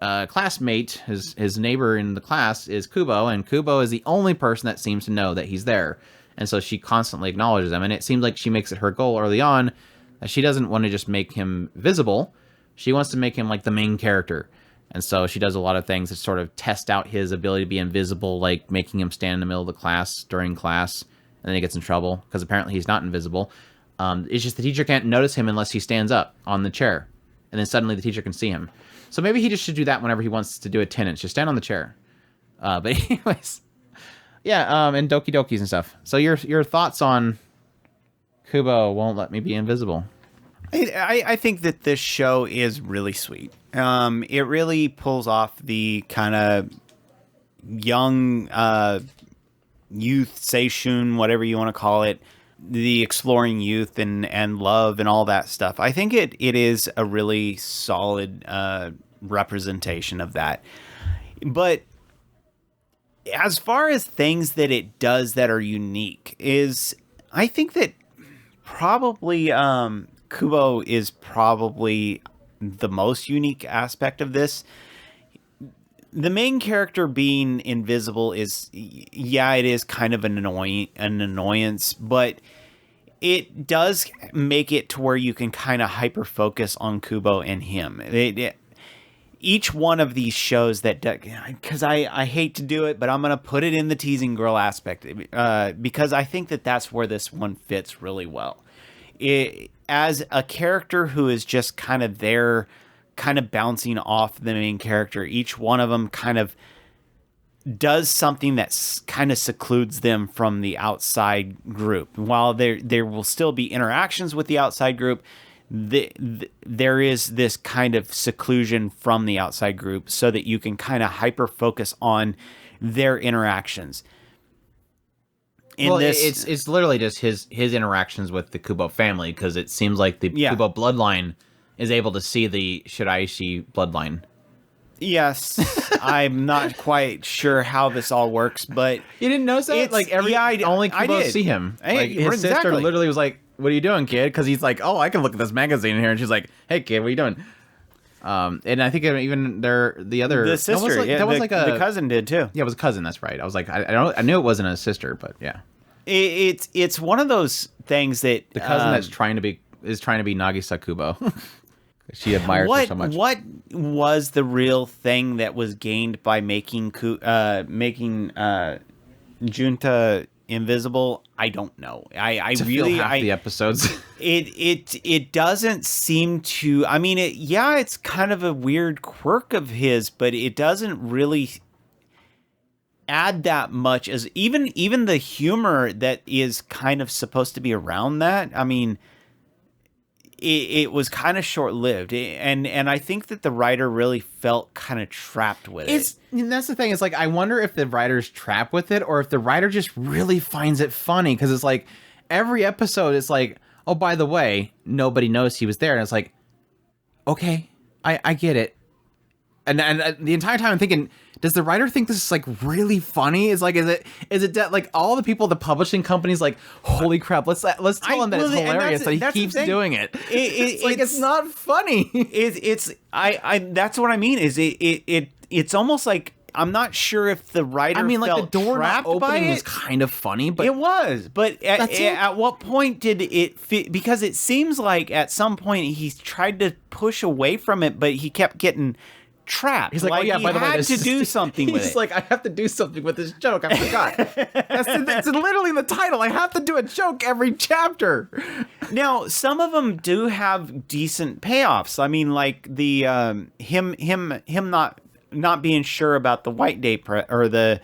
classmate, his neighbor in the class, is Kubo, and Kubo is the only person that seems to know that he's there. And so she constantly acknowledges him, and it seems like she makes it her goal early on that she doesn't want to just make him visible. She wants to make him like the main character. And so she does a lot of things to sort of test out his ability to be invisible, like making him stand in the middle of the class during class, and then he gets in trouble because apparently he's not invisible. It's just the teacher can't notice him unless he stands up on the chair, and then suddenly the teacher can see him. So maybe he just should do that whenever he wants to do attendance, just stand on the chair. But anyways, yeah, and Doki Dokis and stuff. So your thoughts on Kubo won't let me be invisible? I think that this show is really sweet. It really pulls off the kind of young youth, seishun, whatever you want to call it, the exploring youth and love and all that stuff. I think it is a really solid representation of that. But as far as things that it does that are unique, I think that probably Kubo is probably the most unique aspect of this. The main character being invisible is, yeah, it is kind of an annoyance, but it does make it to where you can kind of hyper focus on Kubo and him. Each one of these shows because I hate to do it, but I'm going to put it in the teasing girl aspect because I think that that's where this one fits really well. As a character who is just kind of there, kind of bouncing off the main character, each one of them kind of does something that kind of secludes them from the outside group. While there will still be interactions with the outside group, there is this kind of seclusion from the outside group so that you can kind of hyper focus on their interactions. It's literally just his interactions with the Kubo family, because it seems like the Kubo bloodline is able to see the Shiraishi bloodline. Yes, I'm not quite sure how this all works, but you didn't notice that? Like only Kubo see him. Like, his sister literally was like, what are you doing, kid? Because he's like, oh, I can look at this magazine in here. And she's like, hey, kid, what are you doing? And I think even the sister, the cousin did too. Yeah, it was a cousin. That's right. I was like, I knew it wasn't a sister, but yeah, it's one of those things that the cousin that's trying to be Nagisa Kubo. She admires her so much. What was the real thing that was gained by making Junta invisible? I don't know. I to really fill half the episodes. It doesn't seem to. I mean, it's kind of a weird quirk of his, but it doesn't really add that much as even the humor that is kind of supposed to be around that. I mean, it was kind of short-lived, and I think that the writer really felt kind of trapped with it. And that's the thing. It's like, I wonder if the writer's trapped with it, or if the writer just really finds it funny, because it's like every episode is like, oh, by the way, nobody knows he was there, and it's like, okay, I get it. And the entire time I'm thinking, does the writer think this is like really funny? Is it that like all the people at the publishing companies like, holy crap, let's tell him that it's hilarious that he keeps doing it. It's not funny. That's what I mean. It's almost like, I'm not sure if the writer felt the door trapped opening by it. was kind of funny, but it was. But at what point did it fit? Because it seems like at some point he tried to push away from it, but he kept getting trapped. He's like, oh yeah, by the way, had to do something with it. He's like, I have to do something with this joke. I forgot. It's literally in the title. I have to do a joke every chapter. Now, some of them do have decent payoffs. I mean, like the him not being sure about the White Day or the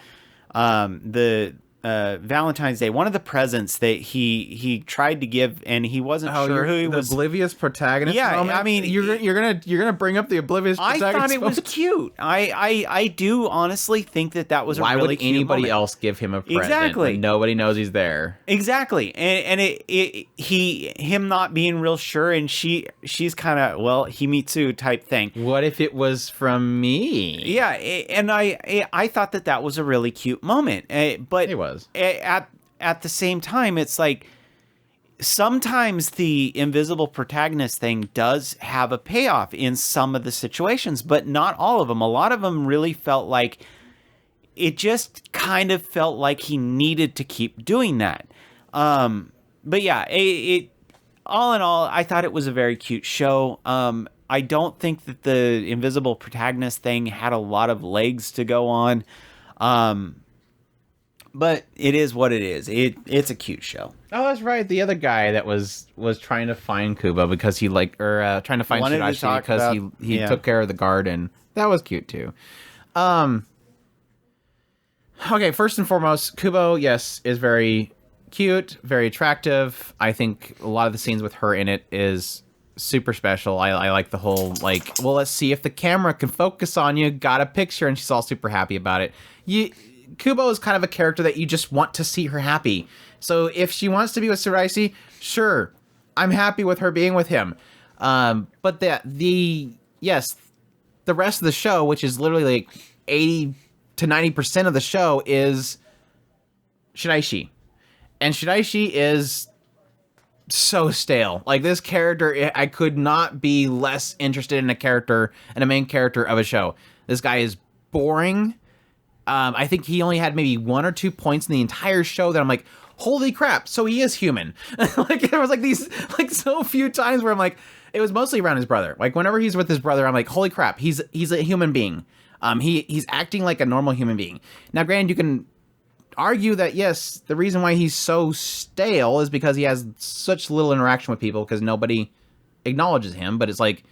Valentine's Day, one of the presents that he tried to give, and he wasn't sure who he was. The oblivious protagonist. Yeah, moment? I mean, you're gonna bring up the oblivious protagonist. I thought it was cute. I do honestly think that was a really cute moment. Why would anybody else give him a present? Exactly. When nobody knows he's there. Exactly, and him not being real sure, and she's kind of, well, Himitsu type thing. What if it was from me? Yeah, and I thought that was a really cute moment, but it was. At the same time, it's like sometimes the invisible protagonist thing does have a payoff in some of the situations, but not all of them. A lot of them really felt like it just kind of felt like he needed to keep doing that. But yeah, it all in all, I thought it was a very cute show. I don't think that the invisible protagonist thing had a lot of legs to go on. But it is what it is. It's a cute show. Oh, that's right. The other guy that was trying to find Kubo because he trying to find Shirashi because he took care of the garden. That was cute too. Okay, first and foremost, Kubo, yes, is very cute, very attractive. I think a lot of the scenes with her in it is super special. I like the whole, like, well, let's see if the camera can focus on you. Got a picture, and she's all super happy about it. Kubo is kind of a character that you just want to see her happy. So if she wants to be with Shirashi, sure, I'm happy with her being with him. But the rest of the show, which is literally like 80 to 90% of the show, is Shiraishi. And Shiraishi is so stale. Like, this character, I could not be less interested in a main character of a show. This guy is boring. I think he only had maybe 1 or 2 points in the entire show that I'm like, holy crap, so he is human. Like, there was like these, like, so few times where I'm like, it was mostly around his brother. Like, whenever he's with his brother, I'm like, holy crap, he's a human being. He's acting like a normal human being. Now, granted, you can argue that, yes, the reason why he's so stale is because he has such little interaction with people because nobody acknowledges him, but it's like,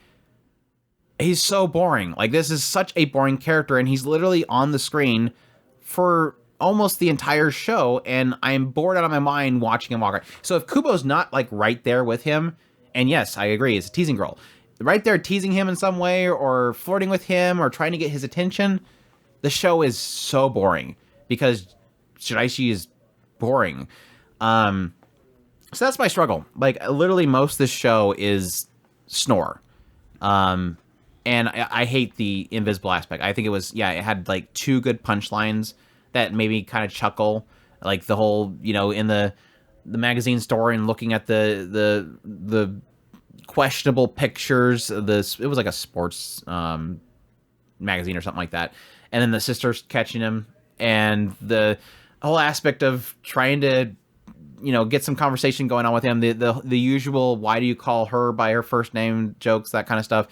he's so boring. Like, this is such a boring character, and he's literally on the screen for almost the entire show, and I'm bored out of my mind watching him walk around. So if Kubo's not, like, right there with him, and yes, I agree, it's a teasing girl, right there teasing him in some way, or flirting with him, or trying to get his attention, the show is so boring, because Shiraishi is boring. So that's my struggle. Like, literally most of the show is snore. And I hate the invisible aspect. I think it had like 2 good punchlines that made me kind of chuckle. Like the whole, in the magazine store and looking at the questionable pictures. It was like a sports magazine or something like that. And then the sister's catching him, and the whole aspect of trying to, get some conversation going on with him. The usual, why do you call her by her first name jokes, that kind of stuff.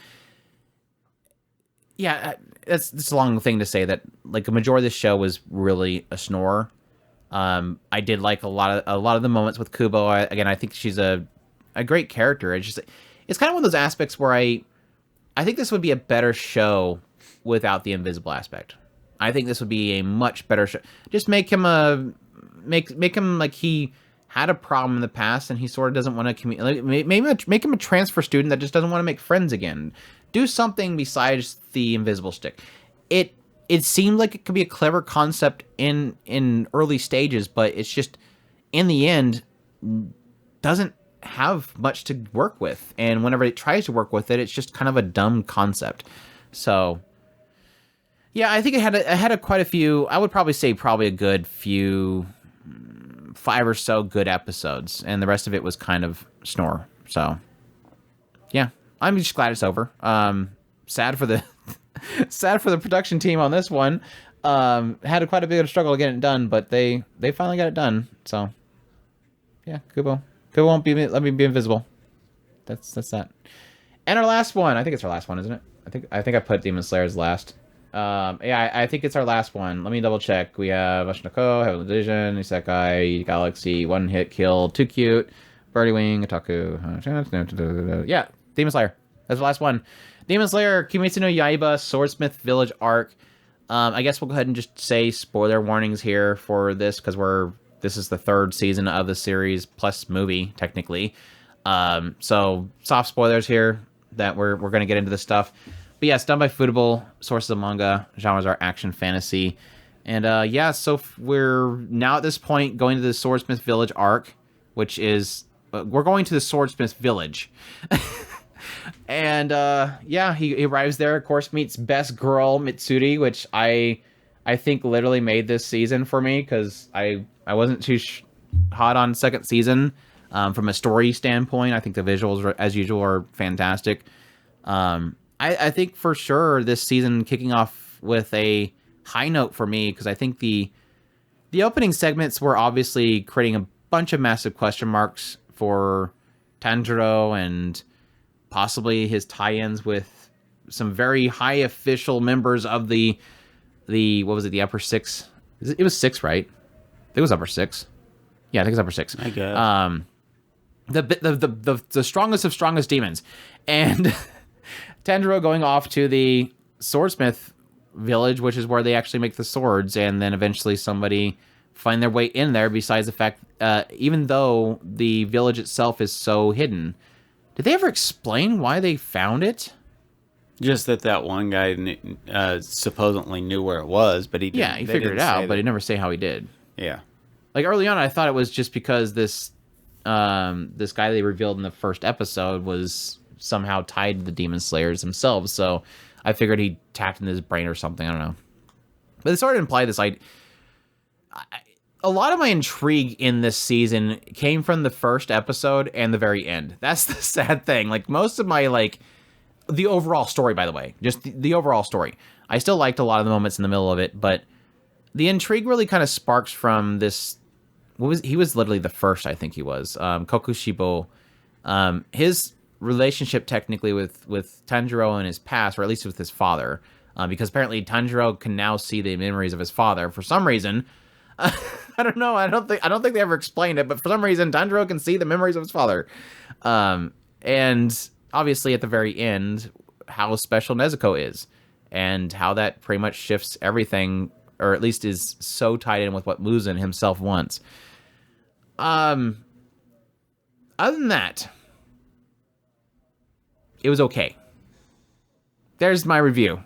Yeah, it's a long thing to say that like a majority of this show was really a snore. I did like a lot of the moments with Kubo. I think she's a great character. It's kind of one of those aspects where I think this would be a better show without the invisible aspect. I think this would be a much better show. Just make him make him like he had a problem in the past and he sort of doesn't want to communicate. Maybe make him a transfer student that just doesn't want to make friends again. Do something besides the invisible stick. It seemed like it could be a clever concept in early stages, but it's just in the end doesn't have much to work with. And whenever it tries to work with it, it's just kind of a dumb concept. So yeah, I think it had quite a few. I would probably say a good few, 5 or so good episodes, and the rest of it was kind of snore. So yeah, I'm just glad it's over. Sad for the production team on this one. Had quite a bit of struggle getting it done, but they finally got it done. So yeah, Kubo won't let me be invisible. That's that. And our last one, I think it's our last one, isn't it? I think I put Demon Slayer as last. Yeah, I think it's our last one. Let me double check. We have Oshinoko, Heavenly Delusion, Isekai, Galaxy, One Hit Kill, Too Cute, Birdie Wing, Otaku. Yeah, Demon Slayer. That's the last one. Demon Slayer, Kimetsu no Yaiba, Swordsmith Village arc. I guess we'll go ahead and just say spoiler warnings here for this, because this is the 3rd season of the series plus movie technically. So soft spoilers here that we're going to get into this stuff. But yeah, it's done by Footable, sources of manga, genres are action, fantasy. And yeah, so we're now at this point going to the Swordsmith Village arc, which is, we're going to the Swordsmith Village. And yeah, he arrives there, of course, meets best girl Mitsuri, which I think literally made this season for me, because I wasn't too hot on second season. From a story standpoint, I think the visuals, as usual, are fantastic. I think for sure this season kicking off with a high note for me, because I think the opening segments were obviously creating a bunch of massive question marks for Tanjiro and possibly his tie-ins with some very high official members of the what was it, the upper 6? It was 6, right? I think it was upper 6. Yeah, I think it's upper 6. I guess. The strongest of strongest demons. And Tanjiro going off to the Swordsmith Village, which is where they actually make the swords, and then eventually somebody find their way in there, besides the fact, even though the village itself is so hidden. Did they ever explain why they found it? Just that one guy supposedly knew where it was, but he didn't. Yeah, he figured it out, but he never say how he did. Yeah. Like early on, I thought it was just because this guy they revealed in the first episode was somehow tied to the Demon Slayers themselves, so I figured he tapped into his brain or something. I don't know. But it started to imply this, a lot of my intrigue in this season came from the first episode and the very end. That's the sad thing. Like, most of my, the overall story, by the way, just the overall story. I still liked a lot of the moments in the middle of it, but the intrigue really kind of sparks from this. He was literally the first, I think he was. Kokushibo. His relationship technically with Tanjiro in his past, or at least with his father, because apparently Tanjiro can now see the memories of his father for some reason. I don't know. I don't think they ever explained it, but for some reason Tanjiro can see the memories of his father. And obviously at the very end, how special Nezuko is, and how that pretty much shifts everything, or at least is so tied in with what Muzan himself wants. Other than that, it was okay. There's my review.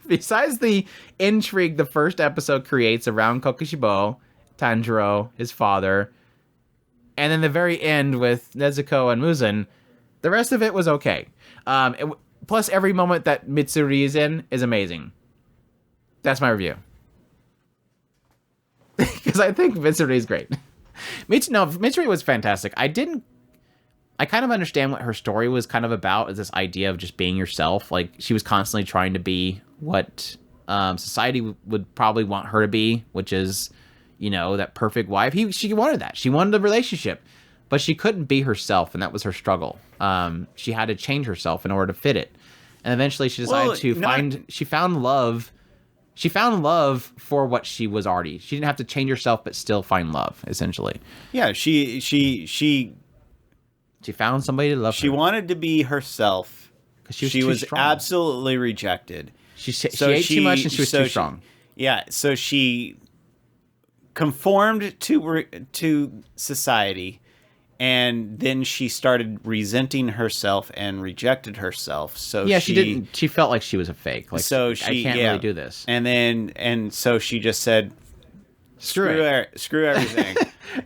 Besides the intrigue the first episode creates around Kokushibo, Tanjiro, his father, and then the very end with Nezuko and Muzan, the rest of it was okay. Plus, every moment that Mitsuri is in is amazing. That's my review. Because I think Mitsuri is great. Mitsuri was fantastic. I kind of understand what her story was kind of about, is this idea of just being yourself. Like, she was constantly trying to be what society would probably want her to be, which is, that perfect wife. She wanted that. She wanted a relationship, but she couldn't be herself, and that was her struggle. She had to change herself in order to fit it. And eventually she decided she found love. She found love for what she was already. She didn't have to change herself, but still find love, essentially. Yeah, she found somebody to love her. She wanted to be herself. She was strong. Absolutely rejected. She ate too much and she was too strong. So she conformed to society, and then she started resenting herself and rejected herself. So she felt like she was a fake. Like, I can't really do this. And so she just said, screw everything.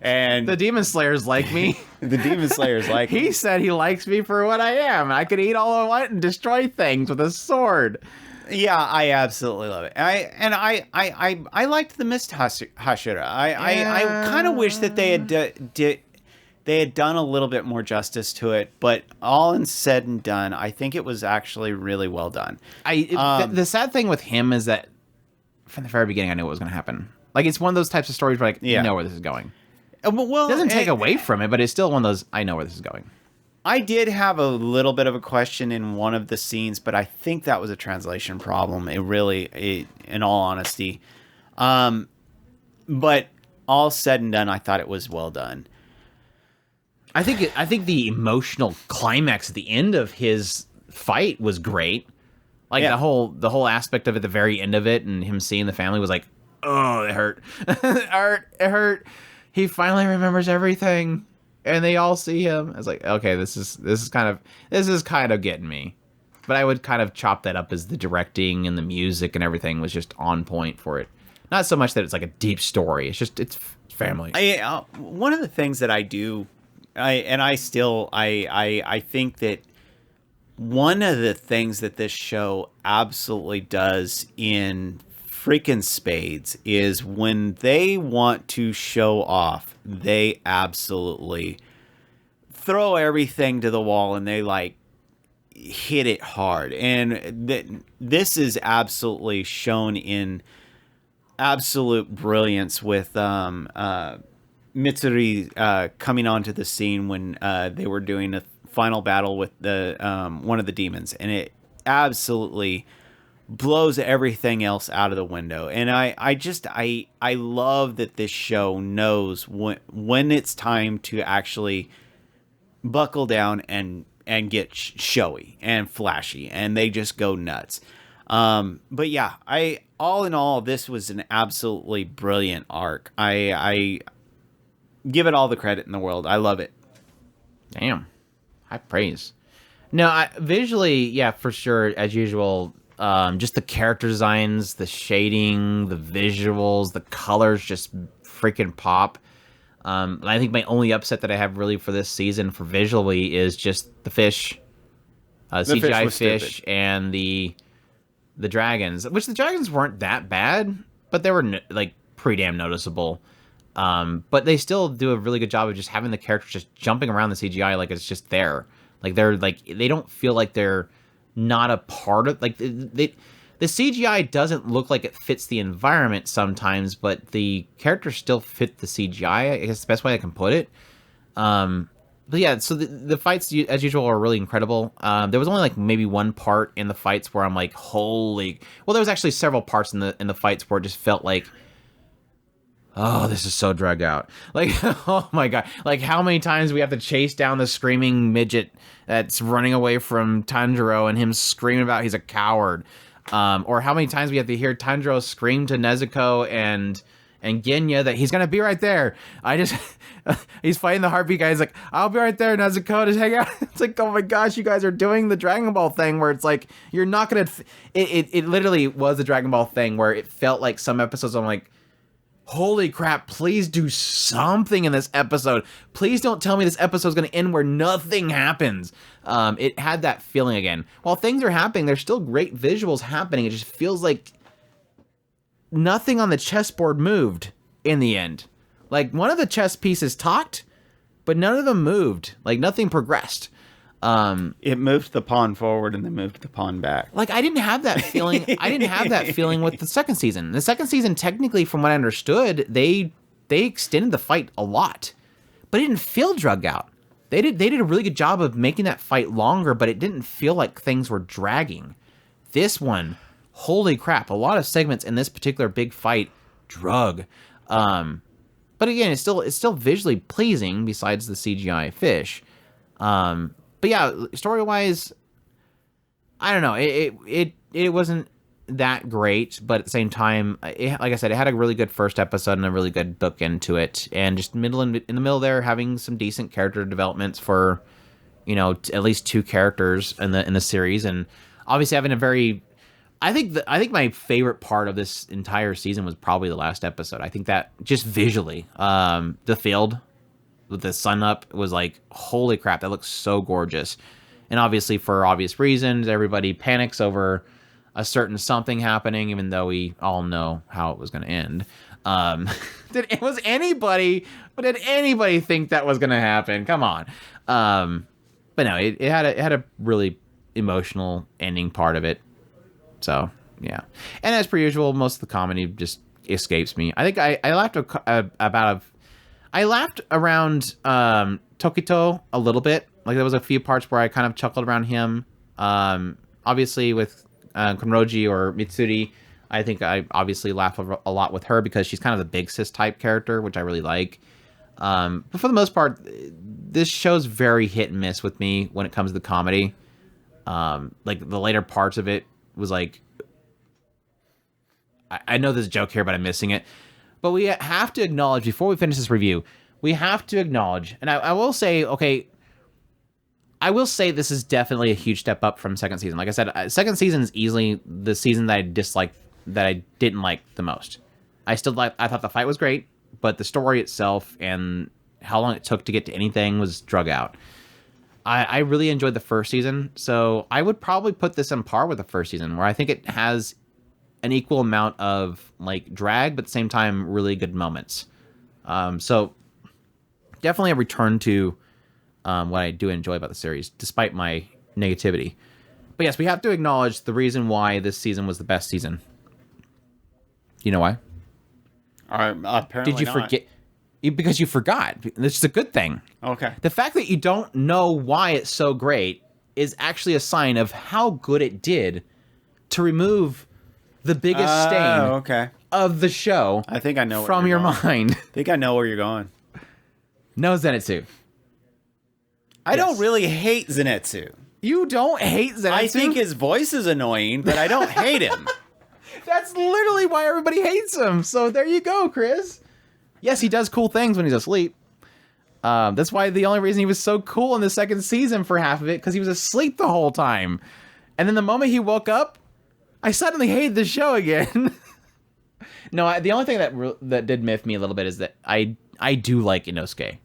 And the Demon Slayers like me. The Demon Slayers like me. He said he likes me for what I am. I could eat all I want and destroy things with a sword. Yeah, I absolutely love it. I liked the Mist Hashira. I kind of wish that they had done a little bit more justice to it, but all said and done, I think it was actually really well done. The sad thing with him is that from the very beginning, I knew what was going to happen. Like, it's one of those types of stories where, you know where this is going. Well, it doesn't take away from it, but it's still one of those, I know where this is going. I did have a little bit of a question in one of the scenes, but I think that was a translation problem. In all honesty. But all said and done, I thought it was well done. I think the emotional climax at the end of his fight was great. Like, the whole aspect of it, the very end of it, and him seeing the family was like, oh, it hurt. It hurt. He finally remembers everything, and they all see him. I was like, okay, this is kind of getting me. But I would kind of chop that up as the directing and the music and everything was just on point for it. Not so much that it's like a deep story. It's just, it's family. One of the things that I do, I think that one of the things that this show absolutely does in freaking spades is when they want to show off, they absolutely throw everything to the wall and they like hit it hard. And this is absolutely shown in absolute brilliance with Mitsuri coming onto the scene when they were doing a final battle with the one of the demons, and it absolutely blows everything else out of the window. And I love that this show knows when it's time to actually buckle down and get showy and flashy, and they just go nuts. But yeah, all in all, this was an absolutely brilliant arc. I give it all the credit in the world. I love it. Damn. High praise. No, visually, yeah, for sure, as usual, just the character designs, the shading, the visuals, the colors just freaking pop. And I think my only upset that I have really for this season for visually is just the fish. CGI fish and the dragons, which the dragons weren't that bad, but they were like pretty damn noticeable. But they still do a really good job of just having the characters just jumping around the CGI like it's just there. Like they don't feel like they're not a part of, like the CGI doesn't look like it fits the environment sometimes, but the characters still fit the CGI. I guess the best way I can put it. But yeah, so the fights, as usual, are really incredible. There was only like maybe one part in the fights where I'm like, holy... Well, there was actually several parts in the fights where it just felt like, oh, this is so dragged out. Like, oh my god. Like, how many times we have to chase down the screaming midget that's running away from Tanjiro and him screaming about he's a coward. Or how many times we have to hear Tanjiro scream to Nezuko and Genya that he's going to be right there. He's fighting the heartbeat guy. He's like, I'll be right there, Nezuko, just hang out. It's like, oh my gosh, you guys are doing the Dragon Ball thing where it's like, you're not going to... It literally was the Dragon Ball thing where it felt like some episodes I'm like, holy crap, please do something in this episode. Please don't tell me this episode is going to end where nothing happens. It had that feeling again. While things are happening, there's still great visuals happening. It just feels like nothing on the chessboard moved in the end. Like, one of the chess pieces talked, but none of them moved. Like, nothing progressed. It moved the pawn forward and then moved the pawn back. Like, I didn't have that feeling. I didn't have that feeling with the second season. The second season, technically, from what I understood, they extended the fight a lot, but it didn't feel drug out. They did a really good job of making that fight longer, but it didn't feel like things were dragging. This one, holy crap! A lot of segments in this particular big fight drug. But again, it's still visually pleasing. Besides the CGI fish. But yeah, story-wise, I don't know. It wasn't that great, but at the same time, like I said, it had a really good first episode and a really good book into it, and just in the middle there, having some decent character developments for, at least 2 characters in the series, and obviously having a very, I think my favorite part of this entire season was probably the last episode. I think that just visually, the field with the sun up was like, holy crap, that looks so gorgeous. And obviously, for obvious reasons, everybody panics over a certain something happening, even though we all know how it was going to end. Did anybody think that was going to happen? Come on. But no, it had a really emotional ending part of it. So yeah, and as per usual, most of the comedy just escapes me. I think I laughed I laughed around Tokito a little bit. Like, there was a few parts where I kind of chuckled around him. Obviously, with Konroji or Mitsuri, I think I obviously laugh a lot with her because she's kind of the big sis type character, which I really like. But for the most part, this show's very hit and miss with me when it comes to the comedy. Like, the later parts of it was like, I know there's a joke here, but I'm missing it. But we have to acknowledge, before we finish this review, we have to acknowledge, and I will say, okay, I will say this is definitely a huge step up from second season. Like I said, second season is easily the season that I disliked, that I didn't like the most. I thought the fight was great, but the story itself and how long it took to get to anything was drug out. I really enjoyed the first season, so I would probably put this on par with the first season, where I think it has an equal amount of like drag, but at the same time, really good moments. So definitely a return to what I do enjoy about the series, despite my negativity. But yes, we have to acknowledge the reason why this season was the best season. You know why? Apparently Did you not. forget? Because you forgot. This is a good thing. Okay. The fact that you don't know why it's so great is actually a sign of how good it did to remove the biggest stain of the show. I think I know from your mind. I think I know where you're going. No Zenitsu. I don't really hate Zenitsu. You don't hate Zenitsu? I think his voice is annoying, but I don't hate him. That's literally why everybody hates him. So there you go, Chris. Yes, he does cool things when he's asleep. That's why the only reason he was so cool in the second season for half of it, because he was asleep the whole time. And then the moment he woke up, I suddenly hated the show again. No, the only thing that did miff me a little bit is that I do like Inosuke.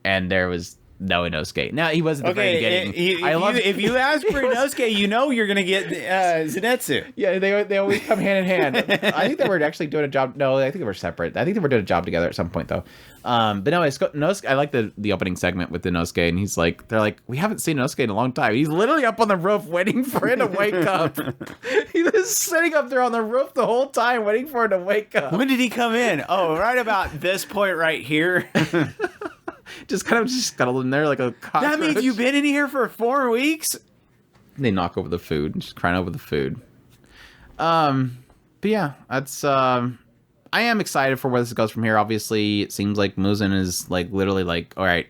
And there was no Inosuke. Now, he wasn't the very beginning. If you ask for Inosuke, you know you're going to get Zenitsu. Yeah, they always come hand in hand. I think they were actually doing a job. No, I think they were separate. I think they were doing a job together at some point, though. But no, Inosuke, I like the opening segment with Inosuke, and they're like, we haven't seen Inosuke in a long time. He's literally up on the roof waiting for him to wake up. He was sitting up there on the roof the whole time waiting for him to wake up. When did he come in? Oh, right about this point right here. Just kind of just scuttled in there like a cockroach. That means you've been in here for 4 weeks? They knock over the food, just crying over the food. But yeah, that's I am excited for where this goes from here. Obviously, it seems like Muzan is like literally like, all right.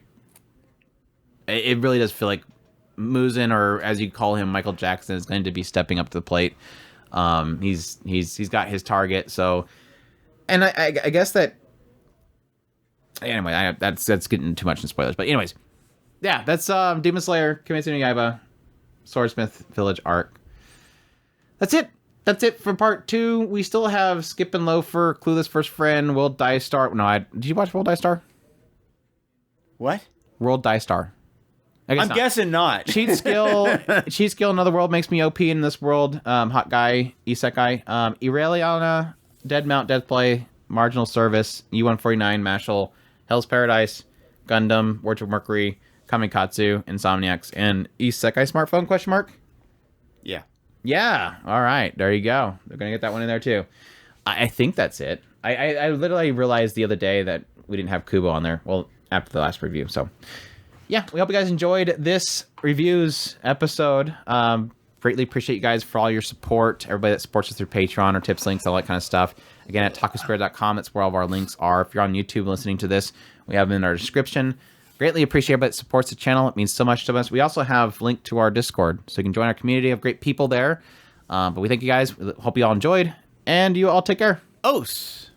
It really does feel like Muzan, or as you call him, Michael Jackson, is going to be stepping up to the plate. He's got his target. So, and I guess that. Anyway, that's getting too much in spoilers. But anyways, yeah, that's Demon Slayer, Kimetsu no Yaiba, Swordsmith Village arc. That's it. That's it for part 2. We still have Skip and Loafer, Clueless First Friend, World Die Star. No, did you watch World Die Star? What? World Die Star. I'm guessing not. Cheat skill, another world makes me OP in this world. Hot guy, Isekai. Ireliana, Dead Mount, Death Play, Marginal Service, U-149, Mashal, Hell's Paradise, Gundam, Words of Mercury, Kamikatsu, Insomniacs, and Isekai Smartphone, question mark? Yeah. Yeah. All right. There you go. They're going to get that one in there, too. I think that's it. I literally realized the other day that we didn't have Kubo on there. Well, after the last review. So, yeah, we hope you guys enjoyed this reviews episode. Greatly appreciate you guys for all your support. Everybody that supports us through Patreon or tips, links, all that kind of stuff. Again, at tacospirit.com, that's where all of our links are. If you're on YouTube listening to this, we have them in our description. Greatly appreciate everybody that supports the channel. It means so much to us. We also have linked to our Discord, so you can join our community of great people there. But we thank you guys. We hope you all enjoyed, and you all take care. Os.